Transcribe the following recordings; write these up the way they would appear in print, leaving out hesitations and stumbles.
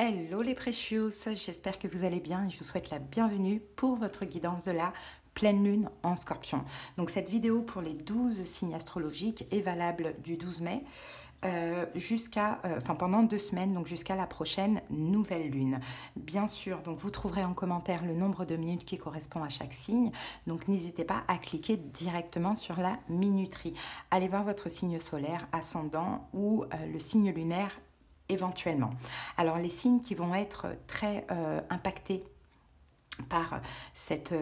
Hello les Precious, j'espère que vous allez bien et je vous souhaite la bienvenue pour votre guidance de la pleine lune en Scorpion. Donc cette vidéo pour les 12 signes astrologiques est valable du 12 mai pendant 2 semaines, donc jusqu'à la prochaine nouvelle lune. Bien sûr, donc vous trouverez en commentaire le nombre de minutes qui correspond à chaque signe, donc n'hésitez pas à cliquer directement sur la minuterie. Allez voir votre signe solaire, ascendant ou le signe lunaire éventuellement. Alors les signes qui vont être très impactés par cette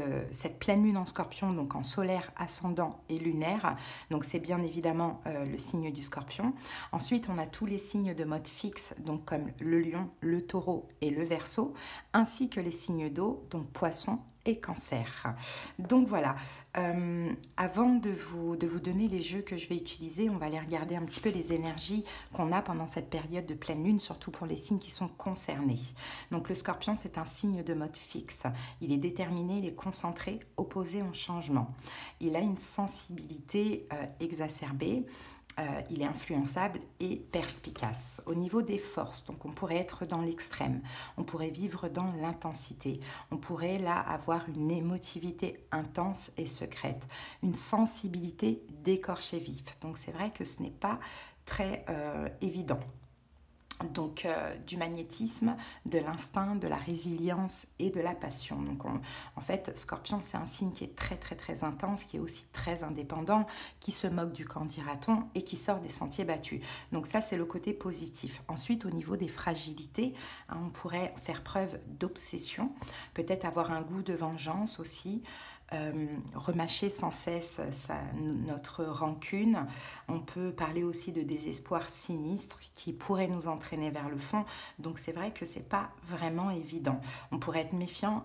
pleine lune en Scorpion, donc en solaire, ascendant et lunaire. Donc c'est bien évidemment le signe du Scorpion. Ensuite, on a tous les signes de mode fixe, donc comme le Lion, le Taureau et le Verseau, ainsi que les signes d'eau, donc Poisson et Cancer. Donc voilà, avant de vous donner les jeux que je vais utiliser, on va aller regarder un petit peu les énergies qu'on a pendant cette période de pleine lune, surtout pour les signes qui sont concernés. Donc le Scorpion, c'est un signe de mode fixe. Il est déterminé, il est concentré, opposé au changement. Il a une sensibilité exacerbée. Il est influençable et perspicace. Au niveau des forces, donc on pourrait être dans l'extrême, on pourrait vivre dans l'intensité, on pourrait là avoir une émotivité intense et secrète, une sensibilité d'écorché vif. Donc c'est vrai que ce n'est pas très évident. Donc du magnétisme, de l'instinct, de la résilience et de la passion. Donc en fait, Scorpion, c'est un signe qui est très intense, qui est aussi très indépendant, qui se moque du camp dira-t-on et qui sort des sentiers battus. Donc ça, c'est le côté positif. Ensuite, au niveau des fragilités, on pourrait faire preuve d'obsession, peut-être avoir un goût de vengeance aussi, remâcher sans cesse notre rancune. On peut parler aussi de désespoir sinistre qui pourrait nous entraîner vers le fond. Donc c'est vrai que c'est pas vraiment évident. On pourrait être méfiant,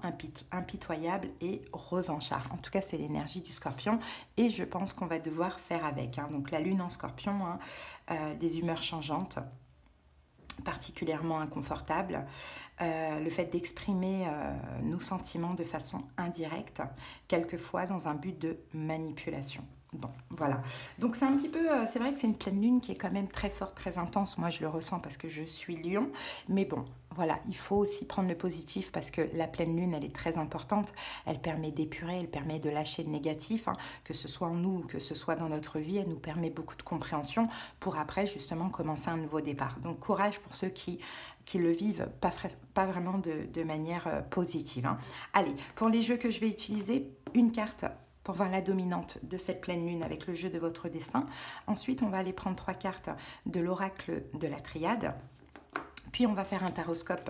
impitoyable et revanchard. En tout cas, c'est l'énergie du Scorpion et je pense qu'on va devoir faire avec. Donc la lune en Scorpion, des humeurs changeantes, particulièrement inconfortable, le fait d'exprimer nos sentiments de façon indirecte, quelquefois dans un but de manipulation. Bon, voilà. Donc c'est un petit peu, c'est vrai que c'est une pleine lune qui est quand même très forte, très intense. Moi, je le ressens parce que je suis Lion. Mais bon, voilà, il faut aussi prendre le positif parce que la pleine lune, elle est très importante. Elle permet d'épurer, elle permet de lâcher le négatif, que ce soit en nous ou que ce soit dans notre vie. Elle nous permet beaucoup de compréhension pour après, justement, commencer un nouveau départ. Donc, courage pour ceux qui le vivent pas vraiment de manière positive. Allez, pour les jeux que je vais utiliser, une carte pour voir la dominante de cette pleine lune avec le jeu de votre destin. Ensuite, on va aller prendre 3 cartes de l'oracle de la triade. Puis on va faire un taroscope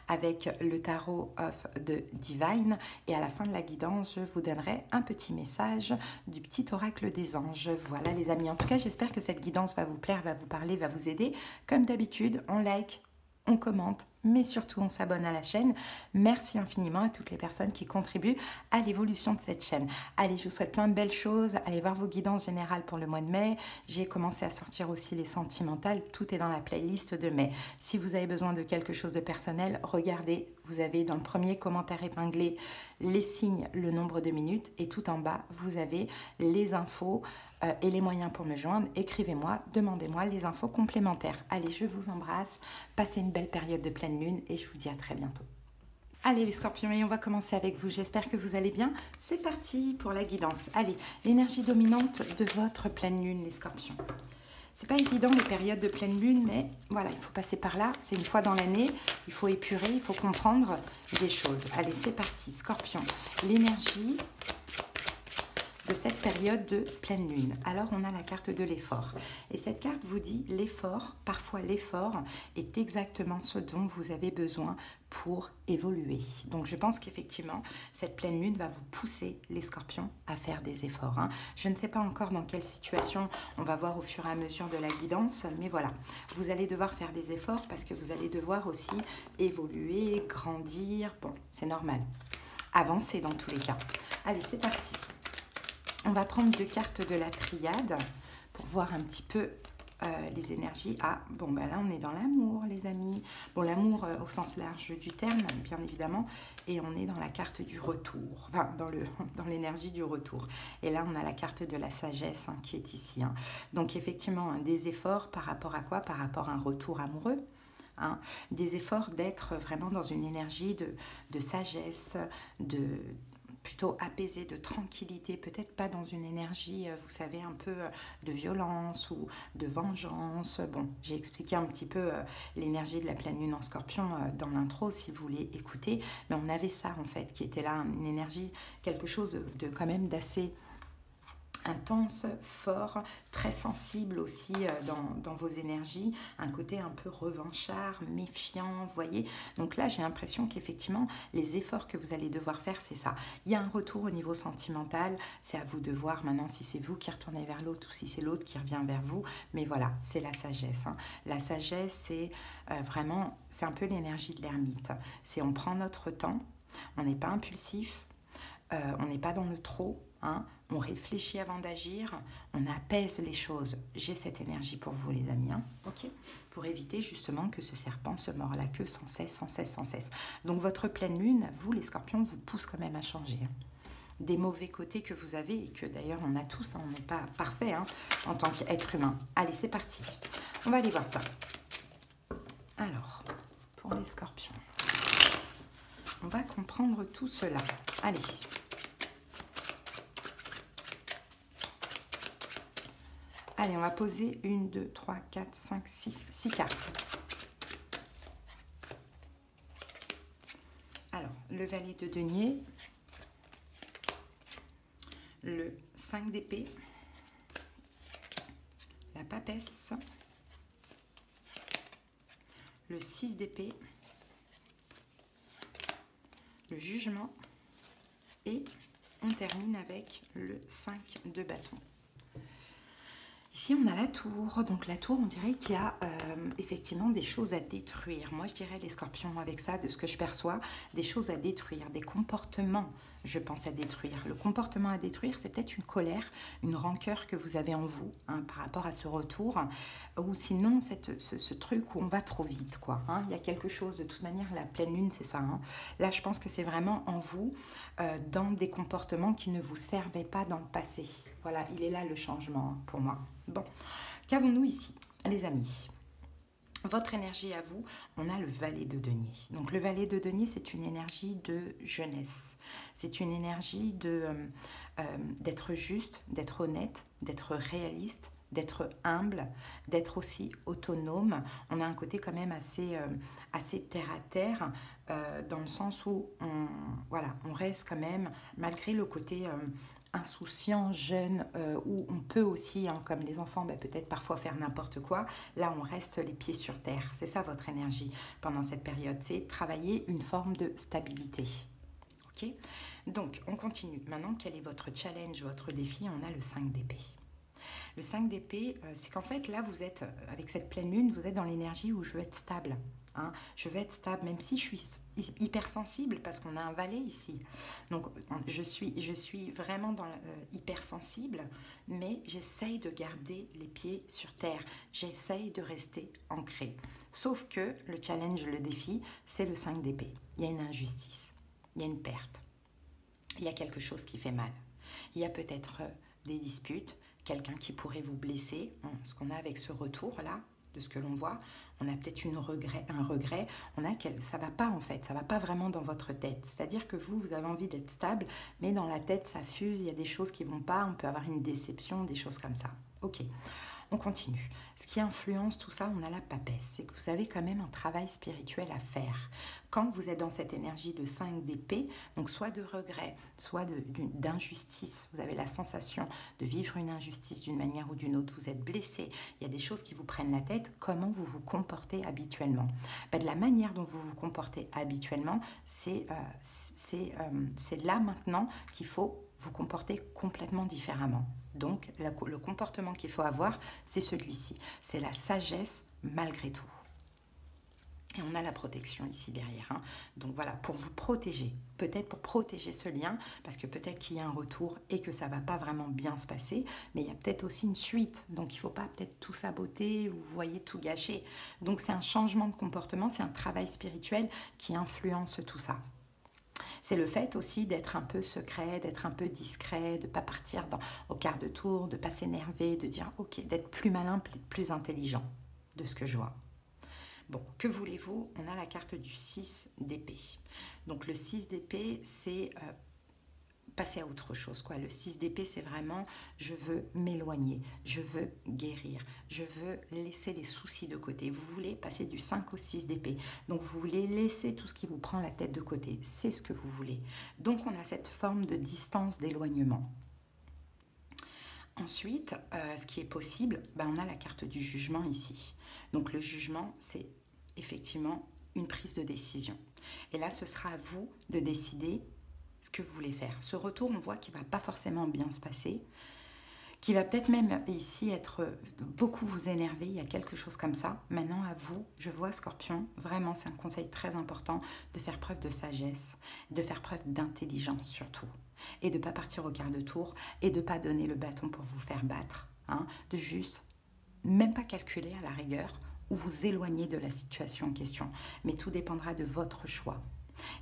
avec le tarot of the divine. Et à la fin de la guidance, je vous donnerai un petit message du petit oracle des anges. Voilà les amis. En tout cas, j'espère que cette guidance va vous plaire, va vous parler, va vous aider. Comme d'habitude, on like, on commente, mais surtout on s'abonne à la chaîne. Merci infiniment à toutes les personnes qui contribuent à l'évolution de cette chaîne. Allez, je vous souhaite plein de belles choses. Allez voir vos guidances générales pour le mois de mai. J'ai commencé à sortir aussi les sentimentales. Tout est dans la playlist de mai. Si vous avez besoin de quelque chose de personnel, regardez. Vous avez dans le premier commentaire épinglé les signes, le nombre de minutes. Et tout en bas, vous avez les infos et les moyens pour me joindre. Écrivez-moi, demandez-moi les infos complémentaires. Allez, je vous embrasse. Passez une belle période de pleine lune et je vous dis à très bientôt. Allez les scorpions, et on va commencer avec vous. J'espère que vous allez bien. C'est parti pour la guidance. Allez, l'énergie dominante de votre pleine lune, les scorpions. C'est pas évident les périodes de pleine lune, mais voilà, il faut passer par là. C'est une fois dans l'année. Il faut épurer, il faut comprendre des choses. Allez, c'est parti. Scorpion, l'énergie de cette période de pleine lune. Alors on a la carte de l'effort et cette carte vous dit l'effort, parfois l'effort est exactement ce dont vous avez besoin pour évoluer. Donc je pense qu'effectivement cette pleine lune va vous pousser les scorpions à faire des efforts. Je ne sais pas encore dans quelle situation, on va voir au fur et à mesure de la guidance, mais voilà, vous allez devoir faire des efforts parce que vous allez devoir aussi évoluer, grandir, bon c'est normal, avancer dans tous les cas. Allez c'est parti. On va prendre 2 cartes de la triade pour voir un petit peu les énergies. Ah, bon, ben là, on est dans l'amour, les amis. Bon, l'amour au sens large du terme, bien évidemment. Et on est dans la carte du retour. Enfin, dans l'énergie du retour. Et là, on a la carte de la sagesse qui est ici. Donc, effectivement, des efforts par rapport à quoi? Par rapport à un retour amoureux. hein, des efforts d'être vraiment dans une énergie de sagesse, plutôt apaisée, de tranquillité, peut-être pas dans une énergie, vous savez, un peu de violence ou de vengeance. Bon, j'ai expliqué un petit peu l'énergie de la pleine lune en Scorpion dans l'intro, si vous voulez écouter, mais on avait ça en fait, qui était là, une énergie, quelque chose de quand même d'assez intense, fort, très sensible aussi dans vos énergies, un côté un peu revanchard, méfiant, vous voyez. Donc là, j'ai l'impression qu'effectivement, les efforts que vous allez devoir faire, c'est ça. Il y a un retour au niveau sentimental, c'est à vous de voir maintenant si c'est vous qui retournez vers l'autre ou si c'est l'autre qui revient vers vous. Mais voilà, c'est la sagesse, hein. La sagesse, c'est vraiment, c'est un peu l'énergie de l'ermite. C'est on prend notre temps, on n'est pas impulsif, on n'est pas dans le trop, hein, on réfléchit avant d'agir, on apaise les choses. J'ai cette énergie pour vous les amis, hein, ok, pour éviter justement que ce serpent se mord la queue sans cesse, sans cesse, sans cesse. Donc votre pleine lune, vous les scorpions, vous pousse quand même à changer, hein. Des mauvais côtés que vous avez et que d'ailleurs on a tous, hein, on n'est pas parfait hein, en tant qu'être humain. Allez, c'est parti, on va aller voir ça. Alors, pour les scorpions, on va comprendre tout cela. Allez. Allez, on va poser 1, 2, 3, 4, 5, 6 cartes. Alors, le valet de denier, le 5 d'épée, la papesse, le 6 d'épée, le jugement et on termine avec le 5 de bâton. Ici, on a la tour. Donc, la tour, on dirait qu'il y a effectivement des choses à détruire. Moi, je dirais les scorpions avec ça, de ce que je perçois, des choses à détruire, des comportements, je pense, à détruire. Le comportement à détruire, c'est peut-être une colère, une rancœur que vous avez en vous hein, par rapport à ce retour. Ou sinon, ce truc où on va trop vite, quoi. Hein. Il y a quelque chose, de toute manière, la pleine lune, c'est ça. Hein. Là, je pense que c'est vraiment en vous, dans des comportements qui ne vous servaient pas dans le passé. Voilà, il est là le changement hein, pour moi. Bon, qu'avons-nous ici, les amis? Votre énergie à vous, on a le valet de denier. Donc le valet de denier, c'est une énergie de jeunesse. C'est une énergie d'être juste, d'être honnête, d'être réaliste, d'être humble, d'être aussi autonome. On a un côté quand même assez terre à terre, dans le sens où on reste quand même, malgré le côté insouciant, jeune, où on peut aussi, hein, comme les enfants, peut-être parfois faire n'importe quoi. Là, on reste les pieds sur terre. C'est ça votre énergie pendant cette période, c'est travailler une forme de stabilité. Ok ? Donc, on continue. Maintenant, quel est votre challenge, votre défi? On a le 5 d'épée. Le 5 d'épée, c'est qu'en fait, là, vous êtes, avec cette pleine lune, vous êtes dans l'énergie où je veux être stable. Hein, je vais être stable, même si je suis hypersensible, parce qu'on a un valet ici. Donc, je suis vraiment dans hypersensible, mais j'essaye de garder les pieds sur terre. J'essaye de rester ancrée. Sauf que le challenge, le défi, c'est le 5 d'épée. Il y a une injustice, il y a une perte, il y a quelque chose qui fait mal. Il y a peut-être des disputes, quelqu'un qui pourrait vous blesser. Ce qu'on a avec ce retour-là, de ce que l'on voit, on a peut-être un regret, ça va pas en fait, ça va pas vraiment dans votre tête. C'est-à-dire que vous avez envie d'être stable, mais dans la tête, ça fuse, il y a des choses qui vont pas, on peut avoir une déception, des choses comme ça. Ok, on continue. Ce qui influence tout ça, on a la papesse, c'est que vous avez quand même un travail spirituel à faire. Quand vous êtes dans cette énergie de 5 d'épée, donc soit de regret, soit d'injustice, vous avez la sensation de vivre une injustice d'une manière ou d'une autre, vous êtes blessé, il y a des choses qui vous prennent la tête, comment vous vous comportez habituellement? De la manière dont vous vous comportez habituellement, c'est là maintenant qu'il faut vous comporter complètement différemment. Donc, le comportement qu'il faut avoir, c'est celui-ci. C'est la sagesse malgré tout. Et on a la protection ici derrière. Hein. Donc voilà, pour vous protéger, peut-être pour protéger ce lien, parce que peut-être qu'il y a un retour et que ça ne va pas vraiment bien se passer, mais il y a peut-être aussi une suite. Donc il ne faut pas peut-être tout saboter ou vous voyez tout gâcher. Donc c'est un changement de comportement, c'est un travail spirituel qui influence tout ça. C'est le fait aussi d'être un peu secret, d'être un peu discret, de ne pas partir au quart de tour, de ne pas s'énerver, de dire ok, d'être plus malin, plus intelligent de ce que je vois. Bon, que voulez-vous? On a la carte du 6 d'épée. Donc le 6 d'épée, c'est passer à autre chose, quoi. Le 6 d'épée, c'est vraiment, je veux m'éloigner, je veux guérir, je veux laisser les soucis de côté. Vous voulez passer du 5 au 6 d'épée. Donc, vous voulez laisser tout ce qui vous prend la tête de côté. C'est ce que vous voulez. Donc, on a cette forme de distance, d'éloignement. Ensuite, ce qui est possible, on a la carte du jugement ici. Donc, le jugement, c'est effectivement une prise de décision. Et là, ce sera à vous de décider ce que vous voulez faire. Ce retour, on voit qu'il ne va pas forcément bien se passer, qui va peut-être même ici être beaucoup vous énerver, il y a quelque chose comme ça. Maintenant, à vous, je vois Scorpion, vraiment c'est un conseil très important de faire preuve de sagesse, de faire preuve d'intelligence surtout, et de ne pas partir au quart de tour, et de ne pas donner le bâton pour vous faire battre, hein, de juste, même pas calculer à la rigueur, ou vous éloigner de la situation en question, mais tout dépendra de votre choix.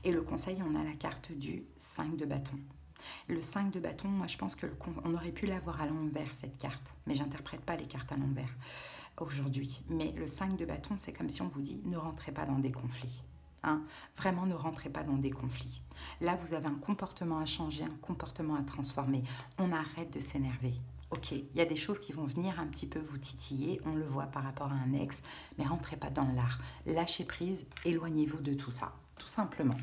Et le conseil, on a la carte du 5 de bâton. Le 5 de bâton, moi je pense qu'on aurait pu l'avoir à l'envers cette carte, mais j'interprète pas les cartes à l'envers aujourd'hui. Mais le 5 de bâton, c'est comme si on vous dit ne rentrez pas dans des conflits. Hein? Vraiment, ne rentrez pas dans des conflits. Là, vous avez un comportement à changer, un comportement à transformer. On arrête de s'énerver. Ok, il y a des choses qui vont venir un petit peu vous titiller, on le voit par rapport à un ex, mais rentrez pas dans l'art. Lâchez prise, éloignez-vous de tout ça, tout simplement.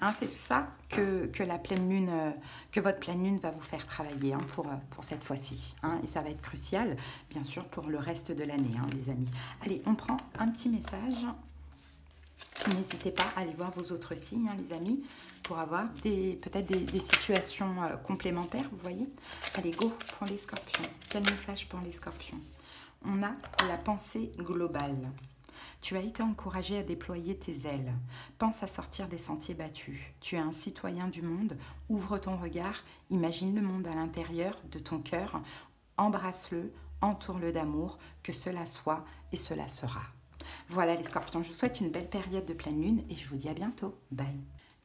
Hein, c'est ça que la pleine lune, que votre pleine lune va vous faire travailler, hein, pour cette fois-ci. Hein, et ça va être crucial, bien sûr, pour le reste de l'année, hein, les amis. Allez, on prend un petit message. N'hésitez pas à aller voir vos autres signes, hein, les amis, pour avoir peut-être des situations complémentaires, vous voyez. Allez, go pour les scorpions. Quel message pour les scorpions? On a la pensée globale. Tu as été encouragé à déployer tes ailes. Pense à sortir des sentiers battus. Tu es un citoyen du monde. Ouvre ton regard. Imagine le monde à l'intérieur de ton cœur. Embrasse-le. Entoure-le d'amour. Que cela soit et cela sera. Voilà les scorpions. Je vous souhaite une belle période de pleine lune et je vous dis à bientôt. Bye.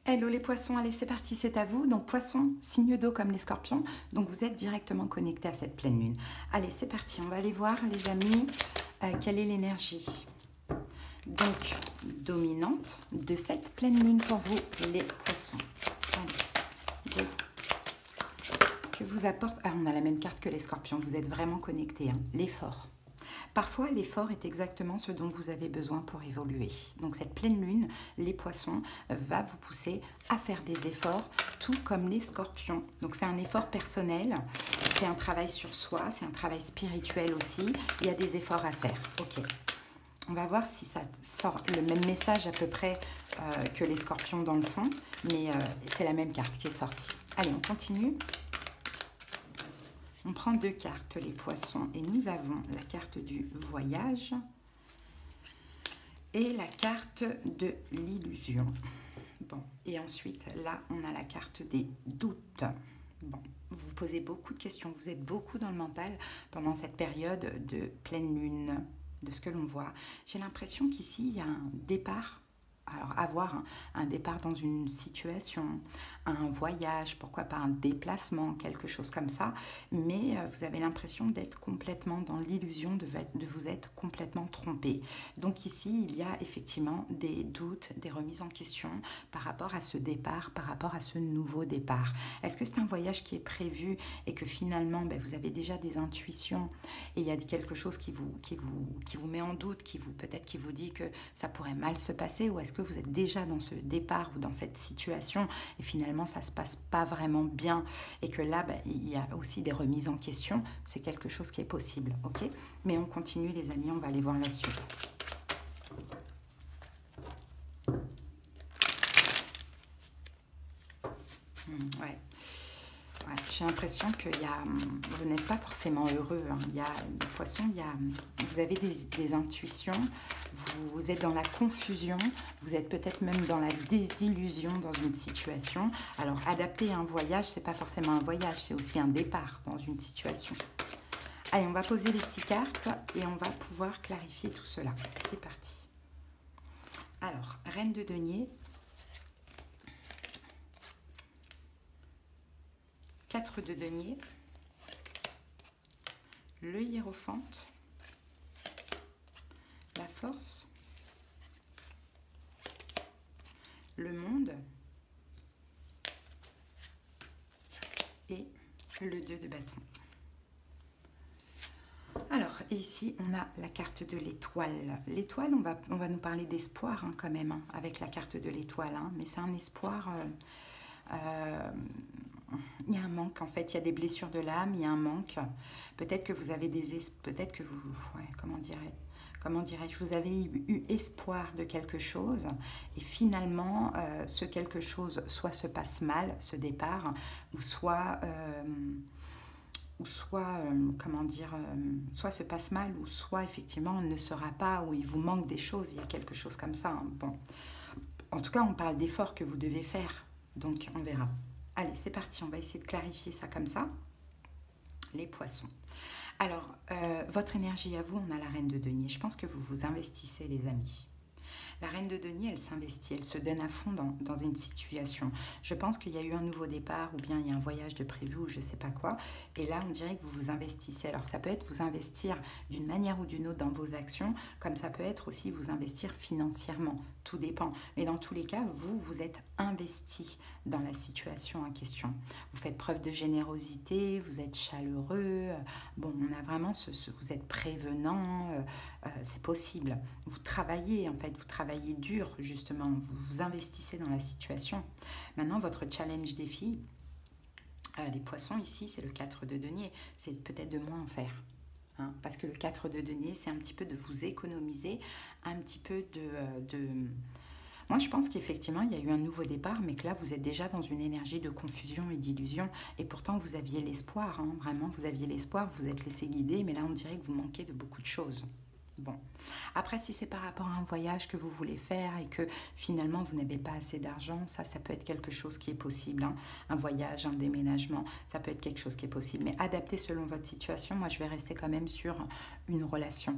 Hello les poissons, allez c'est parti, c'est à vous. Donc poissons, signe d'eau comme les scorpions, donc vous êtes directement connectés à cette pleine lune. Allez c'est parti, on va aller voir les amis, quelle est l'énergie. Donc dominante de cette pleine lune pour vous les poissons. Allez, que vous apporte, on a la même carte que les scorpions, vous êtes vraiment connectés, hein. L'effort. Parfois, l'effort est exactement ce dont vous avez besoin pour évoluer. Donc, cette pleine lune, les poissons, va vous pousser à faire des efforts, tout comme les scorpions. Donc, c'est un effort personnel, c'est un travail sur soi, c'est un travail spirituel aussi. Il y a des efforts à faire. Ok. On va voir si ça sort le même message à peu près que les scorpions dans le fond, mais c'est la même carte qui est sortie. Allez, on continue. On prend deux cartes, les poissons, et nous avons la carte du voyage et la carte de l'illusion. Bon, et ensuite, là, on a la carte des doutes. Bon, vous vous posez beaucoup de questions, vous êtes beaucoup dans le mental pendant cette période de pleine lune, de ce que l'on voit. J'ai l'impression qu'ici, il y a un départ. Alors, avoir un départ dans une situation, un voyage, pourquoi pas un déplacement, quelque chose comme ça, mais vous avez l'impression d'être complètement dans l'illusion de vous être complètement trompé. Donc ici, il y a effectivement des doutes, des remises en question par rapport à ce départ, par rapport à ce nouveau départ. Est-ce que c'est un voyage qui est prévu et que finalement, vous avez déjà des intuitions et il y a quelque chose qui vous met en doute, peut-être qui vous dit que ça pourrait mal se passer, ou est-ce que vous êtes déjà dans ce départ ou dans cette situation et finalement ça se passe pas vraiment bien et que là il y a aussi des remises en question, c'est quelque chose qui est possible, ok? Mais on continue les amis, on va aller voir la suite. Ouais. Ouais, j'ai l'impression que vous n'êtes pas forcément heureux. Hein. Il y a des poissons, vous avez des intuitions, vous êtes dans la confusion, vous êtes peut-être même dans la désillusion dans une situation. Alors, adapter un voyage, c'est pas forcément un voyage, c'est aussi un départ dans une situation. Allez, on va poser les 6 cartes et on va pouvoir clarifier tout cela. C'est parti. Alors, Reine de denier. 4 de denier, le hiérophante, la force le monde et le 2 de bâton. Alors, ici, on a la carte de l'étoile. L'étoile, on va nous parler d'espoir hein, quand même, hein, avec la carte de l'étoile. Hein, mais c'est un espoir... il y a un manque, en fait. Il y a des blessures de l'âme, il y a un manque. Peut-être que vous avez peut-être que vous... Ouais, comment dirais-je, vous avez eu espoir de quelque chose et finalement, ce quelque chose soit se passe mal, ce départ, ou soit... comment dire, soit se passe mal, ou soit effectivement ne sera pas, ou il vous manque des choses, il y a quelque chose comme ça. Hein. Bon, en tout cas, on parle d'efforts que vous devez faire, donc on verra. Allez, c'est parti, on va essayer de clarifier ça comme ça. Les poissons. Alors, votre énergie à vous, on a la reine de denier. Je pense que vous vous investissez, les amis. La reine de denier, elle s'investit, elle se donne à fond dans une situation. Je pense qu'il y a eu un nouveau départ ou bien il y a un voyage de prévu ou je ne sais pas quoi. Et là, on dirait que vous vous investissez. Alors, ça peut être vous investir d'une manière ou d'une autre dans vos actions, comme ça peut être aussi vous investir financièrement. Tout dépend. Mais dans tous les cas, vous êtes investi dans la situation en question. Vous faites preuve de générosité, vous êtes chaleureux. Bon, on a vraiment vous êtes prévenant. C'est possible. Vous travaillez, en fait, vous travaillez dur, justement. Vous vous investissez dans la situation. Maintenant, votre challenge défi, les poissons, ici, c'est le 4 de denier. C'est peut-être de moins en faire. Hein, parce que le 4 de denier, c'est un petit peu de vous économiser, un petit peu de... Moi, je pense qu'effectivement, il y a eu un nouveau départ, mais que là, vous êtes déjà dans une énergie de confusion et d'illusion. Et pourtant, vous aviez l'espoir, hein, vraiment, vous aviez l'espoir, vous êtes laissé guider, mais là, on dirait que vous manquez de beaucoup de choses. Bon, après, si c'est par rapport à un voyage que vous voulez faire et que finalement vous n'avez pas assez d'argent, ça peut être quelque chose qui est possible. Hein. Un voyage, un déménagement, ça peut être quelque chose qui est possible. Mais adapté selon votre situation, moi je vais rester quand même sur une relation.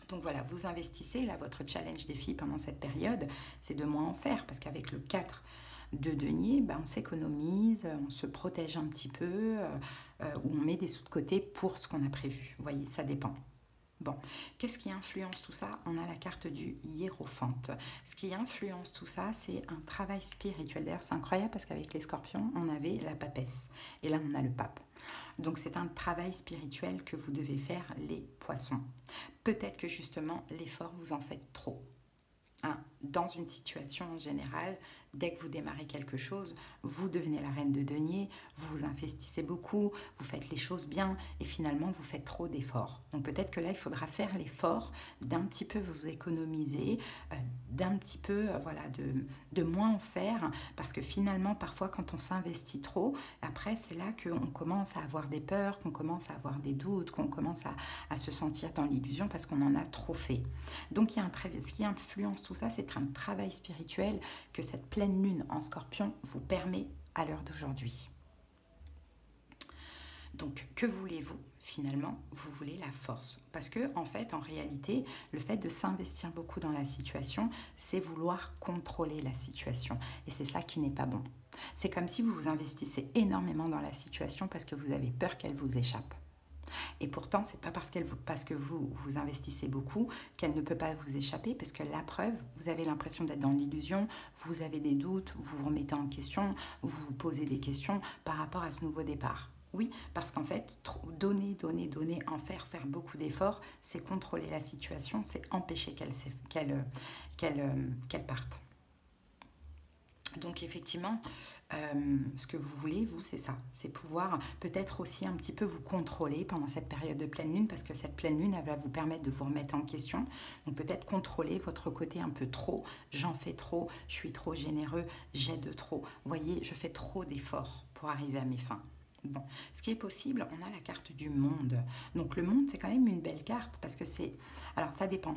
Donc voilà, vous investissez, là votre challenge défi pendant cette période, c'est de moins en faire parce qu'avec le 4 de denier, on s'économise, on se protège un petit peu, ou on met des sous de côté pour ce qu'on a prévu. Vous voyez, ça dépend. Bon, qu'est-ce qui influence tout ça? On a la carte du hiérophante. Ce qui influence tout ça, c'est un travail spirituel. D'ailleurs, c'est incroyable parce qu'avec les scorpions, on avait la papesse. Et là, on a le pape. Donc, c'est un travail spirituel que vous devez faire, les poissons. Peut-être que justement, l'effort, vous en faites trop. Hein, dans une situation en général, dès que vous démarrez quelque chose, vous devenez la reine de denier, vous vous investissez beaucoup, vous faites les choses bien et finalement vous faites trop d'efforts. Donc peut-être que là, il faudra faire l'effort d'un petit peu vous économiser, d'un petit peu voilà, de moins en faire parce que finalement, parfois quand on s'investit trop, après c'est là qu'on commence à avoir des peurs, qu'on commence à avoir des doutes, qu'on commence à se sentir dans l'illusion parce qu'on en a trop fait. Donc il y a ce qui influence tout ça, c'est un travail spirituel que cette pleine lune en scorpion vous permet à l'heure d'aujourd'hui. Donc, que voulez-vous finalement? Vous voulez la force. Parce que, en fait, en réalité, le fait de s'investir beaucoup dans la situation, c'est vouloir contrôler la situation. Et c'est ça qui n'est pas bon. C'est comme si vous vous investissez énormément dans la situation parce que vous avez peur qu'elle vous échappe. Et pourtant, c'est pas parce que vous vous investissez beaucoup qu'elle ne peut pas vous échapper, parce que la preuve, vous avez l'impression d'être dans l'illusion, vous avez des doutes, vous vous remettez en question, vous vous posez des questions par rapport à ce nouveau départ. Oui, parce qu'en fait, donner, en faire beaucoup d'efforts, c'est contrôler la situation, c'est empêcher qu'elle parte. Donc effectivement, ce que vous voulez, vous, c'est ça. C'est pouvoir peut-être aussi un petit peu vous contrôler pendant cette période de pleine lune, parce que cette pleine lune, elle va vous permettre de vous remettre en question. Donc peut-être contrôler votre côté un peu trop. J'en fais trop, je suis trop généreux, j'aide trop. Vous voyez, je fais trop d'efforts pour arriver à mes fins. Bon, ce qui est possible, on a la carte du monde. Donc le monde, c'est quand même une belle carte, parce que c'est... Alors ça dépend.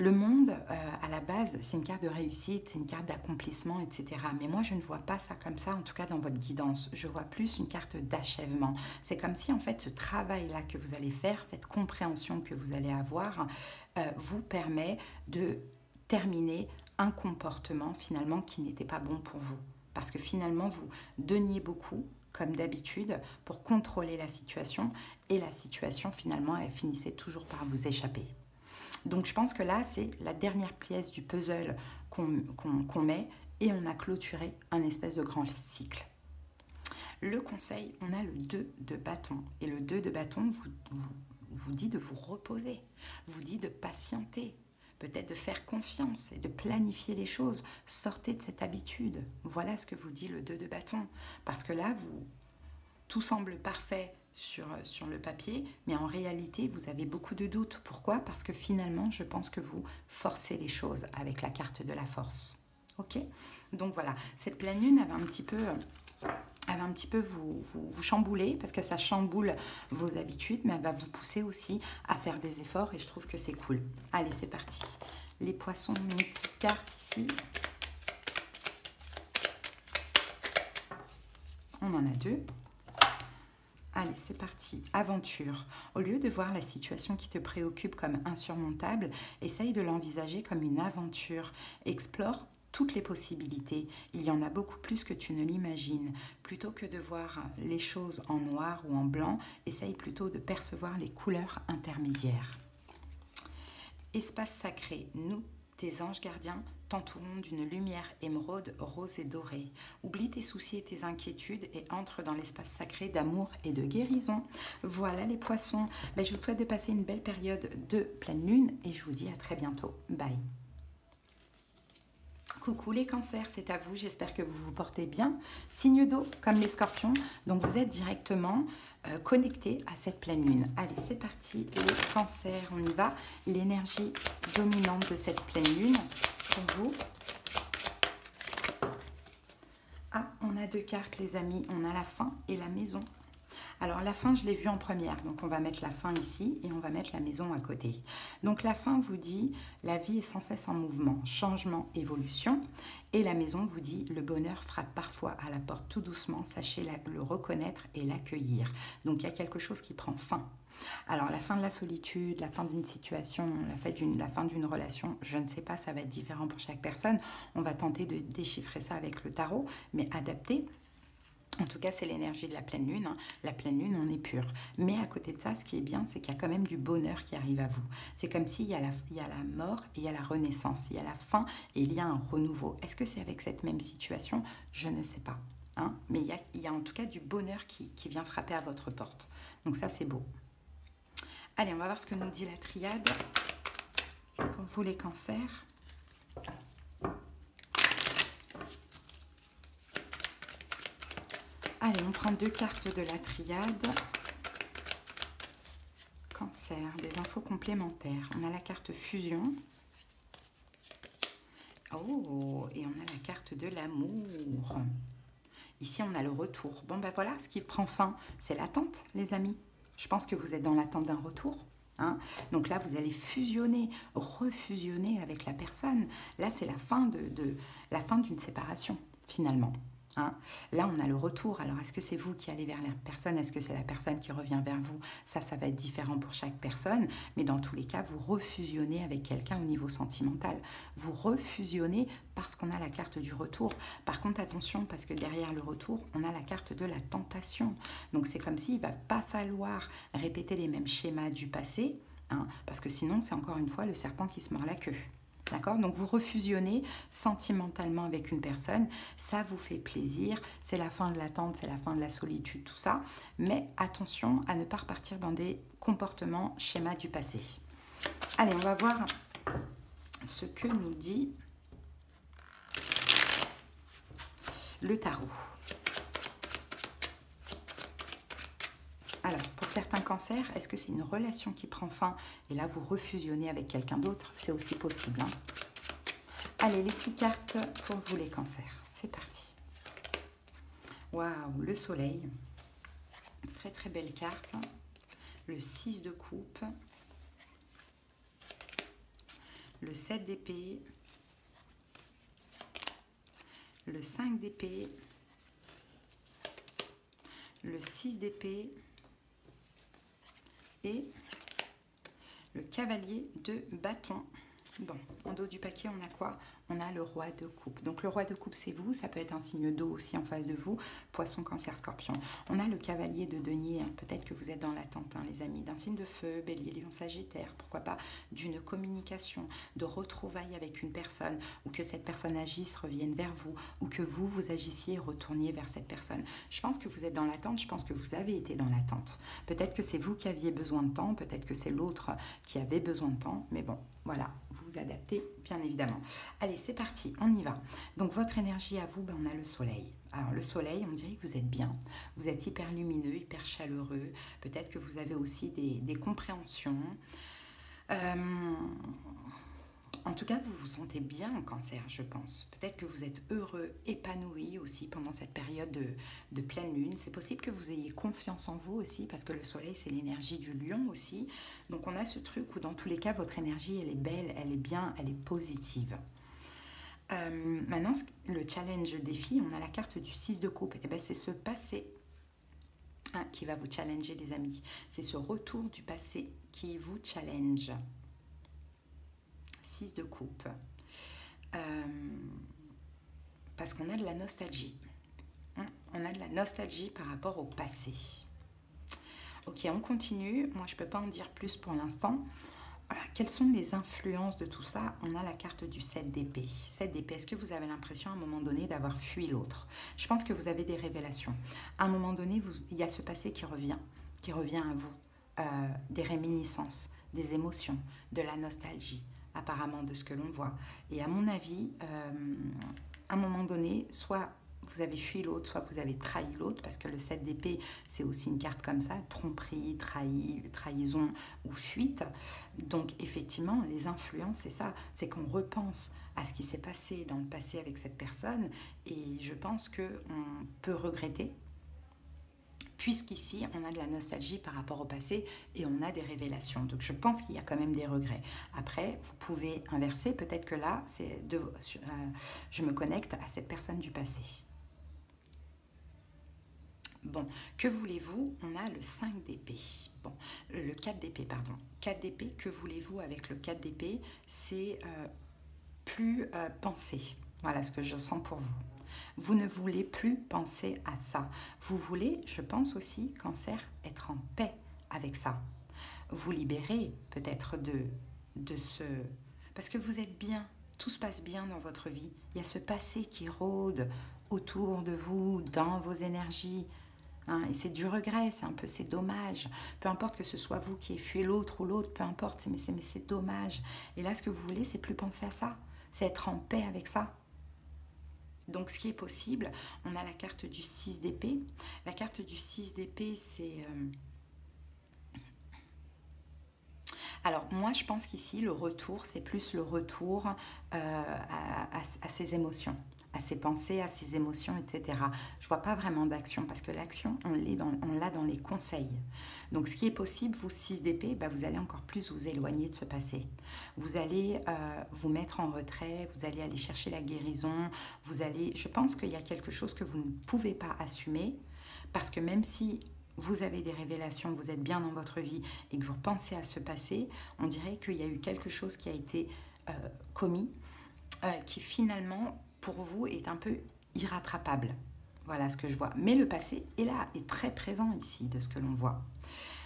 Le monde, à la base, c'est une carte de réussite, c'est une carte d'accomplissement, etc. Mais moi, je ne vois pas ça comme ça, en tout cas dans votre guidance. Je vois plus une carte d'achèvement. C'est comme si, en fait, ce travail-là que vous allez faire, cette compréhension que vous allez avoir, vous permet de terminer un comportement, finalement, qui n'était pas bon pour vous. Parce que finalement, vous donniez beaucoup, comme d'habitude, pour contrôler la situation. Et la situation, finalement, elle finissait toujours par vous échapper. Donc je pense que là, c'est la dernière pièce du puzzle qu'on met et on a clôturé un espèce de grand cycle. Le conseil, on a le 2 de bâton. Et le 2 de bâton vous dit de vous reposer, vous dit de patienter, peut-être de faire confiance et de planifier les choses. Sortez de cette habitude. Voilà ce que vous dit le 2 de bâton. Parce que là, tout semble parfait sur le papier, mais en réalité, vous avez beaucoup de doutes. Pourquoi? Parce que finalement, je pense que vous forcez les choses avec la carte de la force. Ok? Donc voilà, cette pleine lune, elle va un petit peu vous chambouler, parce que ça chamboule vos habitudes, mais elle va vous pousser aussi à faire des efforts, et je trouve que c'est cool. Allez, c'est parti. Les poissons, une petite carte ici. On en a 2. Allez, c'est parti. Aventure. Au lieu de voir la situation qui te préoccupe comme insurmontable, essaye de l'envisager comme une aventure. Explore toutes les possibilités. Il y en a beaucoup plus que tu ne l'imagines. Plutôt que de voir les choses en noir ou en blanc, essaye plutôt de percevoir les couleurs intermédiaires. Espace sacré. Nous, tes anges gardiens, t'entoureront d'une lumière émeraude, rose et dorée. Oublie tes soucis et tes inquiétudes et entre dans l'espace sacré d'amour et de guérison. Voilà les poissons. Je vous souhaite de passer une belle période de pleine lune et je vous dis à très bientôt. Bye. Coucou les cancers, c'est à vous, j'espère que vous vous portez bien. Signe d'eau comme les scorpions, donc vous êtes directement connectés à cette pleine lune. Allez, c'est parti, les cancers, on y va. L'énergie dominante de cette pleine lune pour vous. Ah, on a 2 cartes les amis, on a la fin et la maison. Alors la fin, je l'ai vue en première, donc on va mettre la fin ici et on va mettre la maison à côté. Donc la fin vous dit, la vie est sans cesse en mouvement, changement, évolution. Et la maison vous dit, le bonheur frappe parfois à la porte tout doucement, sachez le reconnaître et l'accueillir. Donc il y a quelque chose qui prend fin. Alors la fin de la solitude, la fin d'une situation, la fin d'une relation, je ne sais pas, ça va être différent pour chaque personne. On va tenter de déchiffrer ça avec le tarot, mais adapté. En tout cas, c'est l'énergie de la pleine lune. La pleine lune, on est pur. Mais à côté de ça, ce qui est bien, c'est qu'il y a quand même du bonheur qui arrive à vous. C'est comme s'il y a la mort et il y a la renaissance. Il y a la fin et il y a un renouveau. Est-ce que c'est avec cette même situation? Je ne sais pas. Hein, mais il y a en tout cas du bonheur qui vient frapper à votre porte. Donc ça, c'est beau. Allez, on va voir ce que nous dit la triade. Pour vous, les cancers. Allez, on prend 2 cartes de la triade. Cancer, des infos complémentaires. On a la carte fusion. Oh, et on a la carte de l'amour. Ici, on a le retour. Bon, ben voilà, ce qui prend fin, c'est l'attente, les amis. Je pense que vous êtes dans l'attente d'un retour. Hein? Donc là, vous allez fusionner, refusionner avec la personne. Là, c'est la fin d'une séparation, finalement. Hein? Là, on a le retour. Alors, est-ce que c'est vous qui allez vers la personne? Est-ce que c'est la personne qui revient vers vous? Ça va être différent pour chaque personne. Mais dans tous les cas, vous refusionnez avec quelqu'un au niveau sentimental. Vous refusionnez parce qu'on a la carte du retour. Par contre, attention, parce que derrière le retour, on a la carte de la tentation. Donc, c'est comme s'il ne va pas falloir répéter les mêmes schémas du passé, hein, parce que sinon, c'est encore une fois le serpent qui se mord la queue. D'accord? Donc vous refusionnez sentimentalement avec une personne, ça vous fait plaisir, c'est la fin de l'attente, c'est la fin de la solitude, tout ça. Mais attention à ne pas repartir dans des comportements, schémas du passé. Allez, on va voir ce que nous dit le tarot. Alors, pour certains cancers, est-ce que c'est une relation qui prend fin et là, vous refusionnez avec quelqu'un d'autre? C'est aussi possible. Hein. Allez, les 6 cartes pour vous, les cancers. C'est parti. Waouh, le soleil. Très, très belle carte. Le 6 de coupe. Le 7 d'épée. Le 5 d'épée. Le 6 d'épée. Et le cavalier de bâton. Bon, en dos du paquet, on a quoi? On a le roi de coupe. Donc le roi de coupe, c'est vous. Ça peut être un signe d'eau aussi en face de vous. Poisson, cancer, scorpion. On a le cavalier de denier. Hein. Peut-être que vous êtes dans l'attente, hein, les amis, d'un signe de feu, bélier, lion, sagittaire. Pourquoi pas d'une communication, de retrouvailles avec une personne, ou que cette personne agisse, revienne vers vous, ou que vous, vous agissiez et retourniez vers cette personne. Je pense que vous êtes dans l'attente. Je pense que vous avez été dans l'attente. Peut-être que c'est vous qui aviez besoin de temps. Peut-être que c'est l'autre qui avait besoin de temps. Mais bon, voilà. Vous adaptez, bien évidemment. Allez, c'est parti, on y va. Donc, votre énergie à vous, ben, on a le soleil. Alors, le soleil, on dirait que vous êtes bien. Vous êtes hyper lumineux, hyper chaleureux. Peut-être que vous avez aussi des compréhensions. En tout cas, vous vous sentez bien en cancer, je pense. Peut-être que vous êtes heureux, épanoui aussi pendant cette période de pleine lune. C'est possible que vous ayez confiance en vous aussi, parce que le soleil, c'est l'énergie du lion aussi. Donc, on a ce truc où, dans tous les cas, votre énergie, elle est belle, elle est bien, elle est positive. Maintenant, le challenge défi, on a la carte du 6 de coupe. Et bien, c'est ce passé qui va vous challenger, les amis. C'est ce retour du passé qui vous challenge. 6 de coupe. Parce qu'on a de la nostalgie. On a de la nostalgie par rapport au passé. Ok, on continue. Moi, je ne peux pas en dire plus pour l'instant. Quelles sont les influences de tout ça? On a la carte du 7 d'épée. 7 d'épée, est-ce que vous avez l'impression à un moment donné d'avoir fui l'autre? Je pense que vous avez des révélations. À un moment donné, il y a ce passé qui revient à vous. Des réminiscences, des émotions, de la nostalgie, apparemment de ce que l'on voit. Et à mon avis, à un moment donné, soit vous avez fui l'autre, soit vous avez trahi l'autre, parce que le 7 d'épée, c'est aussi une carte comme ça, tromperie, trahison ou fuite. Donc effectivement, les influences, c'est ça, c'est qu'on repense à ce qui s'est passé dans le passé avec cette personne, et je pense qu'on peut regretter, puisqu'ici, on a de la nostalgie par rapport au passé et on a des révélations. Donc, je pense qu'il y a quand même des regrets. Après, vous pouvez inverser. Peut-être que là, je me connecte à cette personne du passé. Bon, que voulez-vous? On a le 5 d'épée. Bon, le 4 d'épée, pardon. 4 d'épée, que voulez-vous avec le 4 d'épée? C'est plus penser. Voilà ce que je sens pour vous. Vous ne voulez plus penser à ça. Vous voulez, je pense aussi, cancer, être en paix avec ça. Vous libérer peut-être de ce... Parce que vous êtes bien, tout se passe bien dans votre vie. Il y a ce passé qui rôde autour de vous, dans vos énergies. Hein, et c'est du regret, c'est dommage. Peu importe que ce soit vous qui ayez fui l'autre ou l'autre, peu importe, mais c'est dommage. Et là, ce que vous voulez, c'est plus penser à ça. C'est être en paix avec ça. Donc, ce qui est possible, on a la carte du 6 d'épée. La carte du 6 d'épée, c'est... Alors, moi, je pense qu'ici, le retour, c'est plus le retour à ses émotions, à ses pensées, à ses émotions, etc. Je ne vois pas vraiment d'action, parce que l'action, on l'a dans les conseils. Donc, ce qui est possible, vous, 6 d'épée, bah, vous allez encore plus vous éloigner de ce passé. Vous allez vous mettre en retrait, vous allez aller chercher la guérison, je pense qu'il y a quelque chose que vous ne pouvez pas assumer, parce que même si vous avez des révélations, vous êtes bien dans votre vie et que vous repensez à ce passé, on dirait qu'il y a eu quelque chose qui a été commis, qui finalement, pour vous, est un peu irrattrapable. Voilà ce que je vois. Mais le passé est là, est très présent ici, de ce que l'on voit.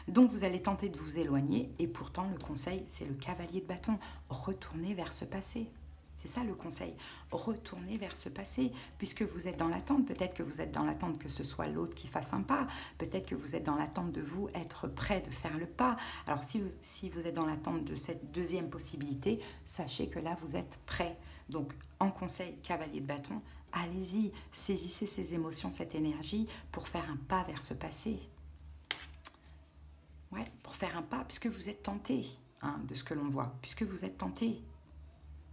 Donc, vous allez tenter de vous éloigner, et pourtant, le conseil, c'est le cavalier de bâton. Retournez vers ce passé. C'est ça le conseil. Retournez vers ce passé, puisque vous êtes dans l'attente. Peut-être que vous êtes dans l'attente que ce soit l'autre qui fasse un pas. Peut-être que vous êtes dans l'attente de vous être prêt de faire le pas. Alors, si vous êtes dans l'attente de cette deuxième possibilité, sachez que là, vous êtes prêt. Donc, en conseil, cavalier de bâton, allez-y, saisissez ces émotions, cette énergie pour faire un pas vers ce passé. Ouais, pour faire un pas, puisque vous êtes tenté, hein, de ce que l'on voit, puisque vous êtes tenté.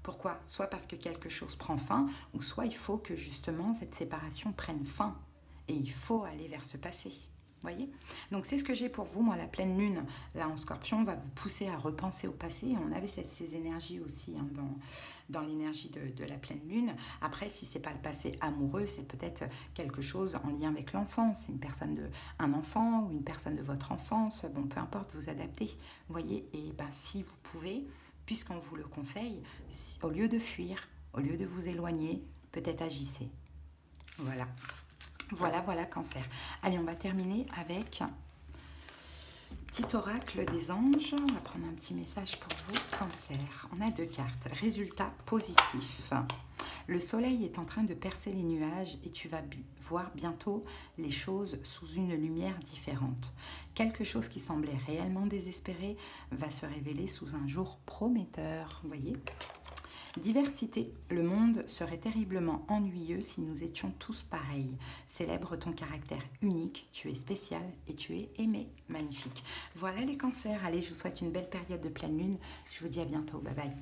Pourquoi? Soit parce que quelque chose prend fin, ou soit il faut que justement cette séparation prenne fin. Et il faut aller vers ce passé. Voyez? Donc c'est ce que j'ai pour vous. Moi, la pleine lune, là en scorpion, va vous pousser à repenser au passé. On avait ces énergies aussi, hein, dans l'énergie de la pleine lune. Après, si ce n'est pas le passé amoureux, c'est peut-être quelque chose en lien avec l'enfance. Un enfant ou une personne de votre enfance. Bon, peu importe, vous adaptez. Voyez? Et ben, si vous pouvez, puisqu'on vous le conseille, au lieu de fuir, au lieu de vous éloigner, peut-être agissez. Voilà. Voilà, Cancer. Allez, on va terminer avec petit oracle des anges. On va prendre un petit message pour vous, Cancer. On a 2 cartes. Résultat positif. Le soleil est en train de percer les nuages et tu vas voir bientôt les choses sous une lumière différente. Quelque chose qui semblait réellement désespéré va se révéler sous un jour prometteur. Vous voyez ? Diversité. Le monde serait terriblement ennuyeux si nous étions tous pareils. Célèbre ton caractère unique, tu es spécial et tu es aimé. Magnifique. Voilà les cancers. Allez, je vous souhaite une belle période de pleine lune. Je vous dis à bientôt. Bye bye.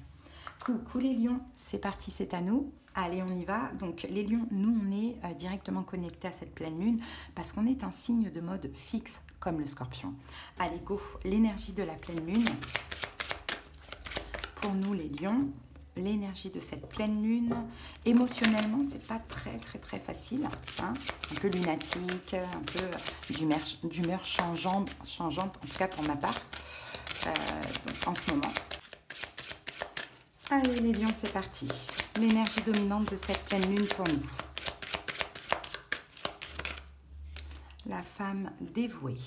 Coucou les lions, c'est parti, c'est à nous. Allez, on y va. Donc les lions, nous, on est directement connectés à cette pleine lune parce qu'on est un signe de mode fixe comme le scorpion. Allez, go. L'énergie de la pleine lune. Pour nous les lions, l'énergie de cette pleine lune, émotionnellement, c'est pas très facile, hein, un peu lunatique, un peu d'humeur changeante, en tout cas pour ma part, donc en ce moment. Allez les lions, c'est parti. L'énergie dominante de cette pleine lune pour nous. La femme dévouée.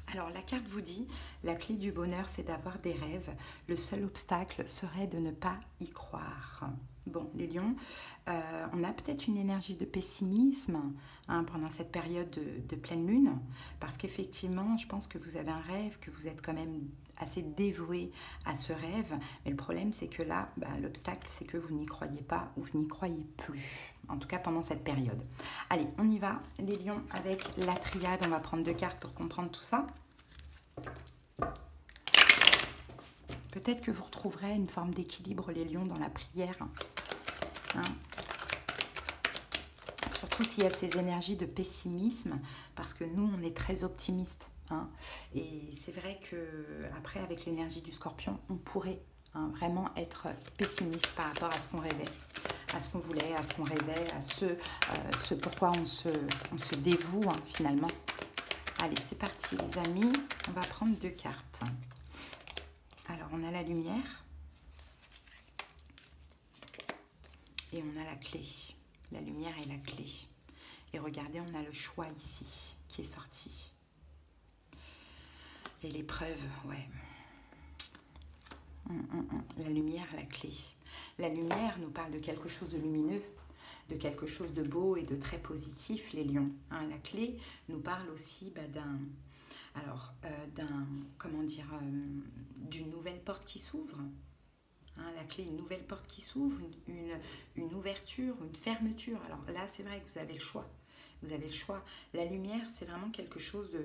Alors, la carte vous dit, la clé du bonheur, c'est d'avoir des rêves. Le seul obstacle serait de ne pas y croire. Bon, les lions, on a peut-être une énergie de pessimisme hein, pendant cette période de pleine lune, parce qu'effectivement, je pense que vous avez un rêve, que vous êtes quand même assez dévoué à ce rêve. Mais le problème, c'est que là, l'obstacle, c'est que vous n'y croyez pas ou vous n'y croyez plus. En tout cas, pendant cette période. Allez, on y va, les lions, avec la triade. On va prendre 2 cartes pour comprendre tout ça. Peut-être que vous retrouverez une forme d'équilibre, les lions, dans la prière. Hein. Surtout s'il y a ces énergies de pessimisme, parce que nous, on est très optimistes. Hein. Et c'est vrai qu'après, avec l'énergie du scorpion, on pourrait vraiment être pessimiste par rapport à ce qu'on rêvait, à ce qu'on voulait, à ce qu'on rêvait, à ce pourquoi on se dévoue finalement. Allez, c'est parti les amis, on va prendre 2 cartes. Alors, on a la lumière et on a la clé. La lumière et la clé. Et regardez, on a le choix ici qui est sorti. Et l'épreuve, ouais. La lumière, la clé. La lumière nous parle de quelque chose de lumineux, de quelque chose de beau et de très positif, les lions. Hein, la clé nous parle aussi d'une nouvelle porte qui s'ouvre. Hein, la clé, une nouvelle porte qui s'ouvre, une ouverture, une fermeture. Alors là, c'est vrai que vous avez le choix. Vous avez le choix. La lumière, c'est vraiment quelque chose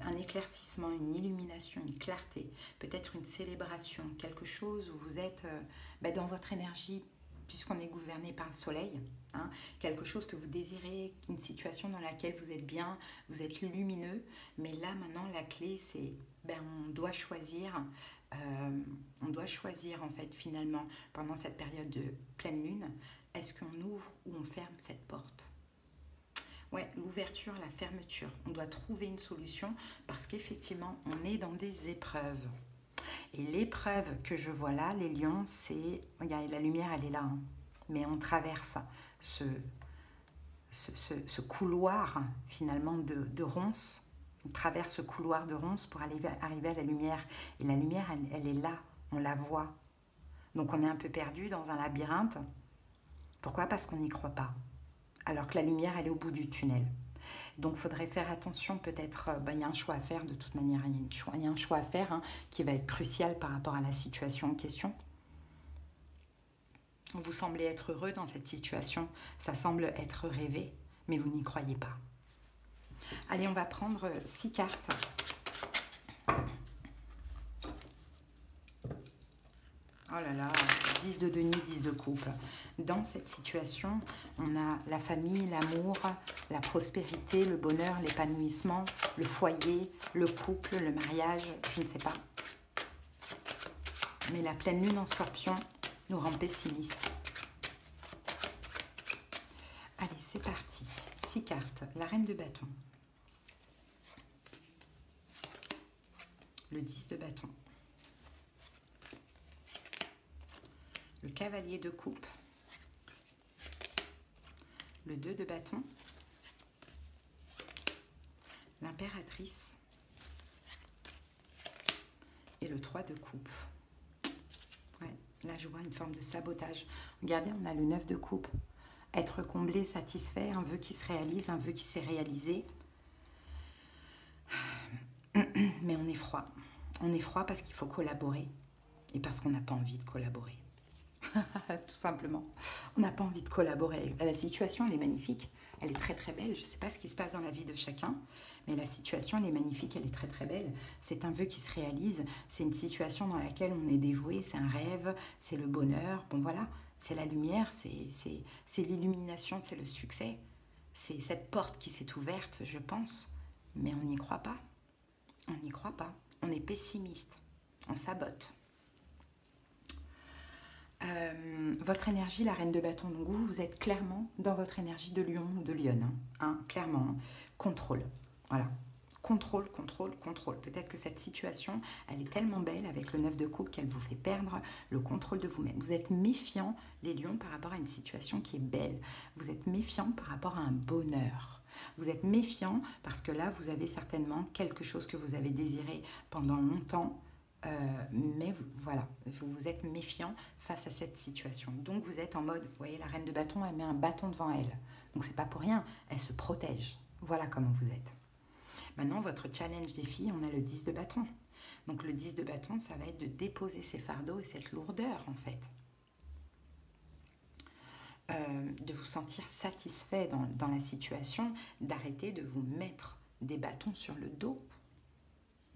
un éclaircissement, une illumination, une clarté, peut-être une célébration, quelque chose où vous êtes dans votre énergie, puisqu'on est gouverné par le soleil, hein, quelque chose que vous désirez, une situation dans laquelle vous êtes bien, vous êtes lumineux, mais là maintenant la clé c'est, on doit choisir en fait finalement pendant cette période de pleine lune, est-ce qu'on ouvre ou on ferme cette porte? Ouais, l'ouverture, la fermeture, on doit trouver une solution parce qu'effectivement on est dans des épreuves. Et l'épreuve que je vois là, les lions, c'est... Regardez, la lumière, elle est là. Hein, mais on traverse ce couloir, finalement, de ronces. On traverse ce couloir de ronces pour arriver à la lumière. Et la lumière, elle est là. On la voit. Donc, on est un peu perdu dans un labyrinthe. Pourquoi? Parce qu'on n'y croit pas. Alors que la lumière, elle est au bout du tunnel. Donc, il faudrait faire attention, peut-être, il y a un choix à faire, de toute manière, il y a un choix à faire hein, qui va être crucial par rapport à la situation en question. Vous semblez être heureux dans cette situation, ça semble être rêvé, mais vous n'y croyez pas. Allez, on va prendre 6 cartes. Oh là là, 10 de denier, 10 de coupe. Dans cette situation, on a la famille, l'amour, la prospérité, le bonheur, l'épanouissement, le foyer, le couple, le mariage, je ne sais pas. Mais la pleine lune en scorpion nous rend pessimistes. Allez, c'est parti. 6 cartes. La reine de bâton. Le 10 de bâton. le cavalier de coupe, le 2 de bâton, l'impératrice et le 3 de coupe. Ouais, là, je vois une forme de sabotage. Regardez, on a le 9 de coupe. Être comblé, satisfait, un vœu qui se réalise, un vœu qui s'est réalisé. Mais on est froid. On est froid parce qu'il faut collaborer et parce qu'on n'a pas envie de collaborer. Tout simplement. On n'a pas envie de collaborer. La situation, elle est magnifique. Elle est très très belle. Je ne sais pas ce qui se passe dans la vie de chacun, mais la situation, elle est magnifique, elle est très très belle. C'est un vœu qui se réalise. C'est une situation dans laquelle on est dévoué. C'est un rêve, c'est le bonheur. Bon voilà, c'est la lumière, c'est l'illumination, c'est le succès. C'est cette porte qui s'est ouverte, je pense. Mais on n'y croit pas. On n'y croit pas. On est pessimiste. On sabote. Votre énergie, la reine de bâton, donc vous êtes clairement dans votre énergie de lion ou de lionne, hein, clairement, hein. Contrôle, voilà, contrôle, contrôle, contrôle. Peut-être que cette situation, elle est tellement belle avec le 9 de coupe qu'elle vous fait perdre le contrôle de vous-même. Vous êtes méfiant, les lions, par rapport à une situation qui est belle. Vous êtes méfiant par rapport à un bonheur. Vous êtes méfiant parce que là, vous avez certainement quelque chose que vous avez désiré pendant longtemps. Mais voilà, vous êtes méfiant face à cette situation. Donc vous êtes en mode, vous voyez, la reine de bâton, elle met un bâton devant elle. Donc c'est pas pour rien, elle se protège. Voilà comment vous êtes. Maintenant, votre challenge défi, on a le 10 de bâton. Donc le 10 de bâton, ça va être de déposer ces fardeaux et cette lourdeur, en fait. De vous sentir satisfait dans la situation, d'arrêter de vous mettre des bâtons sur le dos,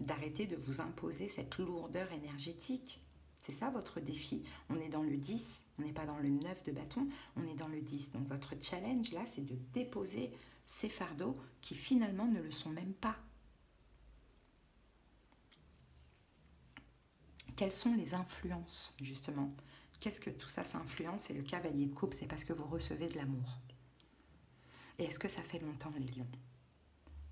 d'arrêter de vous imposer cette lourdeur énergétique. C'est ça votre défi. On est dans le 10, on n'est pas dans le 9 de bâton, on est dans le 10. Donc votre challenge là, c'est de déposer ces fardeaux qui finalement ne le sont même pas. Quelles sont les influences justement? Qu'est-ce que tout ça, ça influence? Et le cavalier de coupe, c'est parce que vous recevez de l'amour. Et est-ce que ça fait longtemps les lions?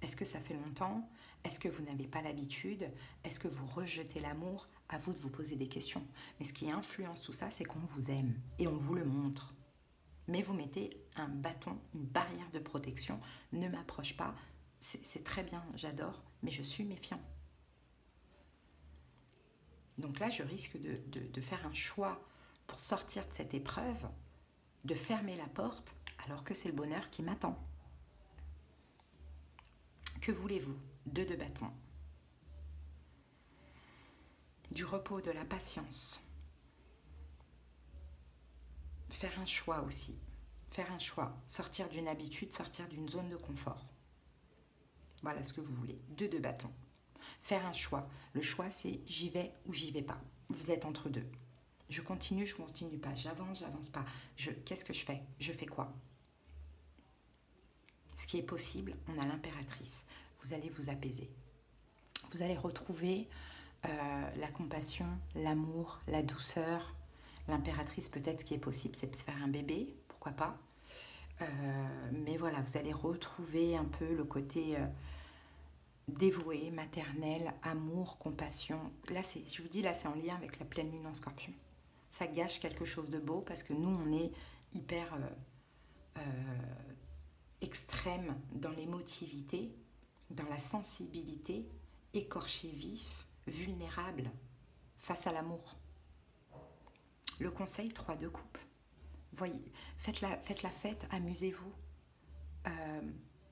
Est-ce que ça fait longtemps? Est-ce que vous n'avez pas l'habitude? Est-ce que vous rejetez l'amour? À vous de vous poser des questions. Mais ce qui influence tout ça, c'est qu'on vous aime et on vous le montre. Mais vous mettez un bâton, une barrière de protection. Ne m'approche pas. C'est très bien, j'adore, mais je suis méfiant. Donc là, je risque de faire un choix pour sortir de cette épreuve, de fermer la porte, alors que c'est le bonheur qui m'attend. Que voulez-vous? 2 de bâton. Du repos, de la patience. Faire un choix aussi. Faire un choix. Sortir d'une habitude, sortir d'une zone de confort. Voilà ce que vous voulez. 2 de bâton. Faire un choix. Le choix, c'est j'y vais ou j'y vais pas. Vous êtes entre deux. Je continue, je continue pas. J'avance, j'avance pas. Qu'est-ce que je fais? Je fais quoi? Ce qui est possible, on a l'impératrice. Vous allez vous apaiser. Vous allez retrouver la compassion, l'amour, la douceur. L'impératrice, peut-être, ce qui est possible, c'est de se faire un bébé, pourquoi pas. Mais voilà, vous allez retrouver un peu le côté dévoué, maternel, amour, compassion. Là, je vous dis, là, c'est en lien avec la pleine lune en Scorpion. Ça gâche quelque chose de beau parce que nous, on est hyper extrême dans l'émotivité, dans la sensibilité, écorché vif, vulnérable face à l'amour. Le conseil, 3 de coupe. Voyez, faites la fête, amusez-vous.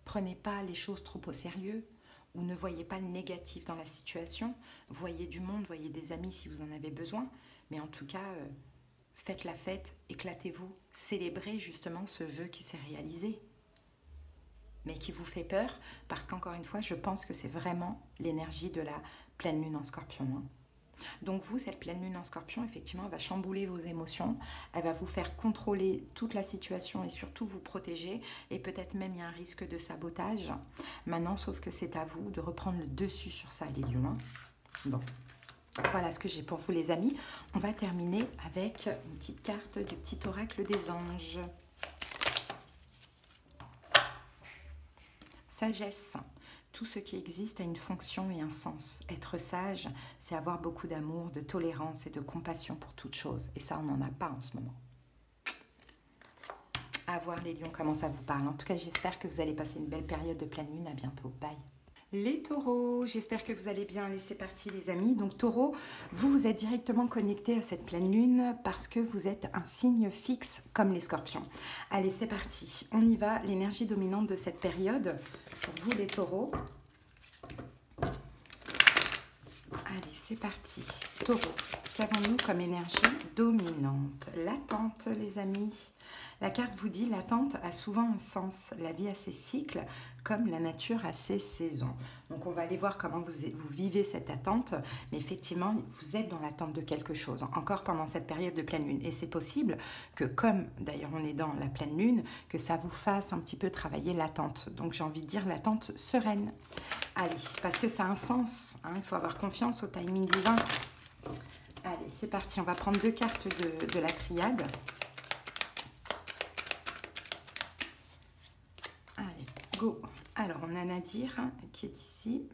Prenez pas les choses trop au sérieux ou ne voyez pas le négatif dans la situation. Voyez du monde, voyez des amis si vous en avez besoin. Mais en tout cas, faites la fête, éclatez-vous. Célébrez justement ce vœu qui s'est réalisé. Mais qui vous fait peur, parce qu'encore une fois, je pense que c'est vraiment l'énergie de la pleine lune en Scorpion. Hein. Donc vous, cette pleine lune en Scorpion, effectivement, elle va chambouler vos émotions, elle va vous faire contrôler toute la situation et surtout vous protéger, et peut-être même il y a un risque de sabotage. Maintenant, sauf que c'est à vous de reprendre le dessus sur ça, les lions. Hein. Bon, voilà ce que j'ai pour vous, les amis. On va terminer avec une petite carte du petit oracle des anges. Sagesse. tout ce qui existe a une fonction et un sens. Être sage, c'est avoir beaucoup d'amour, de tolérance et de compassion pour toute chose. Et ça, on n'en a pas en ce moment. À voir les lions, comment ça vous parle. En tout cas, j'espère que vous allez passer une belle période de pleine lune. À bientôt. Bye. Les taureaux, j'espère que vous allez bien. Allez, c'est parti les amis. Donc taureau, vous êtes directement connecté à cette pleine lune parce que vous êtes un signe fixe comme les scorpions. Allez, c'est parti. On y va. L'énergie dominante de cette période, pour vous les taureaux. Allez, c'est parti. Taureau, qu'avons-nous comme énergie dominante? L'attente, les amis. La carte vous dit, l'attente a souvent un sens. La vie a ses cycles, comme la nature a ses saisons. Donc, on va aller voir comment vous vivez cette attente. Mais effectivement, vous êtes dans l'attente de quelque chose, encore pendant cette période de pleine lune. Et c'est possible que, comme d'ailleurs on est dans la pleine lune, que ça vous fasse un petit peu travailler l'attente. Donc, j'ai envie de dire l'attente sereine. Allez, parce que ça a un sens. Hein, il faut avoir confiance au timing divin. Allez, c'est parti. On va prendre 2 cartes de la triade. Allez, go. Alors, on a Nadir qui est ici.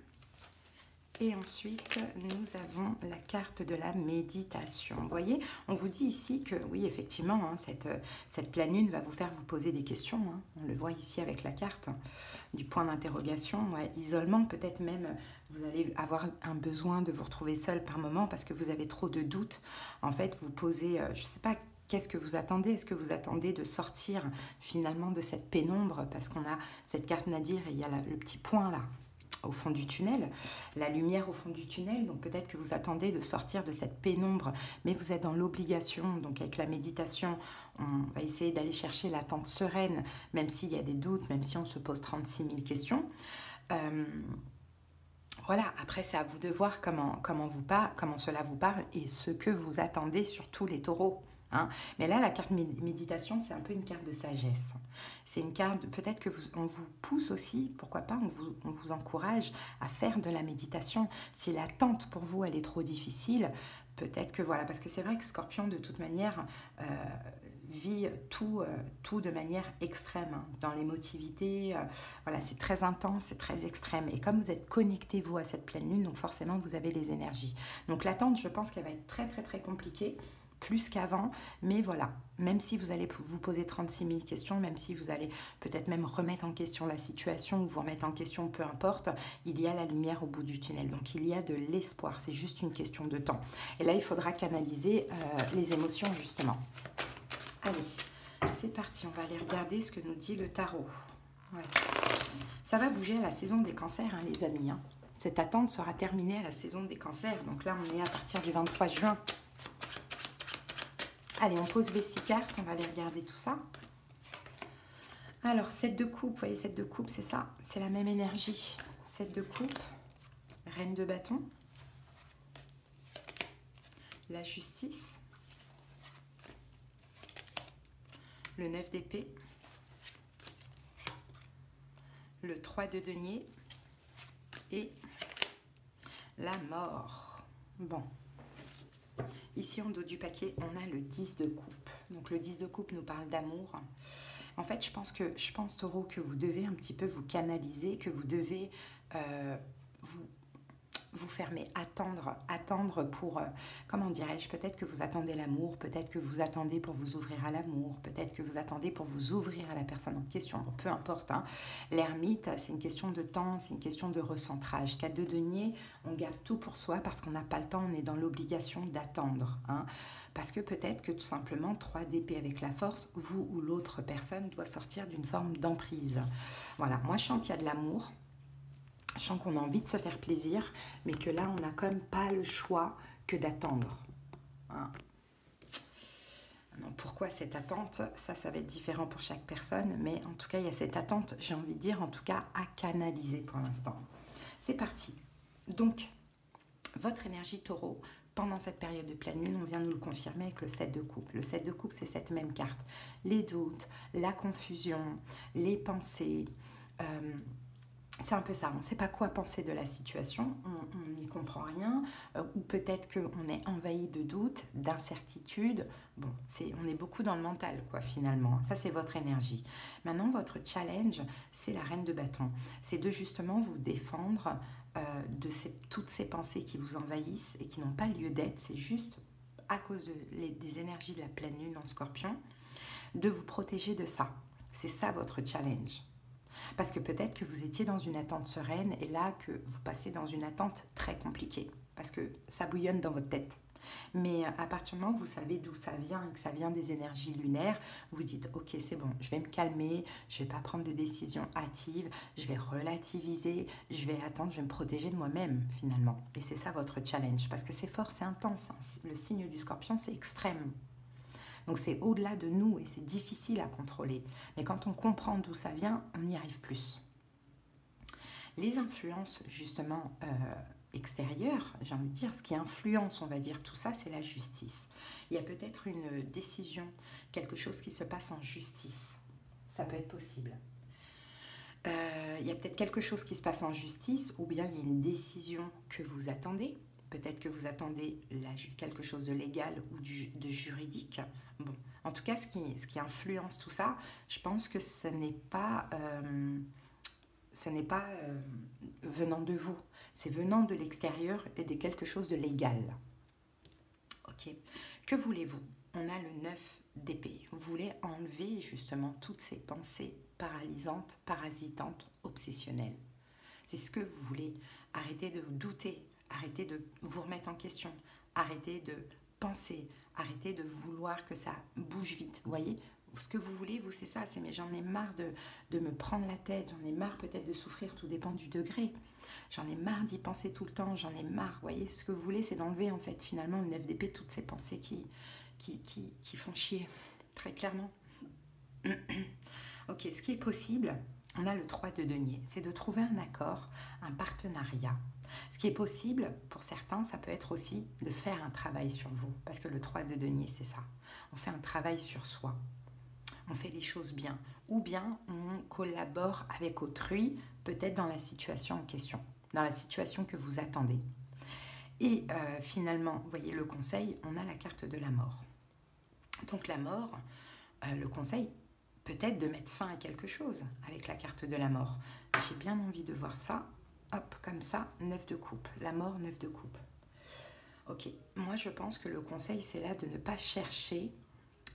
Et ensuite, nous avons la carte de la méditation. Vous voyez, on vous dit ici que, oui, effectivement, hein, cette pleine lune va vous faire vous poser des questions. Hein. On le voit ici avec la carte du point d'interrogation. Ouais, isolement, peut-être même, vous allez avoir un besoin de vous retrouver seul par moment parce que vous avez trop de doutes. En fait, vous posez, je ne sais pas, qu'est-ce que vous attendez? Est-ce que vous attendez de sortir finalement de cette pénombre? Parce qu'on a cette carte Nadir et il y a le petit point là, au fond du tunnel, la lumière au fond du tunnel, donc peut-être que vous attendez de sortir de cette pénombre, mais vous êtes dans l'obligation, donc avec la méditation, on va essayer d'aller chercher l'attente sereine, même s'il y a des doutes, même si on se pose 36 000 questions. Voilà, après c'est à vous de voir comment cela vous parle et ce que vous attendez sur tous les taureaux. Hein. Mais là, la carte méditation, c'est un peu une carte de sagesse. C'est une carte, peut-être que on vous pousse aussi, pourquoi pas, on vous encourage à faire de la méditation. Si l'attente pour vous, elle est trop difficile, peut-être que voilà, parce que c'est vrai que Scorpion, de toute manière, vit tout de manière extrême, hein, dans l'émotivité. Voilà, c'est très intense, c'est très extrême. Et comme vous êtes connecté, vous, à cette pleine lune, donc forcément, vous avez les énergies. Donc l'attente, je pense qu'elle va être très, très, très compliquée, plus qu'avant, mais voilà, même si vous allez vous poser 36 000 questions, même si vous allez peut-être même remettre en question la situation ou vous remettre en question, peu importe, il y a la lumière au bout du tunnel, donc il y a de l'espoir, c'est juste une question de temps. Et là, il faudra canaliser les émotions, justement. Allez, c'est parti, on va aller regarder ce que nous dit le tarot. Ouais. Ça va bouger à la saison des cancers, hein, les amis. Hein. Cette attente sera terminée à la saison des cancers, donc là, on est à partir du 23 juin. Allez, on pose les 6 cartes, on va aller regarder tout ça. Alors, 7 de coupe, vous voyez, 7 de coupe, c'est ça, c'est la même énergie. 7 de coupe, reine de bâton, la justice, le 9 d'épée, le 3 de denier et la mort. Bon. Ici, en dos du paquet, on a le 10 de coupe. Donc, le 10 de coupe nous parle d'amour. En fait, je pense, Taureau, que vous devez un petit peu vous canaliser, que vous devez vous faire attendre pour, comment dirais-je, peut-être que vous attendez l'amour, peut-être que vous attendez pour vous ouvrir à l'amour, peut-être que vous attendez pour vous ouvrir à la personne en question, bon, peu importe. Hein. L'ermite, c'est une question de temps, c'est une question de recentrage. 4 de denier, on garde tout pour soi parce qu'on n'a pas le temps, on est dans l'obligation d'attendre. Hein. Parce que peut-être que tout simplement, 3 d'épée avec la force, vous ou l'autre personne doit sortir d'une forme d'emprise. Voilà, moi je sens qu'il y a de l'amour. Je sens qu'on a envie de se faire plaisir, mais que là, on n'a quand même pas le choix que d'attendre. Hein. Pourquoi cette attente? Ça va être différent pour chaque personne, mais en tout cas, il y a cette attente, j'ai envie de dire, en tout cas, à canaliser pour l'instant. C'est parti. Donc, votre énergie taureau, pendant cette période de pleine lune, on vient nous le confirmer avec le 7 de coupe. Le 7 de coupe, c'est cette même carte. Les doutes, la confusion, les pensées... C'est un peu ça, on ne sait pas quoi penser de la situation, on n'y comprend rien, ou peut-être qu'on est envahi de doutes, d'incertitudes. Bon, on est beaucoup dans le mental, quoi, finalement. Ça, c'est votre énergie. Maintenant, votre challenge, c'est la reine de bâton. C'est de justement vous défendre de toutes ces pensées qui vous envahissent et qui n'ont pas lieu d'être. C'est juste à cause des énergies de la pleine lune en Scorpion, de vous protéger de ça. C'est ça votre challenge. Parce que peut-être que vous étiez dans une attente sereine et là que vous passez dans une attente très compliquée. Parce que ça bouillonne dans votre tête. Mais à partir du moment où vous savez d'où ça vient et que ça vient des énergies lunaires, vous dites ok, c'est bon, je vais me calmer, je ne vais pas prendre de décisions hâtives, je vais relativiser, je vais attendre, je vais me protéger de moi-même finalement. Et c'est ça votre challenge. Parce que c'est fort, c'est intense. Le signe du Scorpion, c'est extrême. Donc c'est au-delà de nous et c'est difficile à contrôler. Mais quand on comprend d'où ça vient, on y arrive plus. Les influences justement extérieures, j'ai envie de dire, ce qui influence, on va dire, tout ça, c'est la justice. Il y a peut-être une décision, quelque chose qui se passe en justice. Ça peut être possible. Il y a peut-être quelque chose qui se passe en justice ou bien il y a une décision que vous attendez. Peut-être que vous attendez quelque chose de légal ou de juridique. Bon, en tout cas, ce qui influence tout ça, je pense que ce n'est pas venant de vous. C'est venant de l'extérieur et de quelque chose de légal. Ok. Que voulez-vous? On a le 9 d'épée. Vous voulez enlever justement toutes ces pensées paralysantes, parasitantes, obsessionnelles. C'est ce que vous voulez. Arrêtez de douter. Arrêtez de vous remettre en question. Arrêtez de penser. Arrêtez de vouloir que ça bouge vite. Vous voyez, ce que vous voulez, vous, c'est ça. C'est mais j'en ai marre de me prendre la tête. J'en ai marre peut-être de souffrir. Tout dépend du degré. J'en ai marre d'y penser tout le temps. J'en ai marre. Vous voyez, ce que vous voulez, c'est d'enlever en fait finalement le 9 d'épée, toutes ces pensées qui font chier. Très clairement. Ok, ce qui est possible, on a le 3 de denier. C'est de trouver un accord, un partenariat. Ce qui est possible, pour certains, ça peut être aussi de faire un travail sur vous. Parce que le 3 de denier, c'est ça. On fait un travail sur soi. On fait les choses bien. Ou bien, on collabore avec autrui, peut-être dans la situation en question. Dans la situation que vous attendez. Et finalement, vous voyez le conseil, on a la carte de la mort. Donc la mort, le conseil, peut-être de mettre fin à quelque chose avec la carte de la mort. J'ai bien envie de voir ça. Hop, comme ça, 9 de coupe. La mort, 9 de coupe. Ok, moi je pense que le conseil, c'est là de ne pas chercher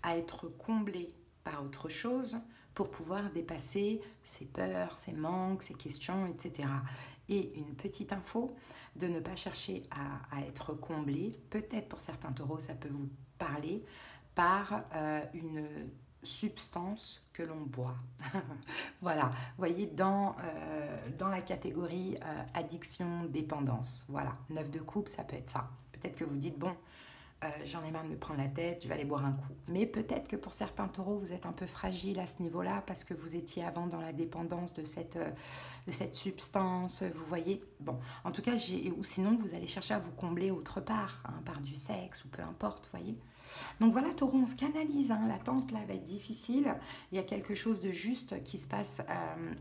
à être comblé par autre chose pour pouvoir dépasser ses peurs, ses manques, ses questions, etc. Et une petite info, de ne pas chercher à être comblé, peut-être pour certains taureaux, ça peut vous parler, par une substance que l'on boit. Voilà, vous voyez, dans la catégorie addiction, dépendance. Voilà, 9 de coupe, ça peut être ça. Peut-être que vous dites, bon, j'en ai marre de me prendre la tête, je vais aller boire un coup. Mais peut-être que pour certains taureaux, vous êtes un peu fragile à ce niveau-là parce que vous étiez avant dans la dépendance de cette substance, vous voyez. Bon, en tout cas, ou sinon, vous allez chercher à vous combler autre part, hein, par du sexe ou peu importe, vous voyez. Donc voilà, taureau, on se canalise, hein. L'attente là va être difficile, il y a quelque chose de juste qui se passe,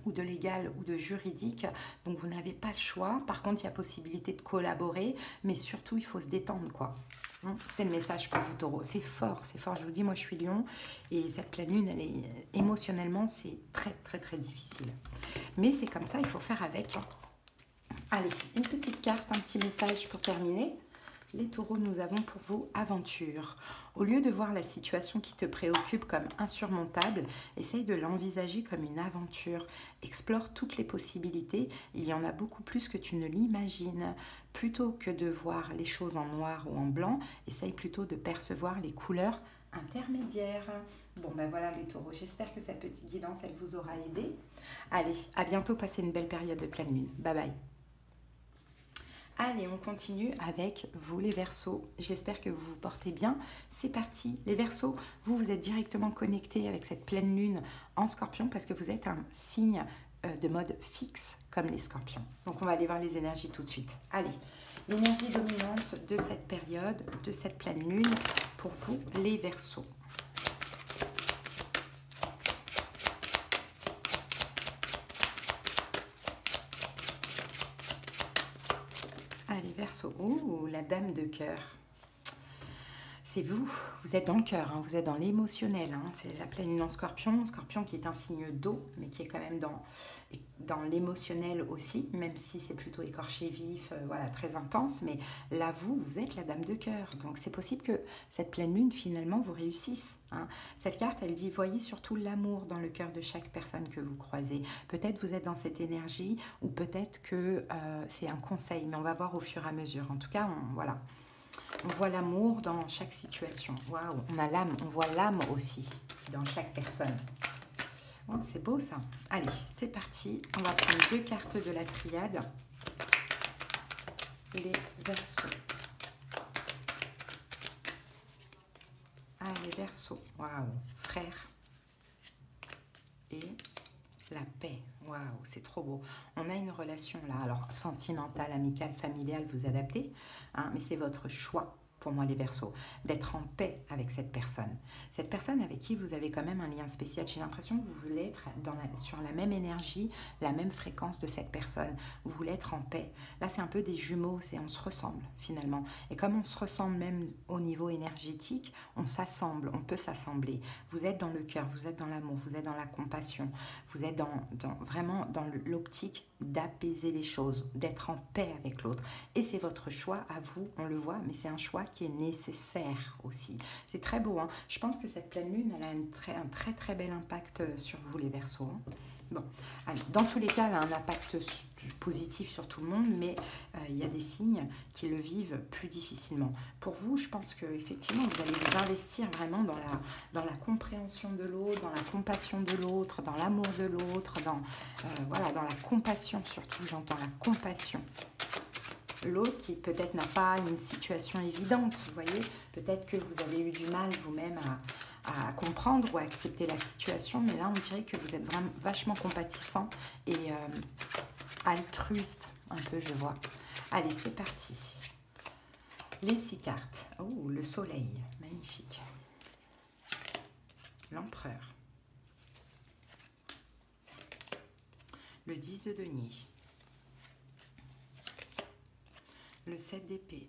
ou de légal ou de juridique, donc vous n'avez pas le choix. Par contre, il y a possibilité de collaborer, mais surtout il faut se détendre, quoi. C'est le message pour vous, taureau. C'est fort, je vous dis, moi je suis lion, et cette pleine lune, elle est, émotionnellement, c'est très très très difficile. Mais c'est comme ça, il faut faire avec. Allez, une petite carte, un petit message pour terminer. Les taureaux, nous avons pour vous aventure. Au lieu de voir la situation qui te préoccupe comme insurmontable, essaye de l'envisager comme une aventure. Explore toutes les possibilités. Il y en a beaucoup plus que tu ne l'imagines. Plutôt que de voir les choses en noir ou en blanc, essaye plutôt de percevoir les couleurs intermédiaires. Bon, ben voilà les taureaux. J'espère que cette petite guidance, elle vous aura aidé. Allez, à bientôt. Passez une belle période de pleine lune. Bye bye. Allez, on continue avec vous les Verseaux. J'espère que vous vous portez bien. C'est parti, les Verseaux. Vous êtes directement connectés avec cette pleine lune en Scorpion parce que vous êtes un signe de mode fixe comme les Scorpions. Donc, on va aller voir les énergies tout de suite. Allez, l'énergie dominante de cette période, de cette pleine lune pour vous, les Verseaux. Verseaux. Ouh, la dame de cœur. C'est vous, vous êtes dans le cœur, hein, vous êtes dans l'émotionnel. Hein, c'est la pleine lune en scorpion, scorpion qui est un signe d'eau, mais qui est quand même dans l'émotionnel aussi, même si c'est plutôt écorché vif, voilà, très intense. Mais là, vous êtes la dame de cœur. Donc c'est possible que cette pleine lune, finalement, vous réussisse. Hein. Cette carte, elle dit, voyez surtout l'amour dans le cœur de chaque personne que vous croisez. Peut-être vous êtes dans cette énergie, ou peut-être que c'est un conseil, mais on va voir au fur et à mesure. En tout cas, voilà. On voit l'amour dans chaque situation. Waouh, on a l'âme, on voit l'âme aussi dans chaque personne. Oh, c'est beau ça. Allez, c'est parti. On va prendre 2 cartes de la triade. Les Verseaux. Ah, les Verseaux. Waouh, frère. Et la paix. Waouh, c'est trop beau. On a une relation là, alors sentimentale, amicale, familiale, vous adaptez, hein, mais c'est votre choix, pour moi les Verseaux, d'être en paix avec cette personne. Cette personne avec qui vous avez quand même un lien spécial. J'ai l'impression que vous voulez être sur la même énergie, la même fréquence de cette personne. Vous voulez être en paix. Là, c'est un peu des jumeaux, on se ressemble finalement. Et comme on se ressemble même au niveau énergétique, on s'assemble, on peut s'assembler. Vous êtes dans le cœur, vous êtes dans l'amour, vous êtes dans la compassion, vous êtes vraiment dans l'optique d'apaiser les choses, d'être en paix avec l'autre. Et c'est votre choix à vous, on le voit, mais c'est un choix qui est nécessaire aussi. C'est très beau, hein. Je pense que cette pleine lune, elle a un très bel impact sur vous les Verseaux. Hein. Bon, alors, dans tous les cas, elle a un impact positif sur tout le monde, mais il y a des signes qui le vivent plus difficilement. Pour vous, je pense que effectivement, vous allez vous investir vraiment dans la compréhension de l'autre, dans la compassion de l'autre, dans l'amour de l'autre, voilà, dans la compassion surtout, j'entends la compassion. L'autre qui peut-être n'a pas une situation évidente, vous voyez, peut-être que vous avez eu du mal vous-même à comprendre ou à accepter la situation, mais là on dirait que vous êtes vraiment vachement compatissant et altruiste, un peu je vois. Allez, c'est parti. Les 6 cartes. Oh, le soleil, magnifique. L'empereur. Le 10 de denier. Le 7 d'épée.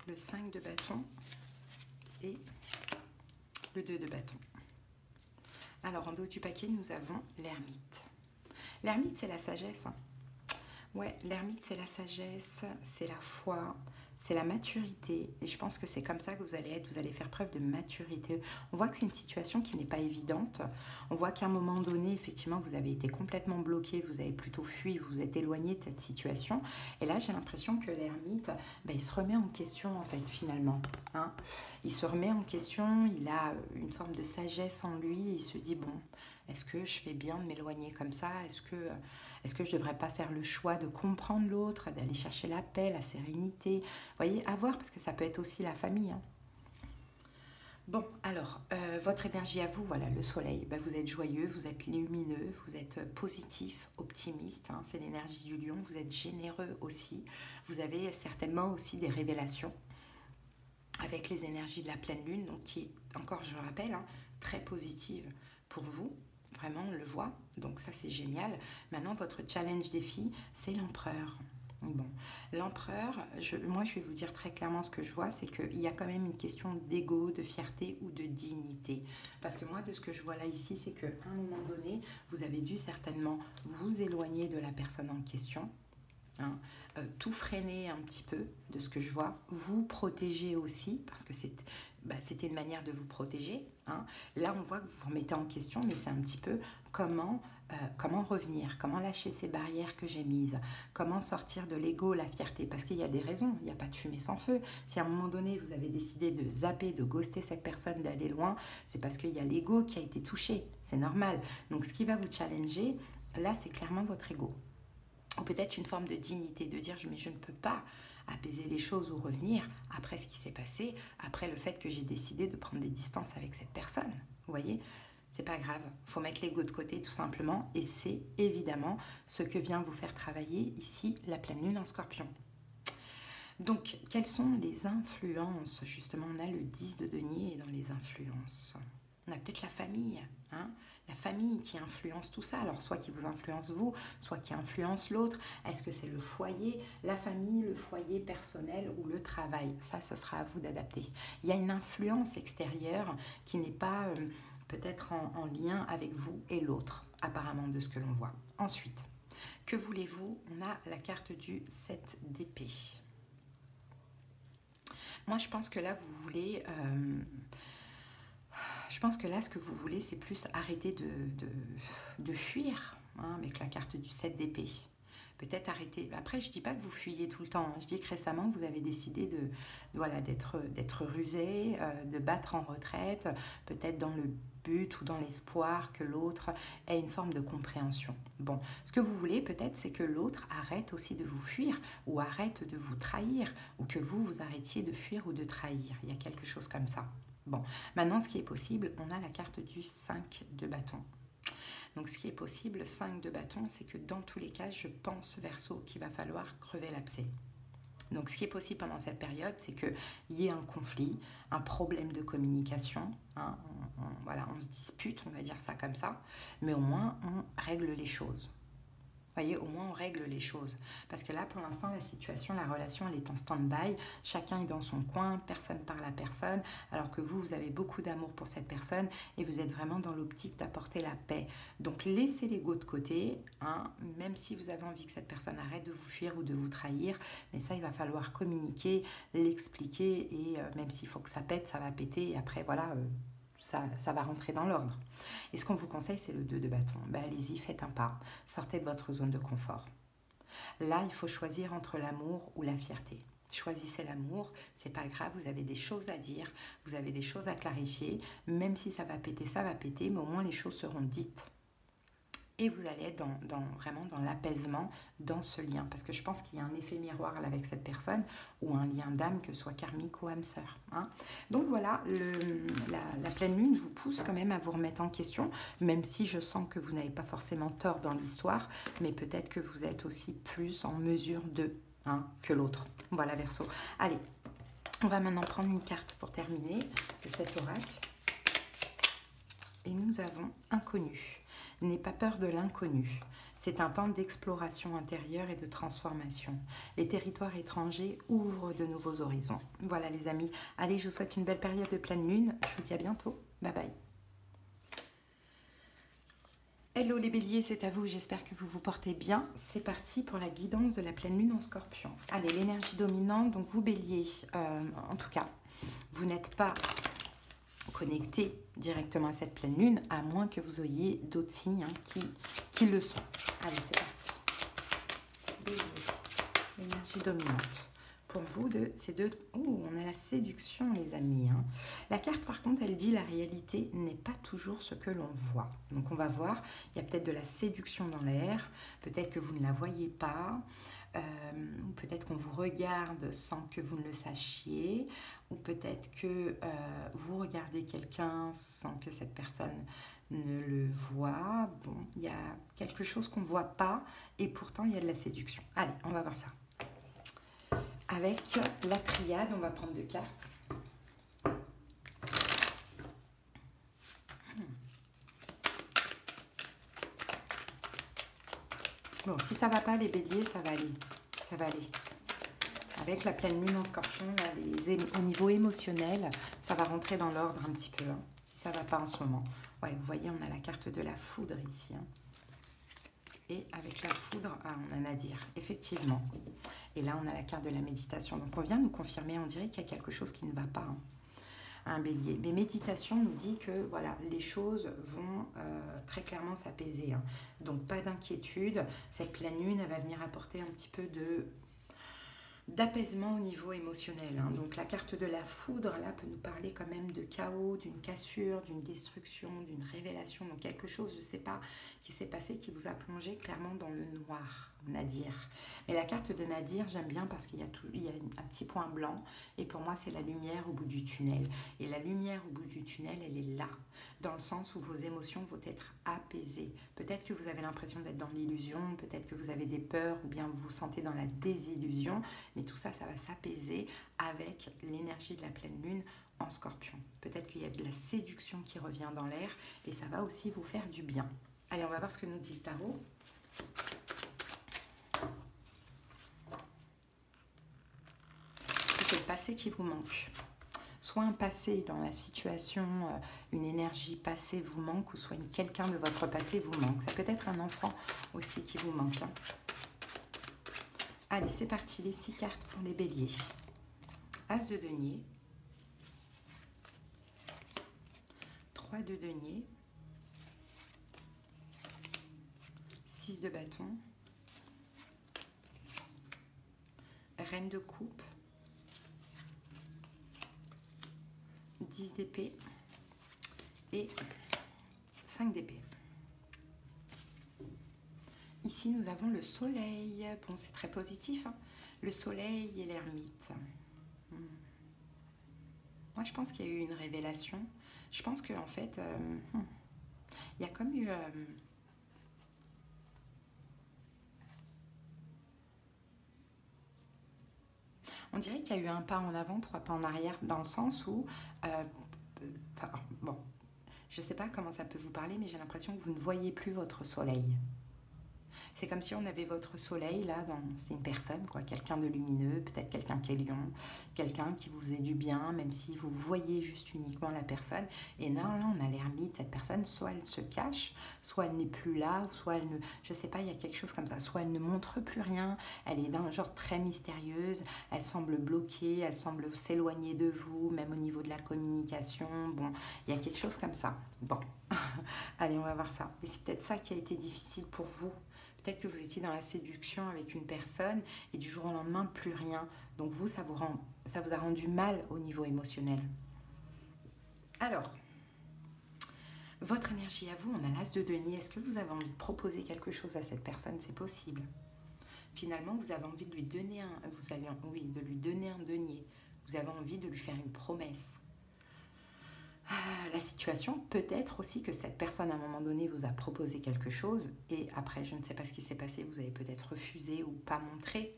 Le 5 de bâton. Et le 2 de bâton. Alors, en dos du paquet, nous avons l'ermite. L'ermite, c'est la sagesse. Hein. Ouais, l'ermite, c'est la sagesse, c'est la foi, c'est la maturité. Et je pense que c'est comme ça que vous allez être. Vous allez faire preuve de maturité. On voit que c'est une situation qui n'est pas évidente. On voit qu'à un moment donné, effectivement, vous avez été complètement bloqué. Vous avez plutôt fui, vous vous êtes éloigné de cette situation. Et là, j'ai l'impression que l'ermite, il se remet en question, en fait, finalement. Hein. Il se remet en question. Il a une forme de sagesse en lui. Il se dit, bon, est-ce que je fais bien de m'éloigner comme ça? Est-ce que je ne devrais pas faire le choix de comprendre l'autre, d'aller chercher la paix, la sérénité? Vous voyez, à voir, parce que ça peut être aussi la famille. Hein. Bon, alors, votre énergie à vous, voilà, le soleil. Vous êtes joyeux, vous êtes lumineux, vous êtes positif, optimiste. Hein, c'est l'énergie du lion. Vous êtes généreux aussi. Vous avez certainement aussi des révélations avec les énergies de la pleine lune, donc qui est, encore je le rappelle, hein, très positive pour vous. Vraiment, on le voit. Donc ça, c'est génial. Maintenant, votre challenge défi, c'est l'empereur. Bon, l'empereur, moi, je vais vous dire très clairement ce que je vois, c'est qu'il y a quand même une question d'ego, de fierté ou de dignité. Parce que moi, de ce que je vois là ici, c'est qu'à un moment donné, vous avez dû certainement vous éloigner de la personne en question. Hein, tout freiner un petit peu de ce que je vois, vous protéger aussi, parce que c'était une manière de vous protéger. Hein. Là, on voit que vous vous remettez en question, mais c'est un petit peu comment revenir, comment lâcher ces barrières que j'ai mises, comment sortir de l'ego, la fierté, parce qu'il y a des raisons, il n'y a pas de fumée sans feu. Si à un moment donné, vous avez décidé de zapper, de ghoster cette personne, d'aller loin, c'est parce qu'il y a l'ego qui a été touché, c'est normal. Donc, ce qui va vous challenger, là, c'est clairement votre ego. Ou peut-être une forme de dignité, de dire mais je ne peux pas apaiser les choses ou revenir après ce qui s'est passé, après le fait que j'ai décidé de prendre des distances avec cette personne. Vous voyez, c'est pas grave, il faut mettre l'ego de côté tout simplement, et c'est évidemment ce que vient vous faire travailler ici la pleine lune en Scorpion. Donc, quelles sont les influences? Justement, on a le 10 de denier dans les influences. On a peut-être la famille, hein, la famille qui influence tout ça. Alors, soit qui vous influence vous, soit qui influence l'autre. Est-ce que c'est le foyer, la famille, le foyer personnel ou le travail? Ça sera à vous d'adapter. Il y a une influence extérieure qui n'est pas peut-être en lien avec vous et l'autre, apparemment, de ce que l'on voit. Ensuite, que voulez-vous? On a la carte du 7 d'épée. Moi, je pense que là, vous voulez... je pense que là, ce que vous voulez, c'est plus arrêter de fuir, hein, avec la carte du 7 d'épée. Peut-être arrêter. Après, je ne dis pas que vous fuyez tout le temps. Je dis que récemment, vous avez décidé voilà, d'être rusé, de battre en retraite, peut-être dans le but ou dans l'espoir que l'autre ait une forme de compréhension. Bon, ce que vous voulez peut-être, c'est que l'autre arrête aussi de vous fuir ou arrête de vous trahir ou que vous arrêtiez de fuir ou de trahir. Il y a quelque chose comme ça. Bon, maintenant, ce qui est possible, on a la carte du 5 de bâton. Donc, ce qui est possible, 5 de bâton, c'est que dans tous les cas, je pense, Verseau, qu'il va falloir crever l'abcès. Donc, ce qui est possible pendant cette période, c'est qu'il y ait un conflit, un problème de communication. Hein, voilà, on se dispute, on va dire ça comme ça, mais au moins, on règle les choses. Vous voyez, au moins on règle les choses. Parce que là, pour l'instant, la situation, la relation, elle est en stand-by. Chacun est dans son coin, personne parle à personne. Alors que vous avez beaucoup d'amour pour cette personne et vous êtes vraiment dans l'optique d'apporter la paix. Donc, laissez l'ego de côté, hein, même si vous avez envie que cette personne arrête de vous fuir ou de vous trahir. Mais ça, il va falloir communiquer, l'expliquer et même s'il faut que ça pète, ça va péter. Et après, voilà... Ça va rentrer dans l'ordre. Et ce qu'on vous conseille, c'est le 2 de bâton. Ben, allez-y, faites un pas. Sortez de votre zone de confort. Là, il faut choisir entre l'amour ou la fierté. Choisissez l'amour, c'est pas grave, vous avez des choses à dire, vous avez des choses à clarifier. Même si ça va péter, mais au moins les choses seront dites. Et vous allez être vraiment dans l'apaisement, dans ce lien. Parce que je pense qu'il y a un effet miroir là, avec cette personne, ou un lien d'âme, que ce soit karmique ou âme sœur. Hein. Donc voilà, la pleine lune vous pousse quand même à vous remettre en question, même si je sens que vous n'avez pas forcément tort dans l'histoire, mais peut-être que vous êtes aussi plus en mesure que l'autre. Voilà, Verseau. Allez, on va maintenant prendre une carte pour terminer de cet oracle. Et nous avons inconnu. N'aie pas peur de l'inconnu. C'est un temps d'exploration intérieure et de transformation. Les territoires étrangers ouvrent de nouveaux horizons. Voilà les amis. Allez, je vous souhaite une belle période de pleine lune. Je vous dis à bientôt. Bye bye. Hello les béliers, c'est à vous. J'espère que vous vous portez bien. C'est parti pour la guidance de la pleine lune en scorpion. Allez, l'énergie dominante. Donc vous béliers, en tout cas, vous n'êtes pas connecté directement à cette pleine lune, à moins que vous ayez d'autres signes qui le sont. Allez, c'est parti. L'énergie dominante. Pour vous, ces deux... Oh, on a la séduction, les amis. Hein. La carte, par contre, elle dit la réalité n'est pas toujours ce que l'on voit. Donc, on va voir, il y a peut-être de la séduction dans l'air, peut-être que vous ne la voyez pas, peut-être qu'on vous regarde sans que vous ne le sachiez, ou peut-être que vous regardez quelqu'un sans que cette personne ne le voit. Bon, il y a quelque chose qu'on ne voit pas et pourtant il y a de la séduction. Allez, on va voir ça. Avec la triade, on va prendre 2 cartes. Bon, si ça ne va pas, les béliers, ça va aller. Ça va aller. Avec la pleine lune en scorpion, là, au niveau émotionnel, ça va rentrer dans l'ordre un petit peu. Hein, si ça ne va pas en ce moment. Ouais, vous voyez, on a la carte de la foudre ici. Hein. Et avec la foudre, on a Nadir, effectivement. Et là, on a la carte de la méditation. Donc, on vient nous confirmer, on dirait qu'il y a quelque chose qui ne va pas. Hein. Un bélier. Mais méditation nous dit que voilà, les choses vont très clairement s'apaiser. Hein. Donc, pas d'inquiétude. Cette pleine lune, elle va venir apporter un petit peu d'apaisement au niveau émotionnel. Hein. Donc la carte de la foudre, là, peut nous parler quand même de chaos, d'une cassure, d'une destruction, d'une révélation. Donc quelque chose, je ne sais pas, qui s'est passé, qui vous a plongé clairement dans le noir, Nadir. Mais la carte de Nadir, j'aime bien parce qu'il y a un petit point blanc. Et pour moi, c'est la lumière au bout du tunnel. Et la lumière au bout du tunnel, elle est là, dans le sens où vos émotions vont être apaisées. Peut-être que vous avez l'impression d'être dans l'illusion, peut-être que vous avez des peurs, ou bien vous vous sentez dans la désillusion. Mais tout ça, ça va s'apaiser avec l'énergie de la pleine lune en Scorpion. Peut-être qu'il y a de la séduction qui revient dans l'air et ça va aussi vous faire du bien. Allez, on va voir ce que nous dit le tarot. C'est le passé qui vous manque. Soit un passé dans la situation, une énergie passée vous manque, ou soit quelqu'un de votre passé vous manque. Ça peut être un enfant aussi qui vous manque. Hein. Allez, c'est parti, les 6 cartes pour les béliers. As de denier, 3 de denier, 6 de bâton, reine de coupe, 10 d'épée et 5 d'épée. Ici, nous avons le soleil. Bon, c'est très positif. Hein, le soleil et l'ermite. Moi, je pense qu'il y a eu une révélation. Je pense qu'en fait, il y a comme eu... on dirait qu'il y a eu un pas en avant, 3 pas en arrière, dans le sens où... bon, je ne sais pas comment ça peut vous parler, mais j'ai l'impression que vous ne voyez plus votre soleil. C'est comme si on avait votre soleil, là, c'est une personne, quoi, quelqu'un de lumineux, peut-être quelqu'un qui est lion, quelqu'un qui vous faisait du bien, même si vous voyez juste uniquement la personne. Et là, on a l'ermite, cette personne, soit elle se cache, soit elle n'est plus là, soit elle ne... Je sais pas, il y a quelque chose comme ça. Soit elle ne montre plus rien, elle est d'un genre très mystérieuse, elle semble bloquée, elle semble s'éloigner de vous, même au niveau de la communication. Bon, il y a quelque chose comme ça. Bon, allez, on va voir ça. Et c'est peut-être ça qui a été difficile pour vous. Peut-être que vous étiez dans la séduction avec une personne et du jour au lendemain, plus rien. Donc vous, ça vous a rendu mal au niveau émotionnel. Alors, votre énergie à vous, on a l'as de denier. Est-ce que vous avez envie de proposer quelque chose à cette personne? C'est possible. Finalement, vous avez envie de lui donner de lui donner un denier. Vous avez envie de lui faire une promesse. La situation, peut-être aussi que cette personne à un moment donné vous a proposé quelque chose et après je ne sais pas ce qui s'est passé, vous avez peut-être refusé ou pas montré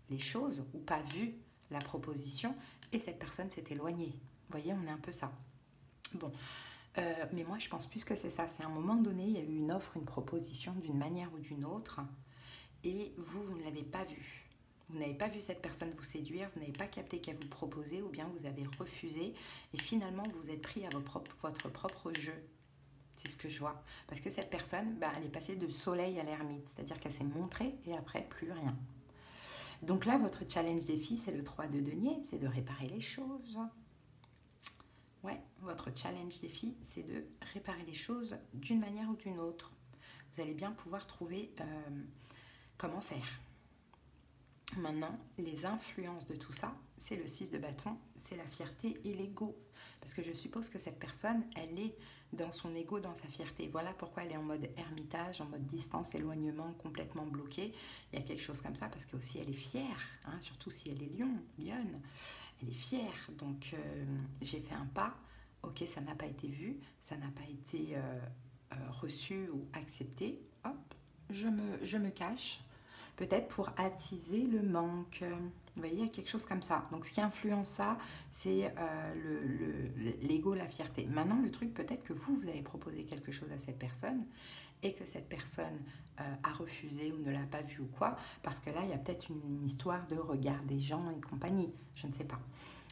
les choses ou pas vu la proposition et cette personne s'est éloignée. Vous voyez, on est un peu ça. Bon, mais moi je pense plus que c'est ça, c'est à un moment donné il y a eu une offre, une proposition d'une manière ou d'une autre et vous ne l'avez pas vue. Vous n'avez pas vu cette personne vous séduire, vous n'avez pas capté qu'elle vous proposait ou bien vous avez refusé et finalement vous êtes pris à votre propre jeu. C'est ce que je vois. Parce que cette personne, elle est passée de soleil à l'ermite, c'est-à-dire qu'elle s'est montrée et après plus rien. Donc là, votre challenge défi, c'est le 3 de denier, c'est de réparer les choses. Ouais, votre challenge défi, c'est de réparer les choses d'une manière ou d'une autre. Vous allez bien pouvoir trouver comment faire. Maintenant, les influences de tout ça, c'est le 6 de bâton, c'est la fierté et l'ego. Parce que je suppose que cette personne, elle est dans son ego, dans sa fierté. Voilà pourquoi elle est en mode ermitage, en mode distance, éloignement, complètement bloquée. Il y a quelque chose comme ça, parce que aussi elle est fière, hein, surtout si elle est lionne. Elle est fière, donc j'ai fait un pas, ok, ça n'a pas été vu, ça n'a pas été reçu ou accepté, hop, je me cache. Peut-être pour attiser le manque. Vous voyez, il y a quelque chose comme ça. Donc, ce qui influence ça, c'est l'ego, la fierté. Maintenant, le truc, peut-être que vous allez proposer quelque chose à cette personne et que cette personne a refusé ou ne l'a pas vu ou quoi. Parce que là, il y a peut-être une histoire de regard des gens et compagnie. Je ne sais pas.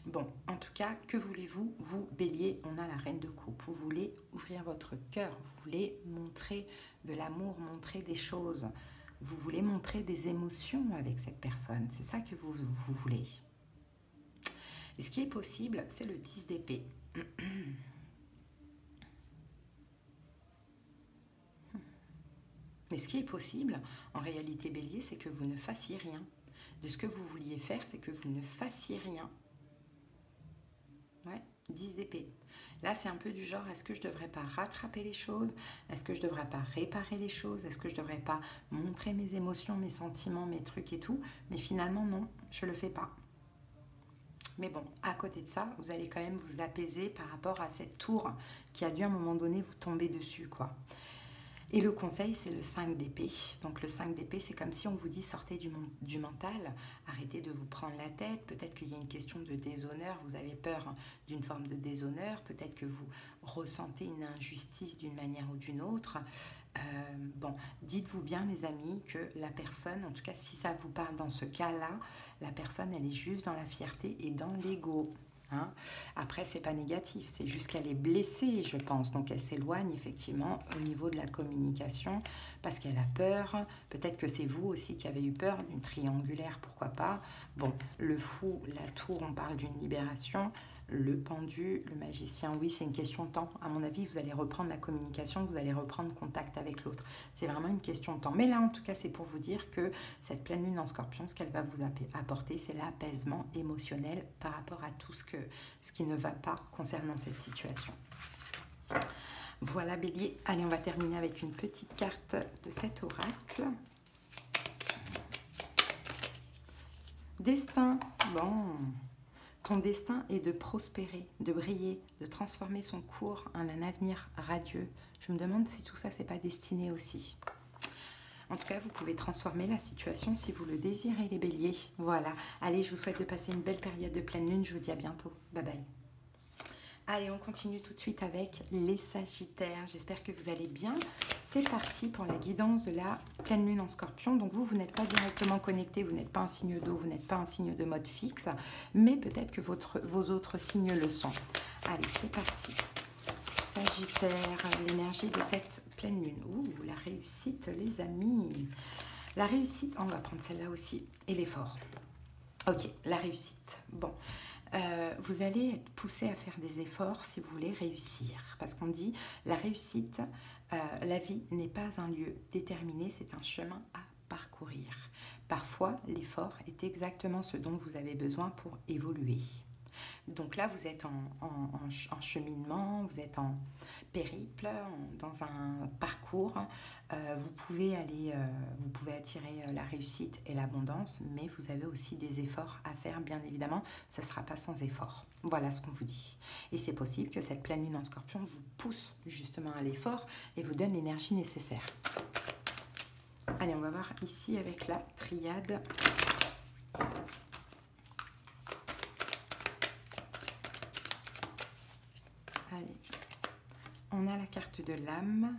Bon, en tout cas, que voulez-vous? Vous, bélier, on a la reine de coupe. Vous voulez ouvrir votre cœur. Vous voulez montrer de l'amour, montrer des choses. Vous voulez montrer des émotions avec cette personne. C'est ça que vous voulez. Et ce qui est possible, c'est le 10 d'épée. Mais ce qui est possible, en réalité, bélier, c'est que vous ne fassiez rien. De ce que vous vouliez faire, c'est que vous ne fassiez rien. Ouais, 10 d'épée. Là, c'est un peu du genre, est-ce que je ne devrais pas rattraper les choses? Est-ce que je ne devrais pas réparer les choses? Est-ce que je ne devrais pas montrer mes émotions, mes sentiments, mes trucs et tout? Mais finalement, non, je ne le fais pas. Mais bon, à côté de ça, vous allez quand même vous apaiser par rapport à cette tour qui a dû à un moment donné vous tomber dessus, quoi. Et le conseil, c'est le 5 d'épée. Donc le 5 d'épée, c'est comme si on vous dit sortez du mental, arrêtez de vous prendre la tête. Peut-être qu'il y a une question de déshonneur, vous avez peur d'une forme de déshonneur, peut-être que vous ressentez une injustice d'une manière ou d'une autre. Bon, dites-vous bien les amis que la personne, en tout cas si ça vous parle dans ce cas-là, la personne elle est juste dans la fierté et dans l'ego. Hein. Après, c'est pas négatif, c'est juste qu'elle est blessée, je pense. Donc, elle s'éloigne effectivement au niveau de la communication parce qu'elle a peur. Peut-être que c'est vous aussi qui avez eu peur d'une triangulaire, pourquoi pas. Bon, le fou, la tour, on parle d'une libération. Le pendu, le magicien, oui, c'est une question de temps. À mon avis, vous allez reprendre la communication, vous allez reprendre contact avec l'autre. C'est vraiment une question de temps. Mais là, en tout cas, c'est pour vous dire que cette pleine lune en scorpion, ce qu'elle va vous apporter, c'est l'apaisement émotionnel par rapport à tout ce qui ne va pas concernant cette situation. Voilà, Bélier. Allez, on va terminer avec une petite carte de cet oracle. Destin. Bon... Ton destin est de prospérer, de briller, de transformer son cours en un avenir radieux. Je me demande si tout ça, c'est pas destiné aussi. En tout cas, vous pouvez transformer la situation si vous le désirez, les béliers. Voilà. Allez, je vous souhaite de passer une belle période de pleine lune. Je vous dis à bientôt. Bye bye. Allez, on continue tout de suite avec les Sagittaires. J'espère que vous allez bien. C'est parti pour la guidance de la pleine lune en scorpion. Donc vous n'êtes pas directement connecté, vous n'êtes pas un signe d'eau, vous n'êtes pas un signe de mode fixe, mais peut-être que vos autres signes le sont. Allez, c'est parti. Sagittaire, l'énergie de cette pleine lune. Ouh, la réussite, les amis. La réussite, on va prendre celle-là aussi, et l'effort. Ok, la réussite. Bon. Vous allez être poussé à faire des efforts si vous voulez réussir. Parce qu'on dit, la réussite, la vie n'est pas un lieu déterminé, c'est un chemin à parcourir. Parfois, l'effort est exactement ce dont vous avez besoin pour évoluer. Donc là, vous êtes en cheminement, vous êtes en périple, dans un parcours. Vous pouvez attirer la réussite et l'abondance, mais vous avez aussi des efforts à faire, bien évidemment. Ça ne sera pas sans effort. Voilà ce qu'on vous dit. Et c'est possible que cette pleine lune en scorpion vous pousse justement à l'effort et vous donne l'énergie nécessaire. Allez, on va voir ici avec la triade. Allez, on a la carte de l'âme.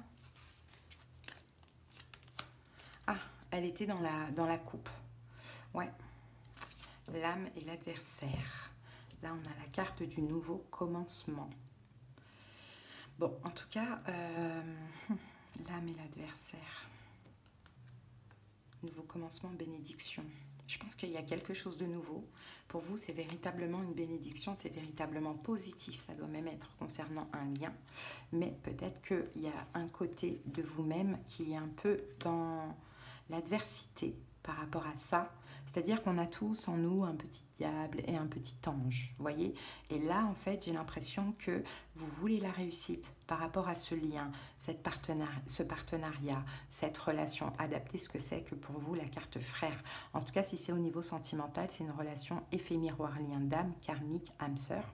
Ah, elle était dans la coupe. Ouais, l'âme et l'adversaire. Là, on a la carte du nouveau commencement. Bon, en tout cas, l'âme et l'adversaire. Nouveau commencement, bénédiction. Je pense qu'il y a quelque chose de nouveau. Pour vous, c'est véritablement une bénédiction, c'est véritablement positif. Ça doit même être concernant un lien. Mais peut-être qu'il y a un côté de vous-même qui est un peu dans l'adversité par rapport à ça. C'est-à-dire qu'on a tous en nous un petit diable et un petit ange, vous voyez. Et là, en fait, j'ai l'impression que vous voulez la réussite par rapport à ce lien, ce partenariat, cette relation. Adaptez ce que c'est que pour vous la carte frère. En tout cas, si c'est au niveau sentimental, c'est une relation effet miroir, lien d'âme, karmique, âme sœur.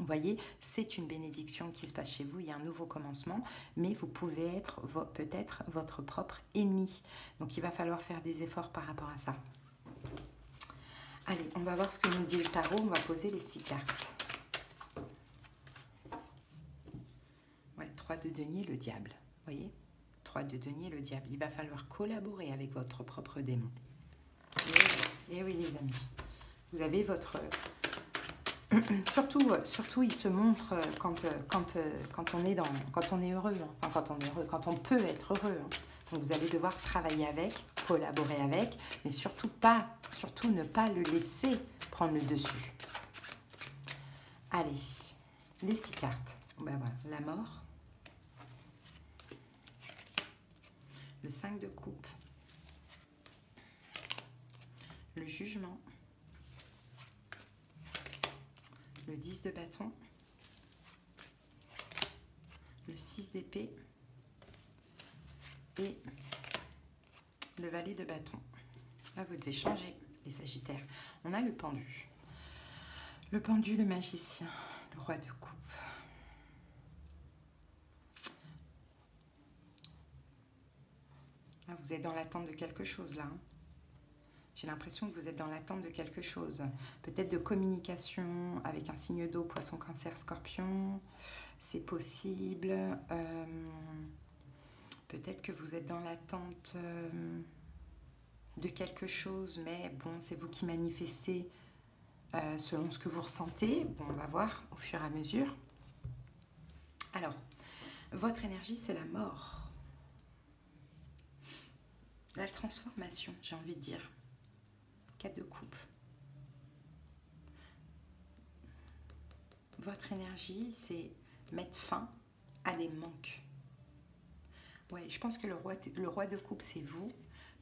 Vous voyez, c'est une bénédiction qui se passe chez vous, il y a un nouveau commencement, mais vous pouvez être peut-être votre propre ennemi. Donc, il va falloir faire des efforts par rapport à ça. Allez, on va voir ce que nous dit le tarot. On va poser les 6 cartes. Ouais, 3 de denier, le diable. Vous voyez, 3 de denier, le diable. Il va falloir collaborer avec votre propre démon. Et oui, les amis. Vous avez votre... Surtout, il se montre quand on est heureux. Enfin, quand on peut être heureux. Hein. Donc, vous allez devoir travailler avec, collaborer avec, mais surtout ne pas le laisser prendre le dessus. Allez, les 6 cartes. Ben voilà, la mort, le 5 de coupe, le jugement, le 10 de bâton, le 6 d'épée et le valet de bâton. Là, vous devez changer, les Sagittaires. On a le pendu. Le pendu, le magicien, le roi de coupe. vous êtes dans l'attente de quelque chose là. J'ai l'impression que vous êtes dans l'attente de quelque chose. Peut-être de communication avec un signe d'eau, poisson, cancer, scorpion. C'est possible. Peut-être que vous êtes dans l'attente de quelque chose, mais bon, c'est vous qui manifestez selon ce que vous ressentez. Bon, on va voir au fur et à mesure. Alors, votre énergie, c'est la mort. La transformation, j'ai envie de dire. 4 de coupe. Votre énergie, c'est mettre fin à des manques. Ouais, je pense que le roi de coupe, c'est vous,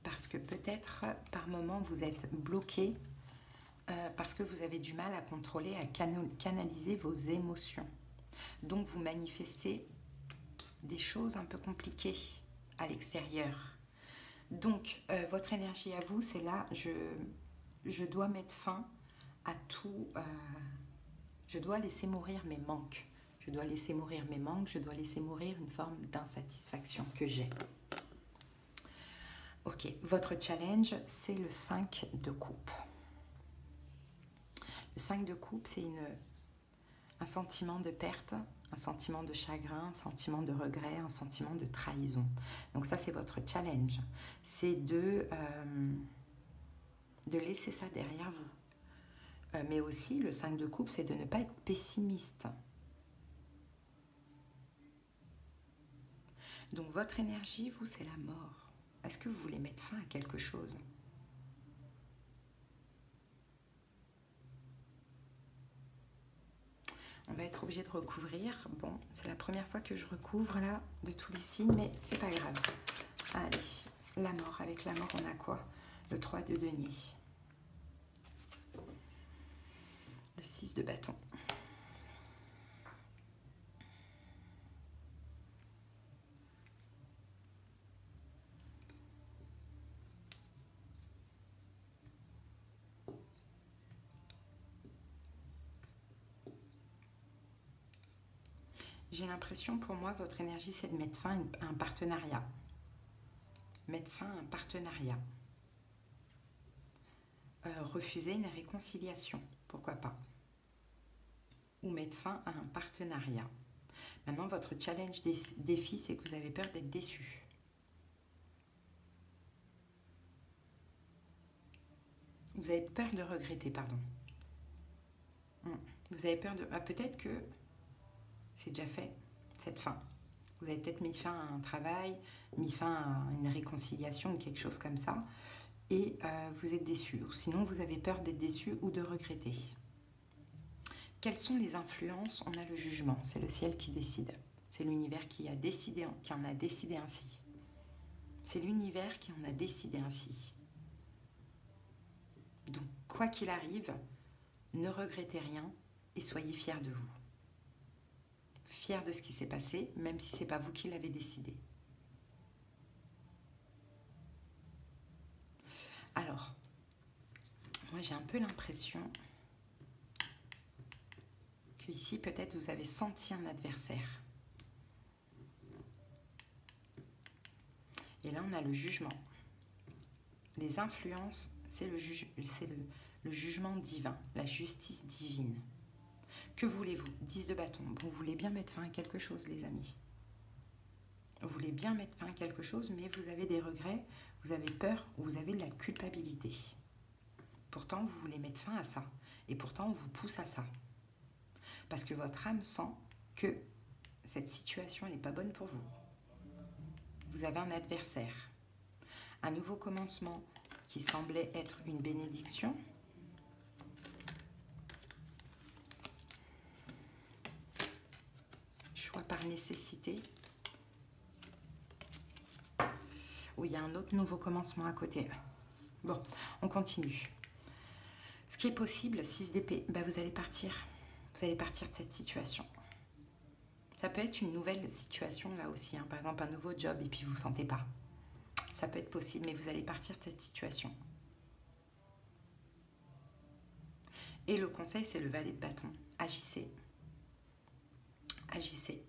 parce que peut-être par moment vous êtes bloqué, parce que vous avez du mal à contrôler, à canaliser vos émotions. Donc vous manifestez des choses un peu compliquées à l'extérieur. Donc votre énergie à vous, c'est là, je dois mettre fin à tout, je dois laisser mourir mes manques. Je dois laisser mourir mes manques, je dois laisser mourir une forme d'insatisfaction que j'ai. Ok, votre challenge, c'est le 5 de coupe. Le 5 de coupe, c'est un sentiment de perte, un sentiment de chagrin, un sentiment de regret, un sentiment de trahison. Donc ça, c'est votre challenge. C'est de laisser ça derrière vous. Mais aussi, le 5 de coupe, c'est de ne pas être pessimiste. Donc votre énergie, vous, c'est la mort. Est-ce que vous voulez mettre fin à quelque chose ? On va être obligé de recouvrir. Bon, c'est la première fois que je recouvre là de tous les signes, mais c'est pas grave. Allez, la mort. Avec la mort, on a quoi ? Le 3 de denier. Le 6 de bâton. J'ai l'impression, pour moi, votre énergie, c'est de mettre fin à un partenariat. Mettre fin à un partenariat. Refuser une réconciliation, pourquoi pas. Ou mettre fin à un partenariat. Maintenant, votre challenge défi, c'est que vous avez peur d'être déçu. Vous avez peur de regretter, pardon. Vous avez peur de... Ah, peut-être que c'est déjà fait, cette fin. Vous avez peut-être mis fin à un travail, mis fin à une réconciliation ou quelque chose comme ça, et vous êtes déçu. Ou sinon, vous avez peur d'être déçu ou de regretter. Quelles sont les influences? On a le jugement, c'est le ciel qui décide. C'est l'univers qui en a décidé ainsi. C'est l'univers qui en a décidé ainsi. Donc, quoi qu'il arrive, ne regrettez rien et soyez fiers de vous. Fiers de ce qui s'est passé, même si ce n'est pas vous qui l'avez décidé. Alors, moi j'ai un peu l'impression que ici peut-être vous avez senti un adversaire. Et là on a le jugement. Les influences, c'est le jugement divin, la justice divine. Que voulez-vous? 10 de bâton. Bon, vous voulez bien mettre fin à quelque chose, les amis. Vous voulez bien mettre fin à quelque chose, mais vous avez des regrets, vous avez peur, ou vous avez de la culpabilité. Pourtant, vous voulez mettre fin à ça. Et pourtant, on vous pousse à ça. Parce que votre âme sent que cette situation n'est pas bonne pour vous. Vous avez un adversaire. Un nouveau commencement qui semblait être une bénédiction. Choix par nécessité. Oui, il y a un autre nouveau commencement à côté. Bon, on continue. Ce qui est possible, 6 d'épée, ben vous allez partir. Vous allez partir de cette situation. Ça peut être une nouvelle situation là aussi, hein. Par exemple un nouveau job et puis vous ne vous sentez pas. Ça peut être possible, mais vous allez partir de cette situation. Et le conseil, c'est le valet de bâton. Agissez. Agissez.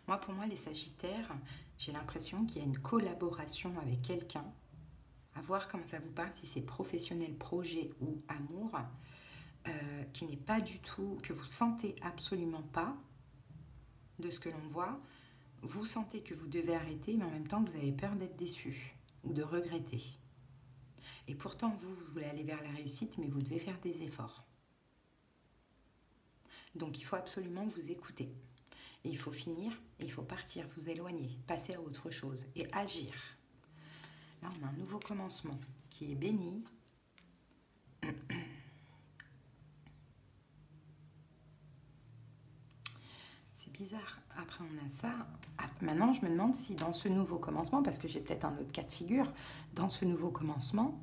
Moi, pour moi, les Sagittaires, j'ai l'impression qu'il y a une collaboration avec quelqu'un. À voir comment ça vous parle, si c'est professionnel, projet ou amour, qui n'est pas du tout, que vous sentez absolument pas de ce que l'on voit. Vous sentez que vous devez arrêter, mais en même temps, vous avez peur d'être déçu ou de regretter. Et pourtant, vous voulez aller vers la réussite, mais vous devez faire des efforts. Donc, il faut absolument vous écouter. Et il faut finir, et il faut partir, vous éloigner, passer à autre chose et agir. Là, on a un nouveau commencement qui est béni. C'est bizarre. Après, on a ça. Maintenant, je me demande si dans ce nouveau commencement, parce que j'ai peut-être un autre cas de figure, dans ce nouveau commencement,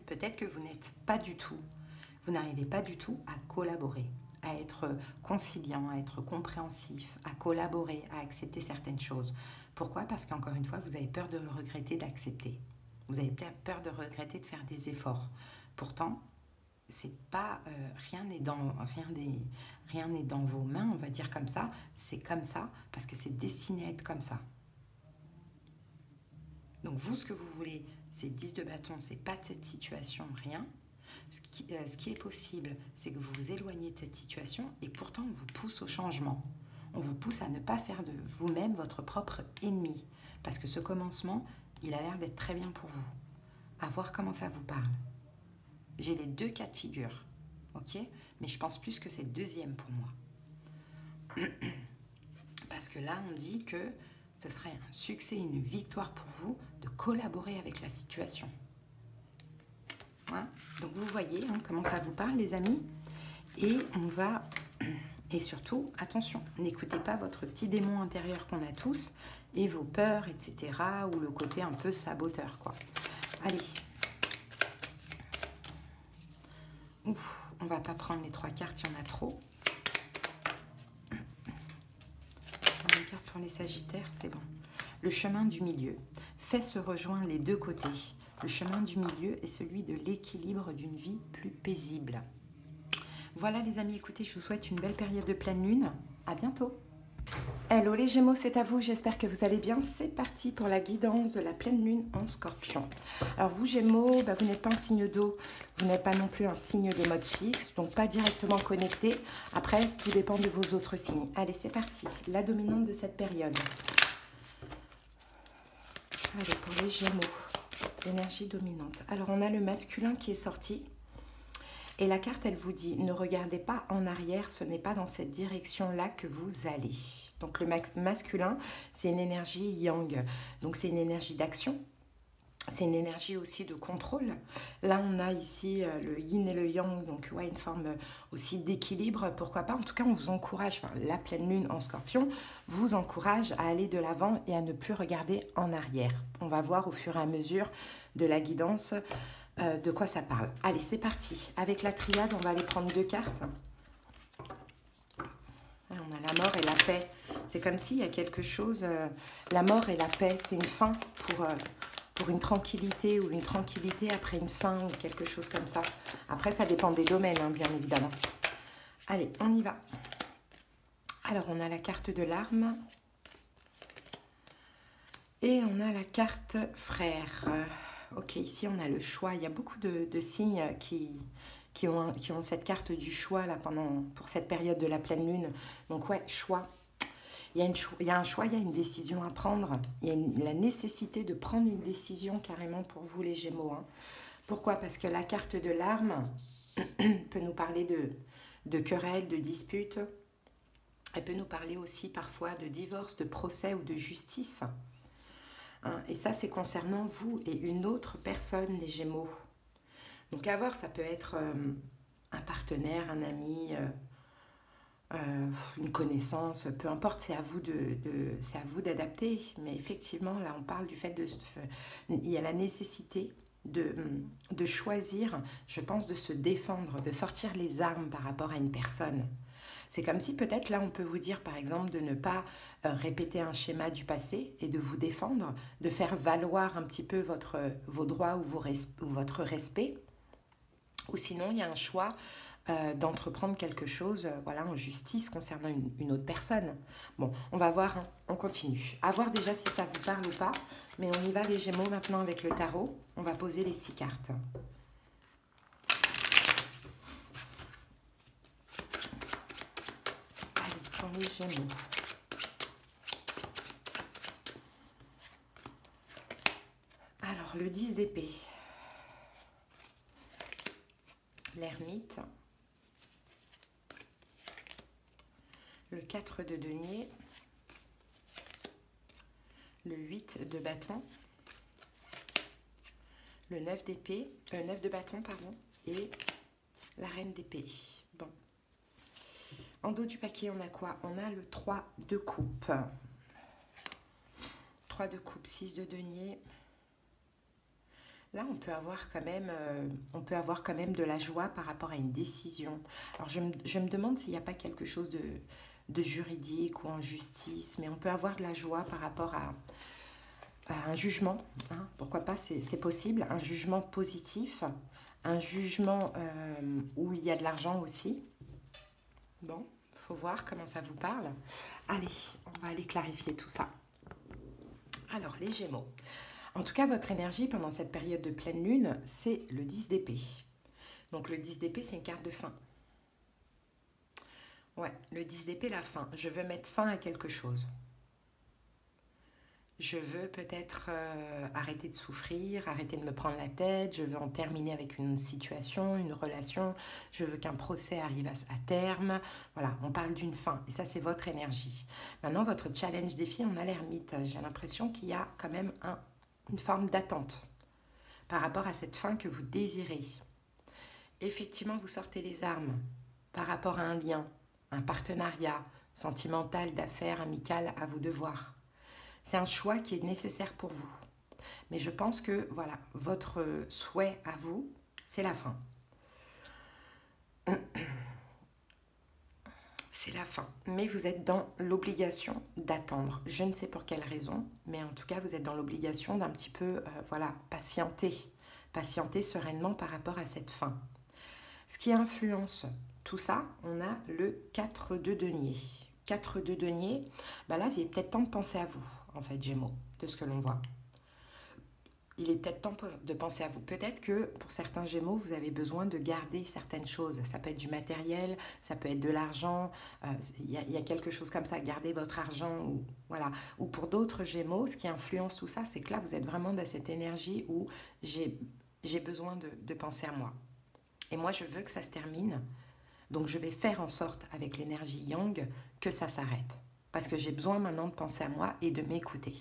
peut-être que vous n'êtes pas du tout, vous n'arrivez pas du tout à collaborer, à être conciliant, à être compréhensif, à collaborer, à accepter certaines choses. Pourquoi? Parce qu'encore une fois, vous avez peur de le regretter d'accepter. Vous avez peur de regretter de faire des efforts. Pourtant, c'est pas rien n'est dans vos mains, on va dire comme ça. C'est comme ça parce que c'est destiné à être comme ça. Donc vous, ce que vous voulez, c'est 10 de bâton, c'est pas de cette situation, rien. Ce qui est possible, c'est que vous vous éloignez de cette situation et pourtant on vous pousse au changement. On vous pousse à ne pas faire de vous-même votre propre ennemi. Parce que ce commencement, il a l'air d'être très bien pour vous. À voir comment ça vous parle. J'ai les deux cas de figure, ok? Mais je pense plus que c'est le deuxième pour moi. Parce que là, on dit que ce serait un succès, une victoire pour vous de collaborer avec la situation. Hein? Donc vous voyez comment ça vous parle, les amis. Et on va... Et surtout, attention, n'écoutez pas votre petit démon intérieur qu'on a tous et vos peurs, etc. ou le côté un peu saboteur, quoi. Allez. Ouf, on va pas prendre les 3 cartes, il y en a trop. Une carte pour les Sagittaires, c'est bon. Le chemin du milieu fait se rejoindre les deux côtés. Le chemin du milieu est celui de l'équilibre d'une vie plus paisible. Voilà les amis, écoutez, je vous souhaite une belle période de pleine lune. À bientôt. Hello les Gémeaux, c'est à vous, j'espère que vous allez bien. C'est parti pour la guidance de la pleine lune en Scorpion. Alors vous Gémeaux, vous n'êtes pas un signe d'eau, vous n'êtes pas non plus un signe des modes fixes, donc pas directement connecté. Après, tout dépend de vos autres signes. Allez, c'est parti, la dominante de cette période. Allez, pour les Gémeaux, l'énergie dominante. Alors on a le masculin qui est sorti. Et la carte, elle vous dit, ne regardez pas en arrière, ce n'est pas dans cette direction-là que vous allez. Donc le masculin, c'est une énergie yang, donc c'est une énergie d'action, c'est une énergie aussi de contrôle. Là, on a ici le yin et le yang, donc ouais, une forme aussi d'équilibre, pourquoi pas. En tout cas, on vous encourage, enfin la pleine lune en Scorpion vous encourage à aller de l'avant et à ne plus regarder en arrière. On va voir au fur et à mesure de la guidance de quoi ça parle. Allez, c'est parti. Avec la triade, on va aller prendre 2 cartes. On a la mort et la paix. C'est comme s'il y a quelque chose... la mort et la paix, c'est une fin pour une tranquillité ou une tranquillité après une fin ou quelque chose comme ça. Après, ça dépend des domaines, bien évidemment. Allez, on y va. Alors, on a la carte de l'arme. Et on a la carte frère. Ok, ici on a le choix. Il y a beaucoup de signes qui ont cette carte du choix là pour cette période de la pleine lune. Donc ouais, choix. Il y a un choix, il y a une décision à prendre. Il y a la nécessité de prendre une décision carrément pour vous les Gémeaux. Pourquoi? Parce que la carte de l'arme peut nous parler de querelles, de disputes. Elle peut nous parler aussi parfois de divorce, de procès ou de justice. Et ça, c'est concernant vous et une autre personne, les Gémeaux. Donc, à voir, ça peut être un partenaire, un ami, une connaissance, peu importe, c'est à vous d'adapter. Mais effectivement, là, on parle du fait il y a la nécessité de choisir, je pense, de se défendre, de sortir les armes par rapport à une personne. C'est comme si peut-être là on peut vous dire par exemple de ne pas répéter un schéma du passé et de vous défendre, de faire valoir un petit peu vos droits ou votre respect. Ou sinon il y a un choix d'entreprendre quelque chose voilà, en justice concernant une autre personne. Bon, on va voir, hein, on continue. À voir déjà si ça vous parle ou pas, mais on y va les Gémeaux maintenant avec le tarot. On va poser les 6 cartes. Allez, pour les Gémeaux. Alors, le 10 d'épée. L'ermite. Le 4 de denier, le 8 de bâton, le 9 d'épée, 9 de bâton, pardon, et la reine d'épée. Bon. En dos du paquet, on a quoi? On a le 3 de coupe. 3 de coupe, 6 de denier. Là, on peut avoir quand même de la joie par rapport à une décision. Alors, je me demande s'il n'y a pas quelque chose de juridique ou en justice, mais on peut avoir de la joie par rapport à un jugement, hein, pourquoi pas, c'est possible, un jugement positif, un jugement où il y a de l'argent aussi. Bon, il faut voir comment ça vous parle. Allez, on va aller clarifier tout ça. Alors, les Gémeaux. En tout cas, votre énergie pendant cette période de pleine lune, c'est le 10 d'épée. Donc, le 10 d'épée, c'est une carte de fin. Ouais, le 10 d'épée, la fin. Je veux mettre fin à quelque chose. Je veux peut-être arrêter de souffrir, arrêter de me prendre la tête. Je veux en terminer avec une situation, une relation. Je veux qu'un procès arrive à terme. Voilà, on parle d'une fin. Et ça, c'est votre énergie. Maintenant, votre challenge défi, on a l'ermite. J'ai l'impression qu'il y a quand même une forme d'attente par rapport à cette fin que vous désirez. Effectivement, vous sortez les armes par rapport à un lien, un partenariat sentimental, d'affaires, amical, à vous de voir. C'est un choix qui est nécessaire pour vous. Mais je pense que, voilà, votre souhait à vous, c'est la fin. C'est la fin. Mais vous êtes dans l'obligation d'attendre. Je ne sais pour quelle raison, mais en tout cas, vous êtes dans l'obligation d'un petit peu, voilà, patienter. Patienter sereinement par rapport à cette fin. Ce qui influence tout ça, on a le 4 de denier. 4 de denier, bah là, il est peut-être temps de penser à vous, en fait, Gémeaux, de ce que l'on voit. Il est peut-être temps de penser à vous. Peut-être que pour certains Gémeaux, vous avez besoin de garder certaines choses. Ça peut être du matériel, ça peut être de l'argent. Il y a quelque chose comme ça, garder votre argent. Ou, voilà. Ou pour d'autres Gémeaux, ce qui influence tout ça, c'est que là, vous êtes vraiment dans cette énergie où j'ai besoin de penser à moi. Et moi, je veux que ça se termine. Donc, je vais faire en sorte, avec l'énergie Yang, que ça s'arrête. Parce que j'ai besoin maintenant de penser à moi et de m'écouter.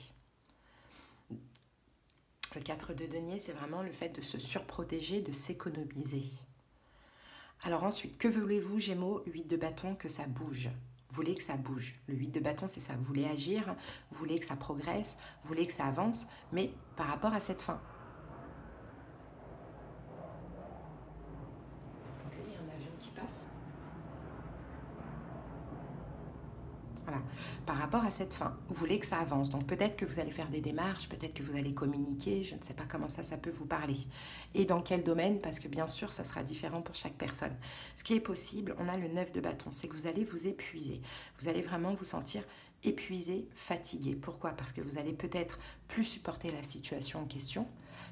Le 4 de denier, c'est vraiment le fait de se surprotéger, de s'économiser. Alors ensuite, que voulez-vous, Gémeaux? 8 de bâton, que ça bouge. Vous voulez que ça bouge. Le 8 de bâton, c'est ça. Vous voulez agir, vous voulez que ça progresse, vous voulez que ça avance, mais par rapport à cette fin. Attendez, il y a un avion qui passe. Voilà, par rapport à cette fin, vous voulez que ça avance. Donc peut-être que vous allez faire des démarches, peut-être que vous allez communiquer, je ne sais pas comment ça peut vous parler. Et dans quel domaine, parce que bien sûr, ça sera différent pour chaque personne. Ce qui est possible, on a le 9 de bâton, c'est que vous allez vous épuiser. Vous allez vraiment vous sentir épuisé, fatigué. Pourquoi? Parce que vous allez peut-être plus supporter la situation en question.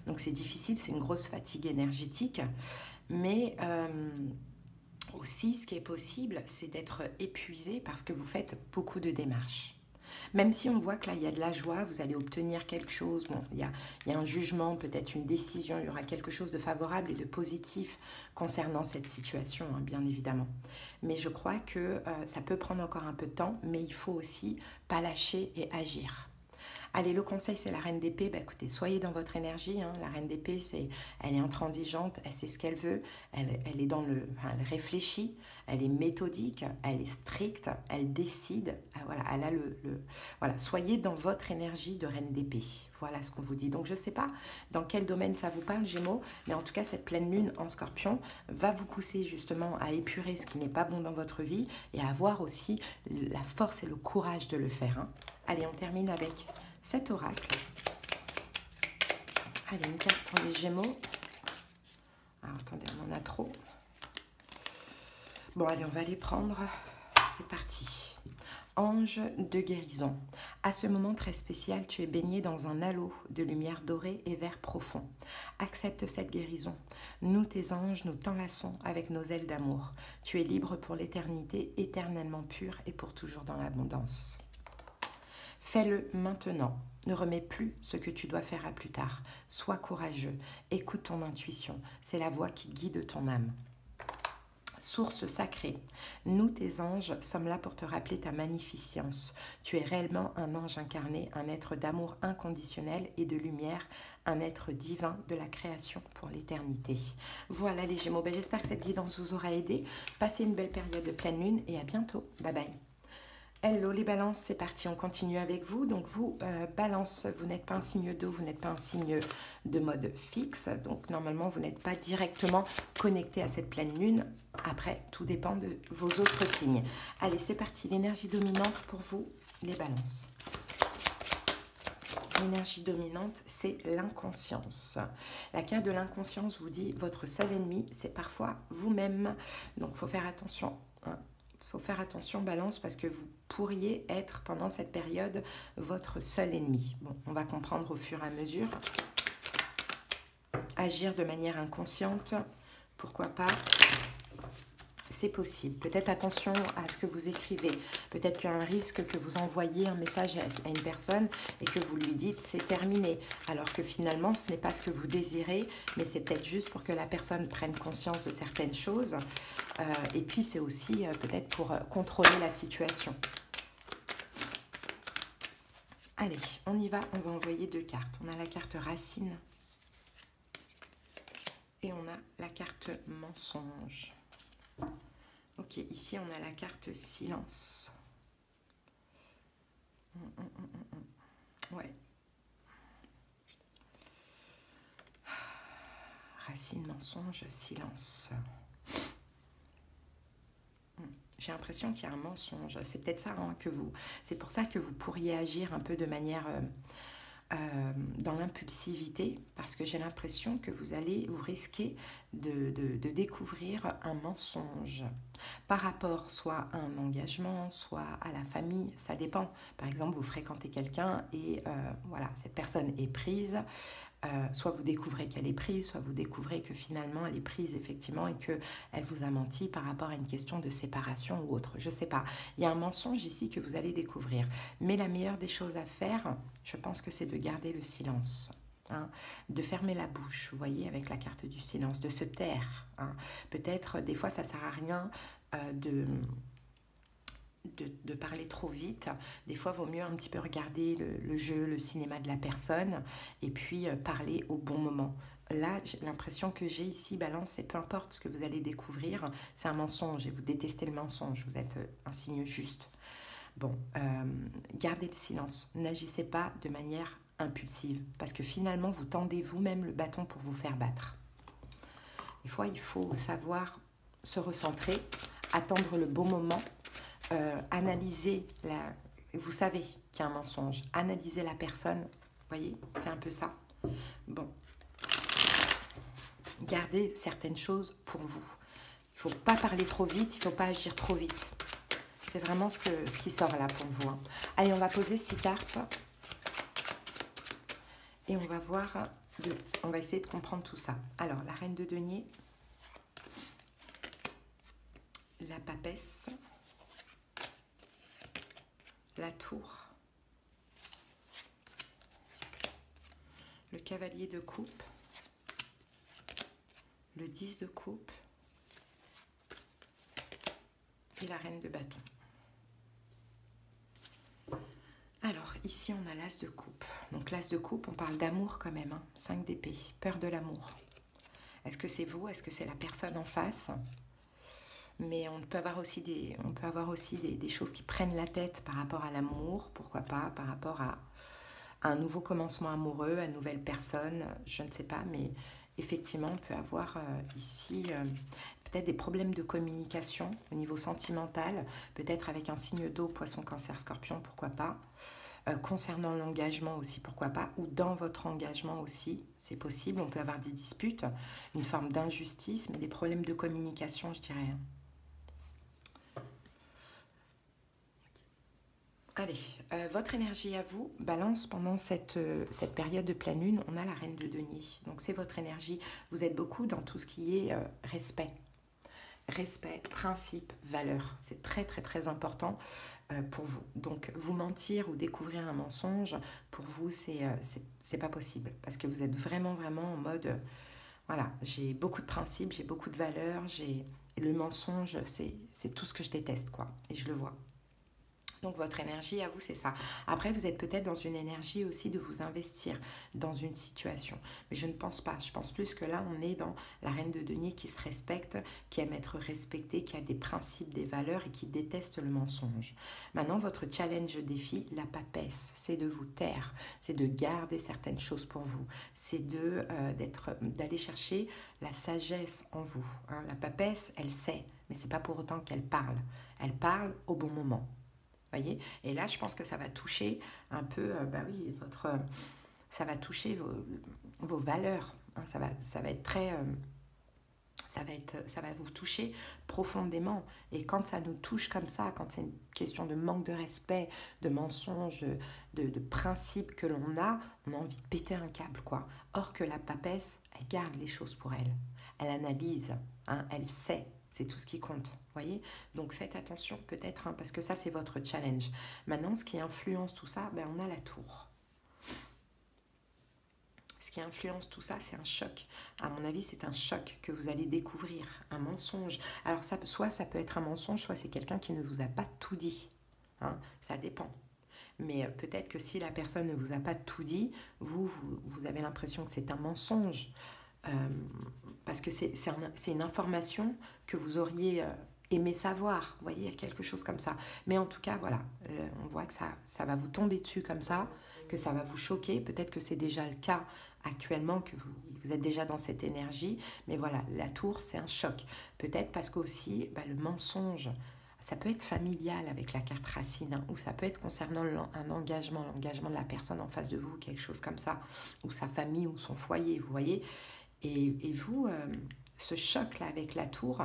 Donc c'est difficile, c'est une grosse fatigue énergétique. Mais aussi, ce qui est possible, c'est d'être épuisé parce que vous faites beaucoup de démarches. Même si on voit que là, il y a de la joie, vous allez obtenir quelque chose, bon, il y a un jugement, peut-être une décision, il y aura quelque chose de favorable et de positif concernant cette situation, hein, bien évidemment. Mais je crois que ça peut prendre encore un peu de temps, mais il faut aussi pas lâcher et agir. Allez, le conseil, c'est la reine d'épée. Bah, écoutez, soyez dans votre énergie. Hein. La reine d'épée, elle est intransigeante, elle sait ce qu'elle veut, elle elle réfléchit, elle est méthodique, elle est stricte, elle décide. Ah, voilà, elle a voilà, soyez dans votre énergie de reine d'épée. Voilà ce qu'on vous dit. Donc, je ne sais pas dans quel domaine ça vous parle, Gémeaux, mais en tout cas, cette pleine lune en Scorpion va vous pousser justement à épurer ce qui n'est pas bon dans votre vie et à avoir aussi la force et le courage de le faire. Hein. Allez, on termine avec cet oracle. Allez, une carte pour les Gémeaux. Alors, attendez, on en a trop. Bon, allez, on va les prendre. C'est parti. Ange de guérison. À ce moment très spécial, tu es baigné dans un halo de lumière dorée et vert profond. Accepte cette guérison. Nous, tes anges, nous t'enlaçons avec nos ailes d'amour. Tu es libre pour l'éternité, éternellement pure et pour toujours dans l'abondance. Fais-le maintenant. Ne remets plus ce que tu dois faire à plus tard. Sois courageux. Écoute ton intuition. C'est la voix qui guide ton âme. Source sacrée, nous tes anges sommes là pour te rappeler ta magnificence. Tu es réellement un ange incarné, un être d'amour inconditionnel et de lumière, un être divin de la création pour l'éternité. Voilà les Gémeaux, j'espère que cette guidance vous aura aidé. Passez une belle période de pleine lune et à bientôt. Bye bye. Hello les balances, c'est parti, on continue avec vous. Donc vous, balance, vous n'êtes pas un signe d'eau, vous n'êtes pas un signe de mode fixe. Donc normalement, vous n'êtes pas directement connecté à cette pleine lune. Après, tout dépend de vos autres signes. Allez, c'est parti, l'énergie dominante pour vous, les balances. L'énergie dominante, c'est l'inconscience. La carte de l'inconscience vous dit, votre seul ennemi, c'est parfois vous-même. Donc, il faut faire attention, hein. Il faut faire attention, balance, parce que vous pourriez être, pendant cette période, votre seul ennemi. Bon, on va comprendre au fur et à mesure. Agir de manière inconsciente, pourquoi pas? C'est possible. Peut-être attention à ce que vous écrivez. Peut-être qu'il y a un risque que vous envoyez un message à une personne et que vous lui dites c'est terminé. Alors que finalement, ce n'est pas ce que vous désirez, mais c'est peut-être juste pour que la personne prenne conscience de certaines choses. Et puis, c'est aussi peut-être pour contrôler la situation. Allez, on y va. On va envoyer 2 cartes. On a la carte racine et on a la carte mensonge. Ok, ici on a la carte silence. Ouais. Racine, mensonge, silence. J'ai l'impression qu'il y a un mensonge. C'est peut-être ça hein, que vous... C'est pour ça que vous pourriez agir un peu de manière... dans l'impulsivité, parce que j'ai l'impression que vous risquez de découvrir un mensonge par rapport soit à un engagement, soit à la famille, ça dépend. Par exemple, vous fréquentez quelqu'un et voilà, cette personne est prise, soit vous découvrez qu'elle est prise, soit vous découvrez que finalement elle est prise effectivement et qu'elle vous a menti par rapport à une question de séparation ou autre. Je ne sais pas. Il y a un mensonge ici que vous allez découvrir. Mais la meilleure des choses à faire, je pense que c'est de garder le silence. Hein, de fermer la bouche, vous voyez, avec la carte du silence, de se taire. Hein. Peut-être, des fois, ça ne sert à rien de parler trop vite. Des fois, il vaut mieux un petit peu regarder le jeu, le cinéma de la personne et puis parler au bon moment. Là, l'impression que j'ai ici, balance, c'est peu importe ce que vous allez découvrir, c'est un mensonge et vous détestez le mensonge, vous êtes un signe juste. Bon, gardez le silence, n'agissez pas de manière impulsive parce que finalement, vous tendez vous-même le bâton pour vous faire battre. Des fois, il faut savoir se recentrer, attendre le bon moment, analyser la... Vous savez qu'il y a un mensonge. Analyser la personne, vous voyez, c'est un peu ça. Bon. Gardez certaines choses pour vous. Il ne faut pas parler trop vite, il ne faut pas agir trop vite. C'est vraiment ce qui sort là pour vous. Hein. Allez, on va poser 6 cartes. Et on va voir, on va essayer de comprendre tout ça. Alors, la reine de denier, la papesse, la tour, le cavalier de coupe, le 10 de coupe et la reine de bâton. Alors, ici, on a l'as de coupe. Donc, l'as de coupe, on parle d'amour quand même. Hein. 5 d'épée, peur de l'amour. Est-ce que c'est vous? Est-ce que c'est la personne en face? Mais on peut avoir aussi des choses qui prennent la tête par rapport à l'amour, pourquoi pas, par rapport à un nouveau commencement amoureux, à une nouvelle personne, je ne sais pas, mais effectivement, on peut avoir ici peut-être des problèmes de communication au niveau sentimental, peut-être avec un signe d'eau, poisson, cancer, scorpion, pourquoi pas. Concernant l'engagement aussi, pourquoi pas, ou dans votre engagement aussi, c'est possible, on peut avoir des disputes, une forme d'injustice, mais des problèmes de communication, je dirais. Allez, votre énergie à vous, balance pendant cette période de pleine lune, on a la reine de denier. Donc c'est votre énergie, vous êtes beaucoup dans tout ce qui est respect. Respect, principe, valeur. C'est très très très important pour vous. Donc vous mentir ou découvrir un mensonge, pour vous c'est pas possible. Parce que vous êtes vraiment vraiment en mode, voilà, j'ai beaucoup de principes, j'ai beaucoup de valeurs, le mensonge, c'est tout ce que je déteste, quoi. Et je le vois. Donc votre énergie à vous, c'est ça. Après, vous êtes peut-être dans une énergie aussi de vous investir dans une situation. Mais je ne pense pas. Je pense plus que là, on est dans la reine de denier qui se respecte, qui aime être respectée, qui a des principes, des valeurs et qui déteste le mensonge. Maintenant, votre challenge défi, la papesse, c'est de vous taire, c'est de garder certaines choses pour vous, c'est d'aller chercher la sagesse en vous. Hein. La papesse, elle sait, mais c'est pas pour autant qu'elle parle. Elle parle au bon moment. Voyez, et là, je pense que ça va toucher un peu, ça va toucher vos valeurs. Hein, ça va être très, ça va vous toucher profondément. Et quand ça nous touche comme ça, quand c'est une question de manque de respect, de mensonge, de principe que l'on a envie de péter un câble, quoi. Or que la papesse, elle garde les choses pour elle. Elle analyse, hein, elle sait. C'est tout ce qui compte, voyez. Donc faites attention peut-être, hein, parce que ça c'est votre challenge. Maintenant, ce qui influence tout ça, on a la tour. Ce qui influence tout ça, c'est un choc. À mon avis, c'est un choc que vous allez découvrir, un mensonge. Alors soit ça peut être un mensonge, soit c'est quelqu'un qui ne vous a pas tout dit. Hein, ça dépend. Mais peut-être que si la personne ne vous a pas tout dit, vous avez l'impression que c'est un mensonge. Parce que c'est une information que vous auriez aimé savoir, vous voyez, il y a quelque chose comme ça. Mais en tout cas, voilà, on voit que ça va vous tomber dessus comme ça, que ça va vous choquer. Peut-être que c'est déjà le cas actuellement, que vous êtes déjà dans cette énergie. Mais voilà, la tour, c'est un choc. Peut-être parce qu'aussi, le mensonge, ça peut être familial avec la carte racine, hein, ou ça peut être concernant un engagement, l'engagement de la personne en face de vous, quelque chose comme ça, ou sa famille, ou son foyer, vous voyez. Et vous, ce choc-là avec la tour,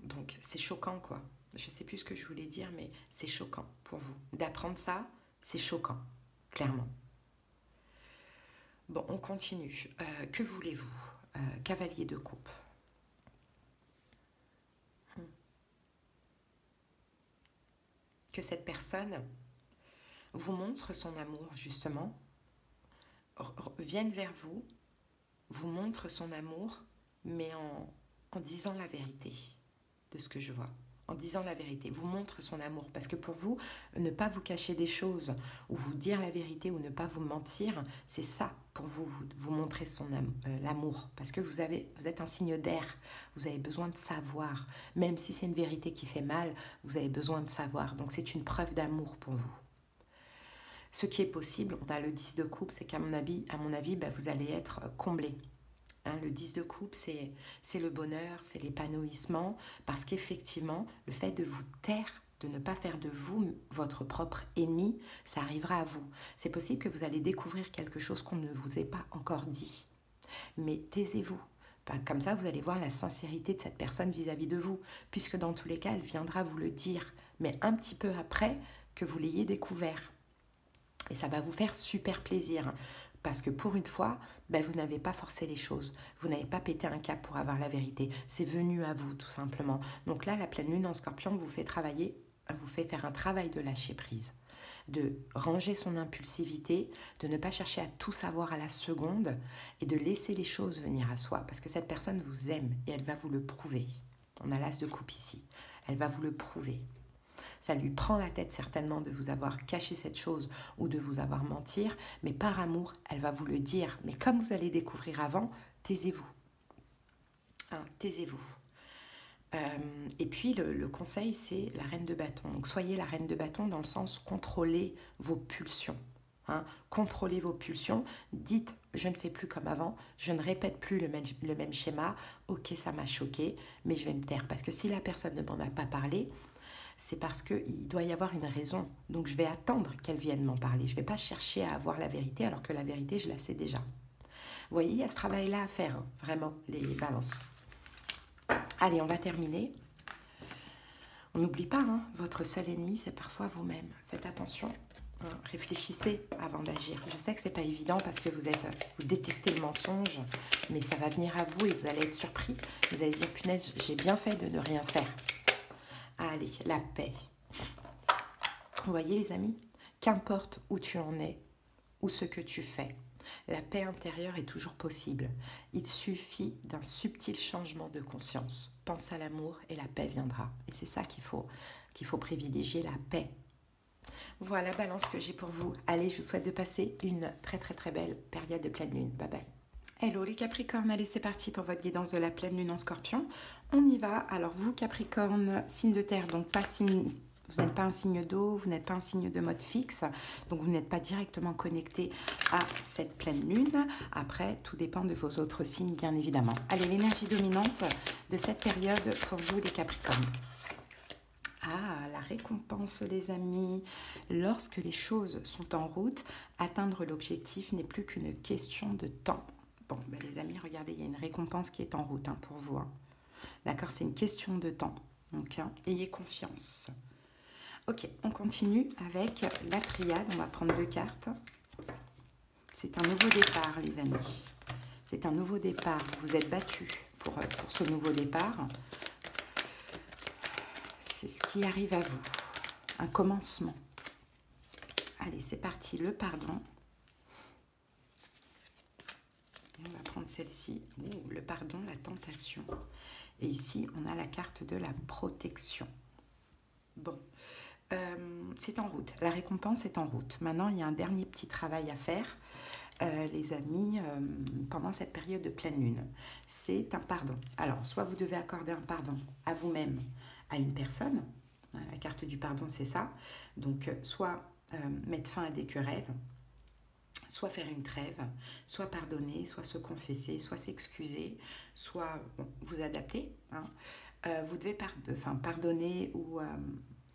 donc c'est choquant, quoi. Je ne sais plus ce que je voulais dire, mais c'est choquant pour vous. D'apprendre ça, c'est choquant, clairement. Bon, on continue. Que voulez-vous? Cavalier de coupe. Que cette personne vous montre son amour, justement, vienne vers vous, vous montre son amour, mais en disant la vérité de ce que je vois. En disant la vérité, vous montre son amour. Parce que pour vous, ne pas vous cacher des choses, ou vous dire la vérité, ou ne pas vous mentir, c'est ça pour vous montrer l'amour. Parce que vous êtes un signe d'air, vous avez besoin de savoir. Même si c'est une vérité qui fait mal, vous avez besoin de savoir. Donc c'est une preuve d'amour pour vous. Ce qui est possible, on a le 10 de coupe, c'est qu'à mon avis, vous allez être comblé. Hein, le 10 de coupe, c'est le bonheur, c'est l'épanouissement, parce qu'effectivement, le fait de vous taire, de ne pas faire de vous votre propre ennemi, ça arrivera à vous. C'est possible que vous allez découvrir quelque chose qu'on ne vous ait pas encore dit. Mais taisez-vous. Comme ça, vous allez voir la sincérité de cette personne vis-à-vis de vous, puisque dans tous les cas, elle viendra vous le dire, mais un petit peu après que vous l'ayez découvert. Et ça va vous faire super plaisir. Parce que pour une fois, vous n'avez pas forcé les choses. Vous n'avez pas pété un cap pour avoir la vérité. C'est venu à vous, tout simplement. Donc là, la pleine lune en Scorpion vous fait faire un travail de lâcher prise. De ranger son impulsivité, de ne pas chercher à tout savoir à la seconde et de laisser les choses venir à soi. Parce que cette personne vous aime et elle va vous le prouver. On a l'as de coupe ici. Elle va vous le prouver. Ça lui prend la tête certainement de vous avoir caché cette chose ou de vous avoir menti, mais par amour, elle va vous le dire. Mais comme vous allez découvrir avant, taisez-vous. Hein, taisez-vous. Et puis le conseil, c'est la reine de bâton. Donc soyez la reine de bâton dans le sens contrôlez vos pulsions. Hein, contrôlez vos pulsions. Dites, je ne fais plus comme avant, je ne répète plus le même schéma. Ok, ça m'a choqué, mais je vais me taire. Parce que si la personne ne m'en a pas parlé, c'est parce qu'il doit y avoir une raison. Donc je vais attendre qu'elle vienne m'en parler. Je ne vais pas chercher à avoir la vérité alors que la vérité, je la sais déjà. Vous voyez, il y a ce travail-là à faire, hein, vraiment, les balances. Allez, on va terminer. On n'oublie pas, hein, votre seul ennemi, c'est parfois vous-même. Faites attention, hein, réfléchissez avant d'agir. Je sais que c'est pas évident parce que vous détestez le mensonge, mais ça va venir à vous et vous allez être surpris. Vous allez dire, punaise, j'ai bien fait de ne rien faire. Allez, la paix. Vous voyez les amis, qu'importe où tu en es ou ce que tu fais, la paix intérieure est toujours possible. Il suffit d'un subtil changement de conscience. Pense à l'amour et la paix viendra. Et c'est ça qu'il faut privilégier, la paix. Voilà, balance que j'ai pour vous. Allez, je vous souhaite de passer une très très très belle période de pleine lune. Bye bye. Hello les Capricornes, allez c'est parti pour votre guidance de la pleine lune en Scorpion. On y va. Alors vous Capricorne, signe de terre, donc pas signe... Vous n'êtes pas un signe d'eau, vous n'êtes pas un signe de mode fixe, donc vous n'êtes pas directement connecté à cette pleine lune. Après, tout dépend de vos autres signes, bien évidemment. Allez, l'énergie dominante de cette période pour vous, les Capricornes. Ah, la récompense, les amis. Lorsque les choses sont en route, atteindre l'objectif n'est plus qu'une question de temps. Bon, ben les amis, regardez, il y a une récompense qui est en route hein, pour vous. Hein. D'accord, c'est une question de temps. Donc, hein, ayez confiance. Ok, on continue avec la triade. On va prendre 2 cartes. C'est un nouveau départ, les amis. C'est un nouveau départ. Vous êtes battus pour ce nouveau départ. C'est ce qui arrive à vous. Un commencement. Allez, c'est parti. Le pardon. Et on va prendre celle-ci. Le pardon, la tentation. Et ici, on a la carte de la protection. Bon. C'est en route, la récompense est en route. Maintenant, il y a un dernier petit travail à faire, les amis, pendant cette période de pleine lune. C'est un pardon. Alors, soit vous devez accorder un pardon à vous-même, à une personne. La carte du pardon, c'est ça. Donc, soit mettre fin à des querelles, soit faire une trêve, soit pardonner, soit se confesser, soit s'excuser, soit vous adapter. Hein. Vous devez pardonner ou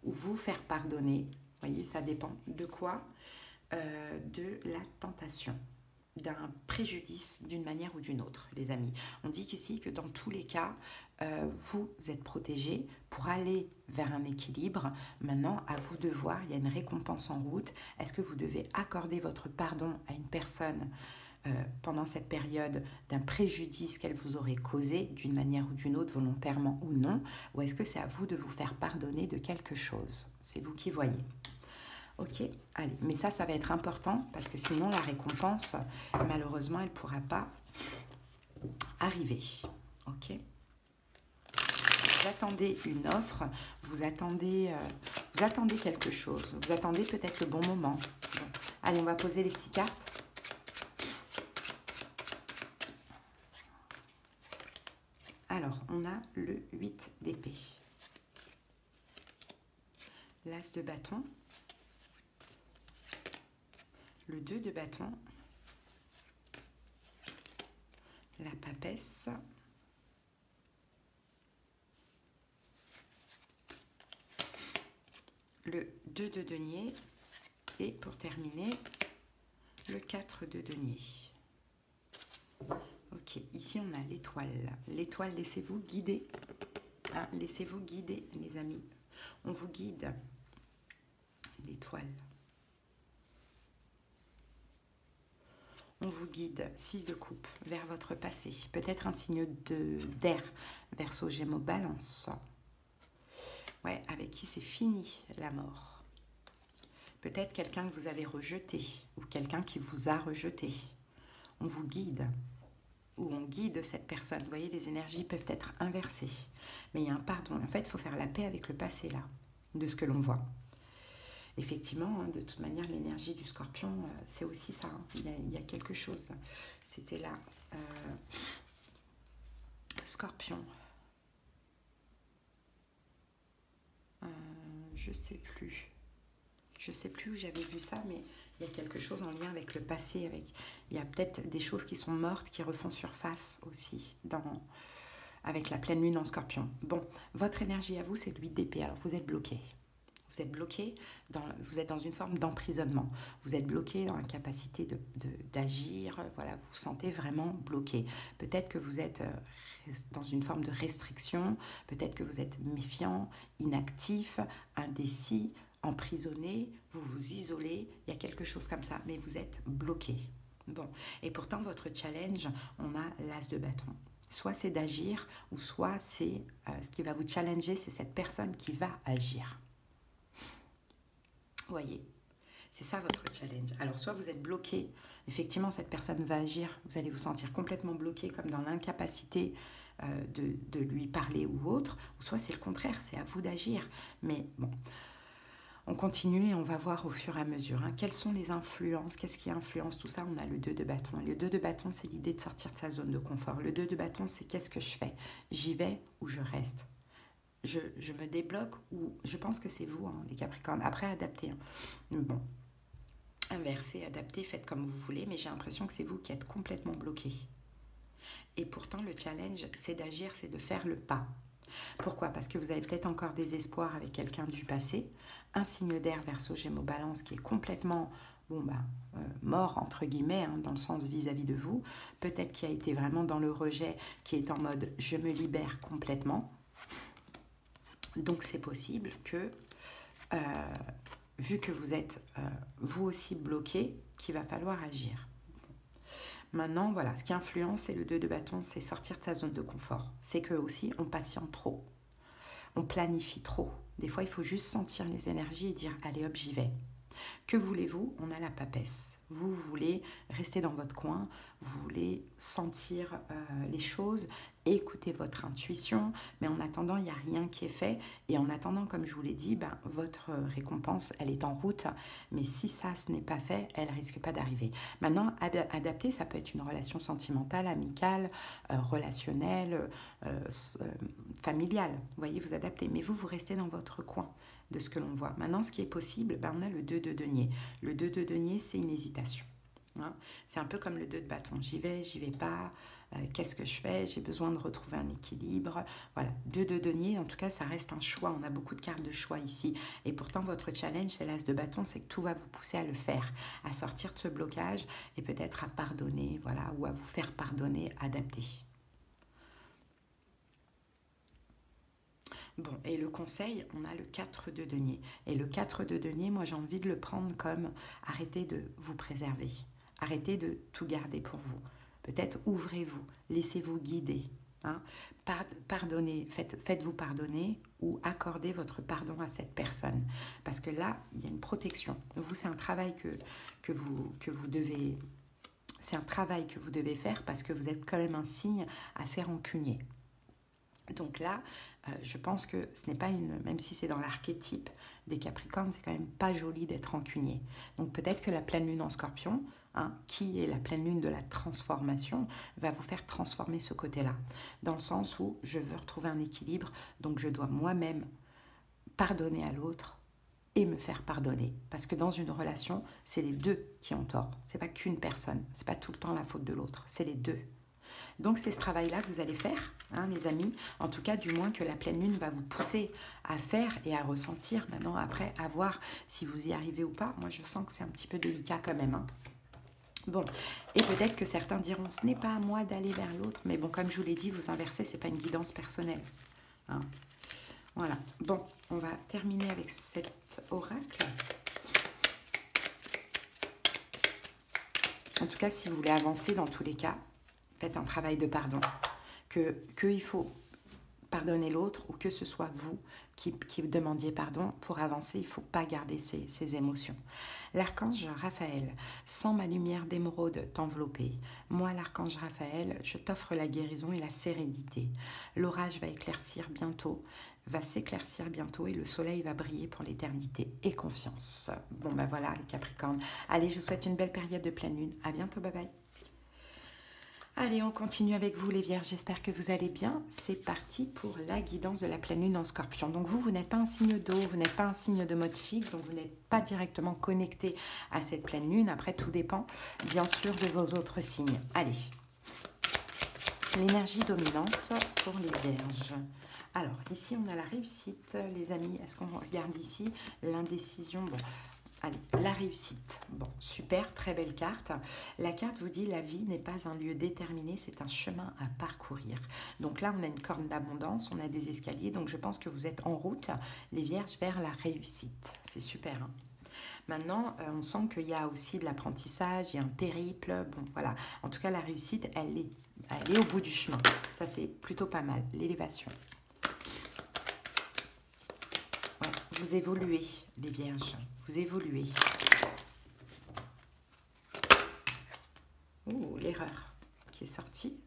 vous faire pardonner. Vous voyez, ça dépend de quoi, de la tentation, d'un préjudice d'une manière ou d'une autre, les amis. On dit qu'ici que dans tous les cas, vous êtes protégés pour aller vers un équilibre. Maintenant, à vous de voir, il y a une récompense en route. Est-ce que vous devez accorder votre pardon à une personne pendant cette période d'un préjudice qu'elle vous aurait causé d'une manière ou d'une autre, volontairement ou non, ou est-ce que c'est à vous de vous faire pardonner de quelque chose? C'est vous qui voyez. Ok, allez, mais ça va être important parce que sinon la récompense, malheureusement, elle ne pourra pas arriver. Ok. Vous attendez une offre, vous attendez quelque chose, vous attendez peut-être le bon moment. Bon. Allez, on va poser les 6 cartes. Alors, on a le 8 d'épée, l'as de bâton, le 2 de bâton, la papesse, le 2 de denier et pour terminer, le 4 de denier. Ok, ici on a l'étoile. L'étoile, laissez-vous guider. Hein, laissez-vous guider, les amis. On vous guide. L'étoile. On vous guide, 6 de coupe, vers votre passé. Peut-être un signe d'air, Verseau, Gémeaux, Balance. Ouais, avec qui c'est fini la mort. Peut-être quelqu'un que vous avez rejeté ou quelqu'un qui vous a rejeté. On vous guide. Où on guide cette personne. Vous voyez, les énergies peuvent être inversées. Mais il y a un pardon. En fait, il faut faire la paix avec le passé, là, de ce que l'on voit. Effectivement, hein, de toute manière, l'énergie du Scorpion, c'est aussi ça. Hein. Il y a quelque chose. C'était là. Scorpion. Je sais plus. Je sais plus où j'avais vu ça, mais il y a quelque chose en lien avec le passé. Il y a peut-être des choses qui sont mortes, qui refont surface aussi avec la pleine lune en Scorpion. Bon, votre énergie à vous, c'est le 8 d'épée. Alors, vous êtes bloqué. Vous êtes bloqué, vous êtes dans une forme d'emprisonnement. Vous êtes bloqué dans l'incapacité d'agir. Voilà, vous vous sentez vraiment bloqué. Peut-être que vous êtes dans une forme de restriction. Peut-être que vous êtes méfiant, inactif, indécis, emprisonné. Vous vous isolez. Il y a quelque chose comme ça. Mais vous êtes bloqué. Bon. Et pourtant, votre challenge, on a l'as de bâton. Soit c'est d'agir, ou soit c'est ce qui va vous challenger, c'est cette personne qui va agir. Vous voyez, c'est ça votre challenge. Alors, soit vous êtes bloqué, effectivement, cette personne va agir, vous allez vous sentir complètement bloqué, comme dans l'incapacité de lui parler ou autre, ou soit c'est le contraire, c'est à vous d'agir. Mais bon, on continue et on va voir au fur et à mesure. Hein, quelles sont les influences, qu'est-ce qui influence tout ça? On a le 2 de bâton. Le 2 de bâton, c'est l'idée de sortir de sa zone de confort. Le 2 de bâton, c'est qu'est-ce que je fais? J'y vais ou je reste? Je me débloque ou je pense que c'est vous, hein, les Capricornes. Après, adaptez. Hein. Bon, inversez, adaptez, faites comme vous voulez, mais j'ai l'impression que c'est vous qui êtes complètement bloqué. Et pourtant, le challenge, c'est d'agir, c'est de faire le pas. Pourquoi? Parce que vous avez peut-être encore des espoirs avec quelqu'un du passé. Un signe d'air, Verseau, Gémeaux, Balance, qui est complètement mort, entre guillemets, hein, dans le sens vis-à-vis de vous. Peut-être qui a été vraiment dans le rejet, qui est en mode « je me libère complètement ». Donc, c'est possible que, vu que vous êtes vous aussi bloqué, qu'il va falloir agir. Maintenant, voilà, ce qui influence, c'est le 2 de bâton, c'est sortir de sa zone de confort. C'est que aussi, on patiente trop. On planifie trop. Des fois, il faut juste sentir les énergies et dire « allez hop, j'y vais ». Que voulez-vous? On a la papesse. Vous voulez rester dans votre coin, vous voulez sentir les choses, écouter votre intuition, mais en attendant, il n'y a rien qui est fait. Et en attendant, comme je vous l'ai dit, votre récompense, elle est en route. Mais si ça, ce n'est pas fait, elle ne risque pas d'arriver. Maintenant, adapter, ça peut être une relation sentimentale, amicale, relationnelle, familiale. Vous voyez, vous adaptez. Mais vous restez dans votre coin de ce que l'on voit. Maintenant, ce qui est possible, on a le 2 de denier. Le 2 de denier, c'est une hésitation. Hein, c'est un peu comme le 2 de bâton. J'y vais pas. Qu'est-ce que je fais? J'ai besoin de retrouver un équilibre. Voilà, 2 de denier, en tout cas, ça reste un choix. On a beaucoup de cartes de choix ici. Et pourtant, votre challenge, c'est l'as de bâton, c'est que tout va vous pousser à le faire, à sortir de ce blocage et peut-être à pardonner, voilà, ou à vous faire pardonner, adapter. Bon, et le conseil, on a le 4 de denier. Et le 4 de denier, moi j'ai envie de le prendre comme arrêtez de vous préserver. Arrêtez de tout garder pour vous. Peut-être ouvrez-vous, laissez-vous guider. Hein. Pardonnez, faites-vous pardonner ou accordez votre pardon à cette personne. Parce que là, il y a une protection. Vous, c'est un travail que vous devez... C'est un travail que vous devez faire parce que vous êtes quand même un signe assez rancunier. Donc là, je pense que ce n'est pas même si c'est dans l'archétype des Capricornes, c'est quand même pas joli d'être rancunier. Donc peut-être que la pleine lune en Scorpion, hein, qui est la pleine lune de la transformation, va vous faire transformer ce côté-là. Dans le sens où je veux retrouver un équilibre, donc je dois moi-même pardonner à l'autre et me faire pardonner. Parce que dans une relation, c'est les deux qui ont tort. C'est pas qu'une personne, c'est pas tout le temps la faute de l'autre, c'est les deux. Donc, c'est ce travail-là que vous allez faire, hein, les amis. En tout cas, du moins que la pleine lune va vous pousser à faire et à ressentir. Maintenant, après, à voir si vous y arrivez ou pas. Moi, je sens que c'est un petit peu délicat quand même. Hein. Bon, et peut-être que certains diront, ce n'est pas à moi d'aller vers l'autre. Mais bon, comme je vous l'ai dit, vous inversez, ce n'est pas une guidance personnelle. Hein. Voilà. Bon, on va terminer avec cet oracle. En tout cas, si vous voulez avancer dans tous les cas, faites un travail de pardon, qu'il faut pardonner l'autre ou que ce soit vous qui demandiez pardon. Pour avancer, il ne faut pas garder ces émotions. L'archange Raphaël, sans ma lumière d'émeraude t'envelopper. Moi, l'archange Raphaël, je t'offre la guérison et la sérénité. L'orage va s'éclaircir bientôt et le soleil va briller pour l'éternité. Et confiance. Bon, voilà les Capricornes. Allez, je vous souhaite une belle période de pleine lune. À bientôt, bye bye. Allez, on continue avec vous les Vierges, j'espère que vous allez bien. C'est parti pour la guidance de la pleine lune en Scorpion. Donc vous n'êtes pas un signe d'eau, vous n'êtes pas un signe de mode fixe, donc vous n'êtes pas directement connecté à cette pleine lune. Après, tout dépend bien sûr de vos autres signes. Allez. l'énergie dominante pour les vierges. Alors, ici, on a la réussite, les amis. Est-ce qu'on regarde ici l'indécision? Bon, allez, la réussite. Bon, super, très belle carte. La carte vous dit la vie n'est pas un lieu déterminé, c'est un chemin à parcourir. Donc là, on a une corne d'abondance, on a des escaliers. Donc, je pense que vous êtes en route, les vierges, vers la réussite. C'est super, hein. Maintenant, on sent qu'il y a aussi de l'apprentissage, il y a un périple. Bon, voilà. En tout cas, la réussite, elle est au bout du chemin. Ça, c'est plutôt pas mal. L'élévation. Ouais, vous évoluez, les vierges. Vous évoluez. Oh, l'erreur qui est sortie.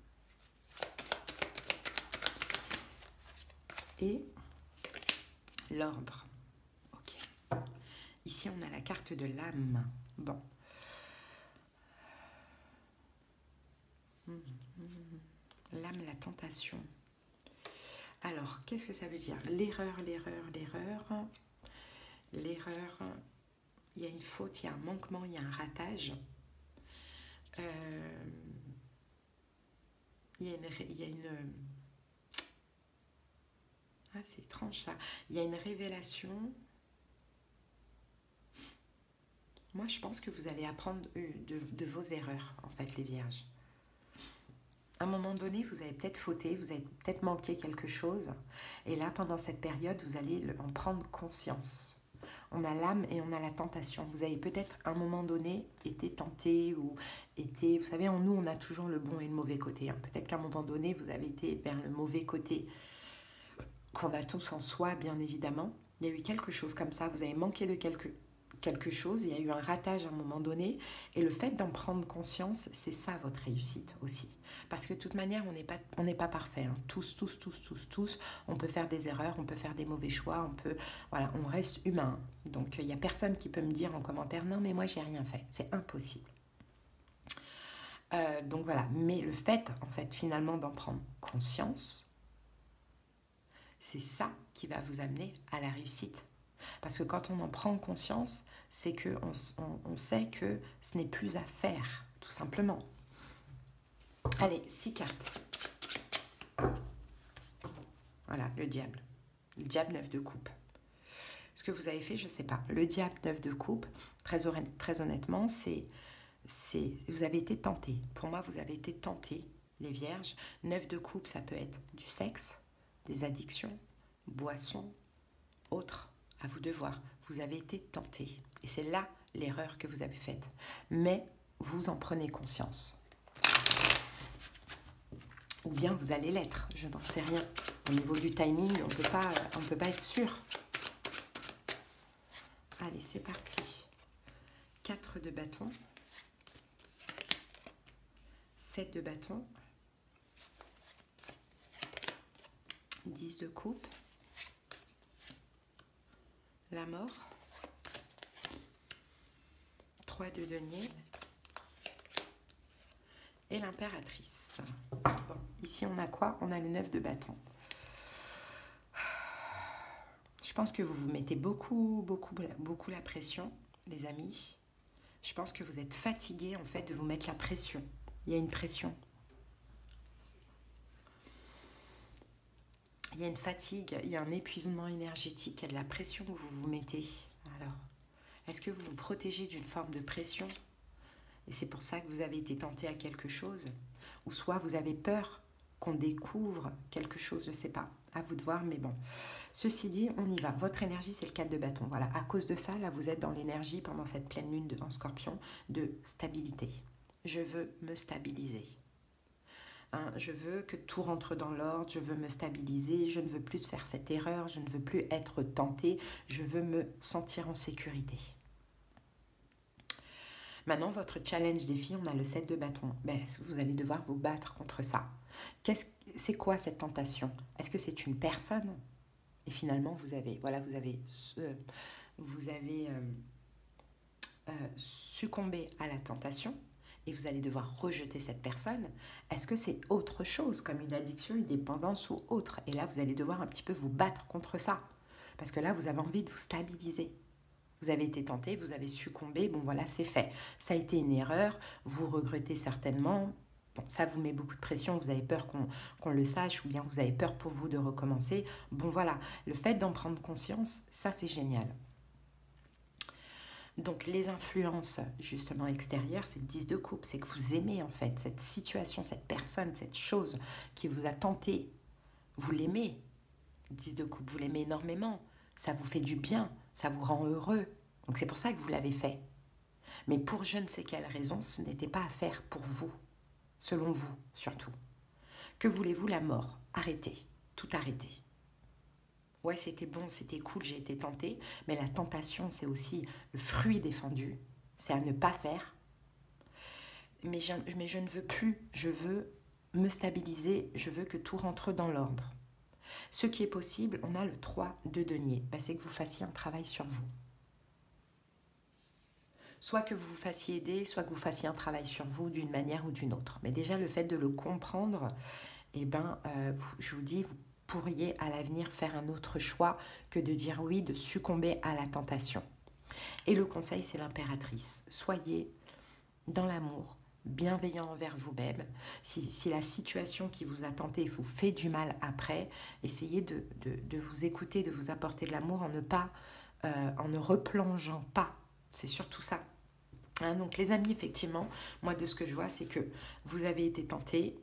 Et l'ordre. Ok. Ici, on a la carte de l'âme. Bon. L'âme, la tentation. Alors, qu'est-ce que ça veut dire? L'erreur, l'erreur, l'erreur. L'erreur, il y a une faute, il y a un manquement, il y a un ratage. Il y a une... Ah, c'est étrange ça. Il y a une révélation. Moi, je pense que vous allez apprendre de vos erreurs, en fait, les vierges. À un moment donné, vous avez peut-être fauté, vous avez peut-être manqué quelque chose. Et là, pendant cette période, vous allez en prendre conscience. On a l'âme et on a la tentation. Vous avez peut-être, à un moment donné, été tenté ou été... Vous savez, en nous, on a toujours le bon et le mauvais côté, hein. Peut-être qu'à un moment donné, vous avez été vers le mauvais côté, qu'on a tous en soi, bien évidemment. Il y a eu quelque chose comme ça. Vous avez manqué de quelque chose, il y a eu un ratage à un moment donné, et le fait d'en prendre conscience, c'est ça votre réussite aussi. Parce que de toute manière, on n'est pas parfait, hein. Tous, on peut faire des erreurs, on peut faire des mauvais choix, voilà, on reste humain. Donc, il n'y a personne qui peut me dire en commentaire, non, mais moi, j'ai rien fait. C'est impossible. Donc, voilà. Mais le fait, en fait, finalement, d'en prendre conscience, c'est ça qui va vous amener à la réussite. Parce que quand on en prend conscience, c'est qu'on on sait que ce n'est plus à faire, tout simplement. Allez, 6 cartes. Voilà, le diable. Le diable 9 de coupe. Ce que vous avez fait, je ne sais pas. Le diable 9 de coupe, très honnêtement, vous avez été tenté. Pour moi, vous avez été tenté, les vierges. 9 de coupe, ça peut être du sexe, des addictions, boissons, autres. À vous de voir. Vous avez été tenté. Et c'est là l'erreur que vous avez faite. Mais vous en prenez conscience. Ou bien vous allez l'être. Je n'en sais rien. Au niveau du timing, on ne peut pas être sûr. Allez, c'est parti. 4 de bâton. 7 de bâton. 10 de coupe. La mort, 3 de denier et l'impératrice. Bon, ici on a quoi? On a le 9 de bâton. Je pense que vous vous mettez beaucoup la pression, les amis. Je pense que vous êtes fatigués en fait de vous mettre la pression. Il y a une pression. Il y a une fatigue, il y a un épuisement énergétique, il y a de la pression que vous vous mettez. Alors, est-ce que vous vous protégez d'une forme de pression? Et c'est pour ça que vous avez été tenté à quelque chose? Ou soit vous avez peur qu'on découvre quelque chose, je ne sais pas. À vous de voir, mais bon. Ceci dit, on y va. Votre énergie, c'est le 4 de bâton. Voilà, à cause de ça, là, vous êtes dans l'énergie pendant cette pleine lune en Scorpion de stabilité. Je veux me stabiliser. Hein, je veux que tout rentre dans l'ordre, je veux me stabiliser, je ne veux plus faire cette erreur, je ne veux plus être tentée, je veux me sentir en sécurité. Maintenant, votre challenge défi, on a le 7 de bâton. Ben, vous allez devoir vous battre contre ça. C'est quoi cette tentation? Est-ce que c'est une personne? Et finalement, vous avez succombé à la tentation. Et vous allez devoir rejeter cette personne. Est-ce que c'est autre chose, comme une addiction, une dépendance ou autre? Et là, vous allez devoir un petit peu vous battre contre ça. Parce que là, vous avez envie de vous stabiliser. Vous avez été tenté, vous avez succombé, bon voilà, c'est fait. Ça a été une erreur, vous regrettez certainement. Bon, ça vous met beaucoup de pression, vous avez peur qu'on le sache, ou bien vous avez peur pour vous de recommencer. Bon voilà, le fait d'en prendre conscience, ça c'est génial. Donc les influences justement extérieures, c'est le 10 de coupe, c'est que vous aimez en fait cette situation, cette personne, cette chose qui vous a tenté, vous l'aimez. 10 de coupe, vous l'aimez énormément, ça vous fait du bien, ça vous rend heureux. Donc c'est pour ça que vous l'avez fait. Mais pour je ne sais quelle raison, ce n'était pas à faire pour vous, selon vous surtout. Que voulez-vous? La mort. Arrêtez, tout arrêtez. Ouais, c'était bon, c'était cool, j'ai été tentée, mais la tentation, c'est aussi le fruit défendu, c'est à ne pas faire. Mais je ne veux plus, je veux me stabiliser, je veux que tout rentre dans l'ordre. Ce qui est possible, on a le 3 de denier, c'est que vous fassiez un travail sur vous. Soit que vous vous fassiez aider, soit que vous fassiez un travail sur vous d'une manière ou d'une autre. Mais déjà, le fait de le comprendre, je vous dis, vous pourriez à l'avenir faire un autre choix que de dire oui, de succomber à la tentation. Et le conseil, c'est l'impératrice. Soyez dans l'amour, bienveillant envers vous-même. Si la situation qui vous a tenté vous fait du mal après, essayez de vous écouter, de vous apporter de l'amour en ne replongeant pas. C'est surtout ça. Donc les amis, effectivement, moi de ce que je vois, c'est que vous avez été tenté,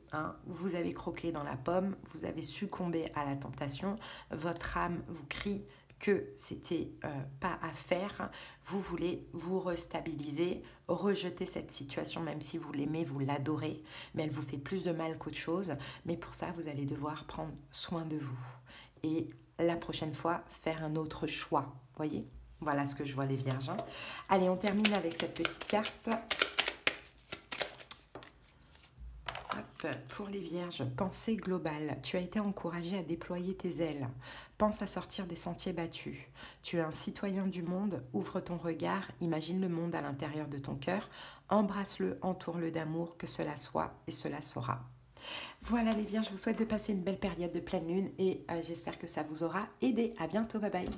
vous avez croqué dans la pomme, vous avez succombé à la tentation, votre âme vous crie que c'était pas à faire, vous voulez vous restabiliser, rejeter cette situation, même si vous l'aimez, vous l'adorez, mais elle vous fait plus de mal qu'autre chose. Mais pour ça, vous allez devoir prendre soin de vous. Et la prochaine fois, faire un autre choix, voyez ? Voilà ce que je vois les vierges. Allez, on termine avec cette petite carte. Hop, pour les vierges, pensée globale. Tu as été encouragé à déployer tes ailes. Pense à sortir des sentiers battus. Tu es un citoyen du monde. Ouvre ton regard. Imagine le monde à l'intérieur de ton cœur. Embrasse-le, entoure-le d'amour. Que cela soit et cela sera. Voilà les vierges, je vous souhaite de passer une belle période de pleine lune et j'espère que ça vous aura aidé. À bientôt, bye bye.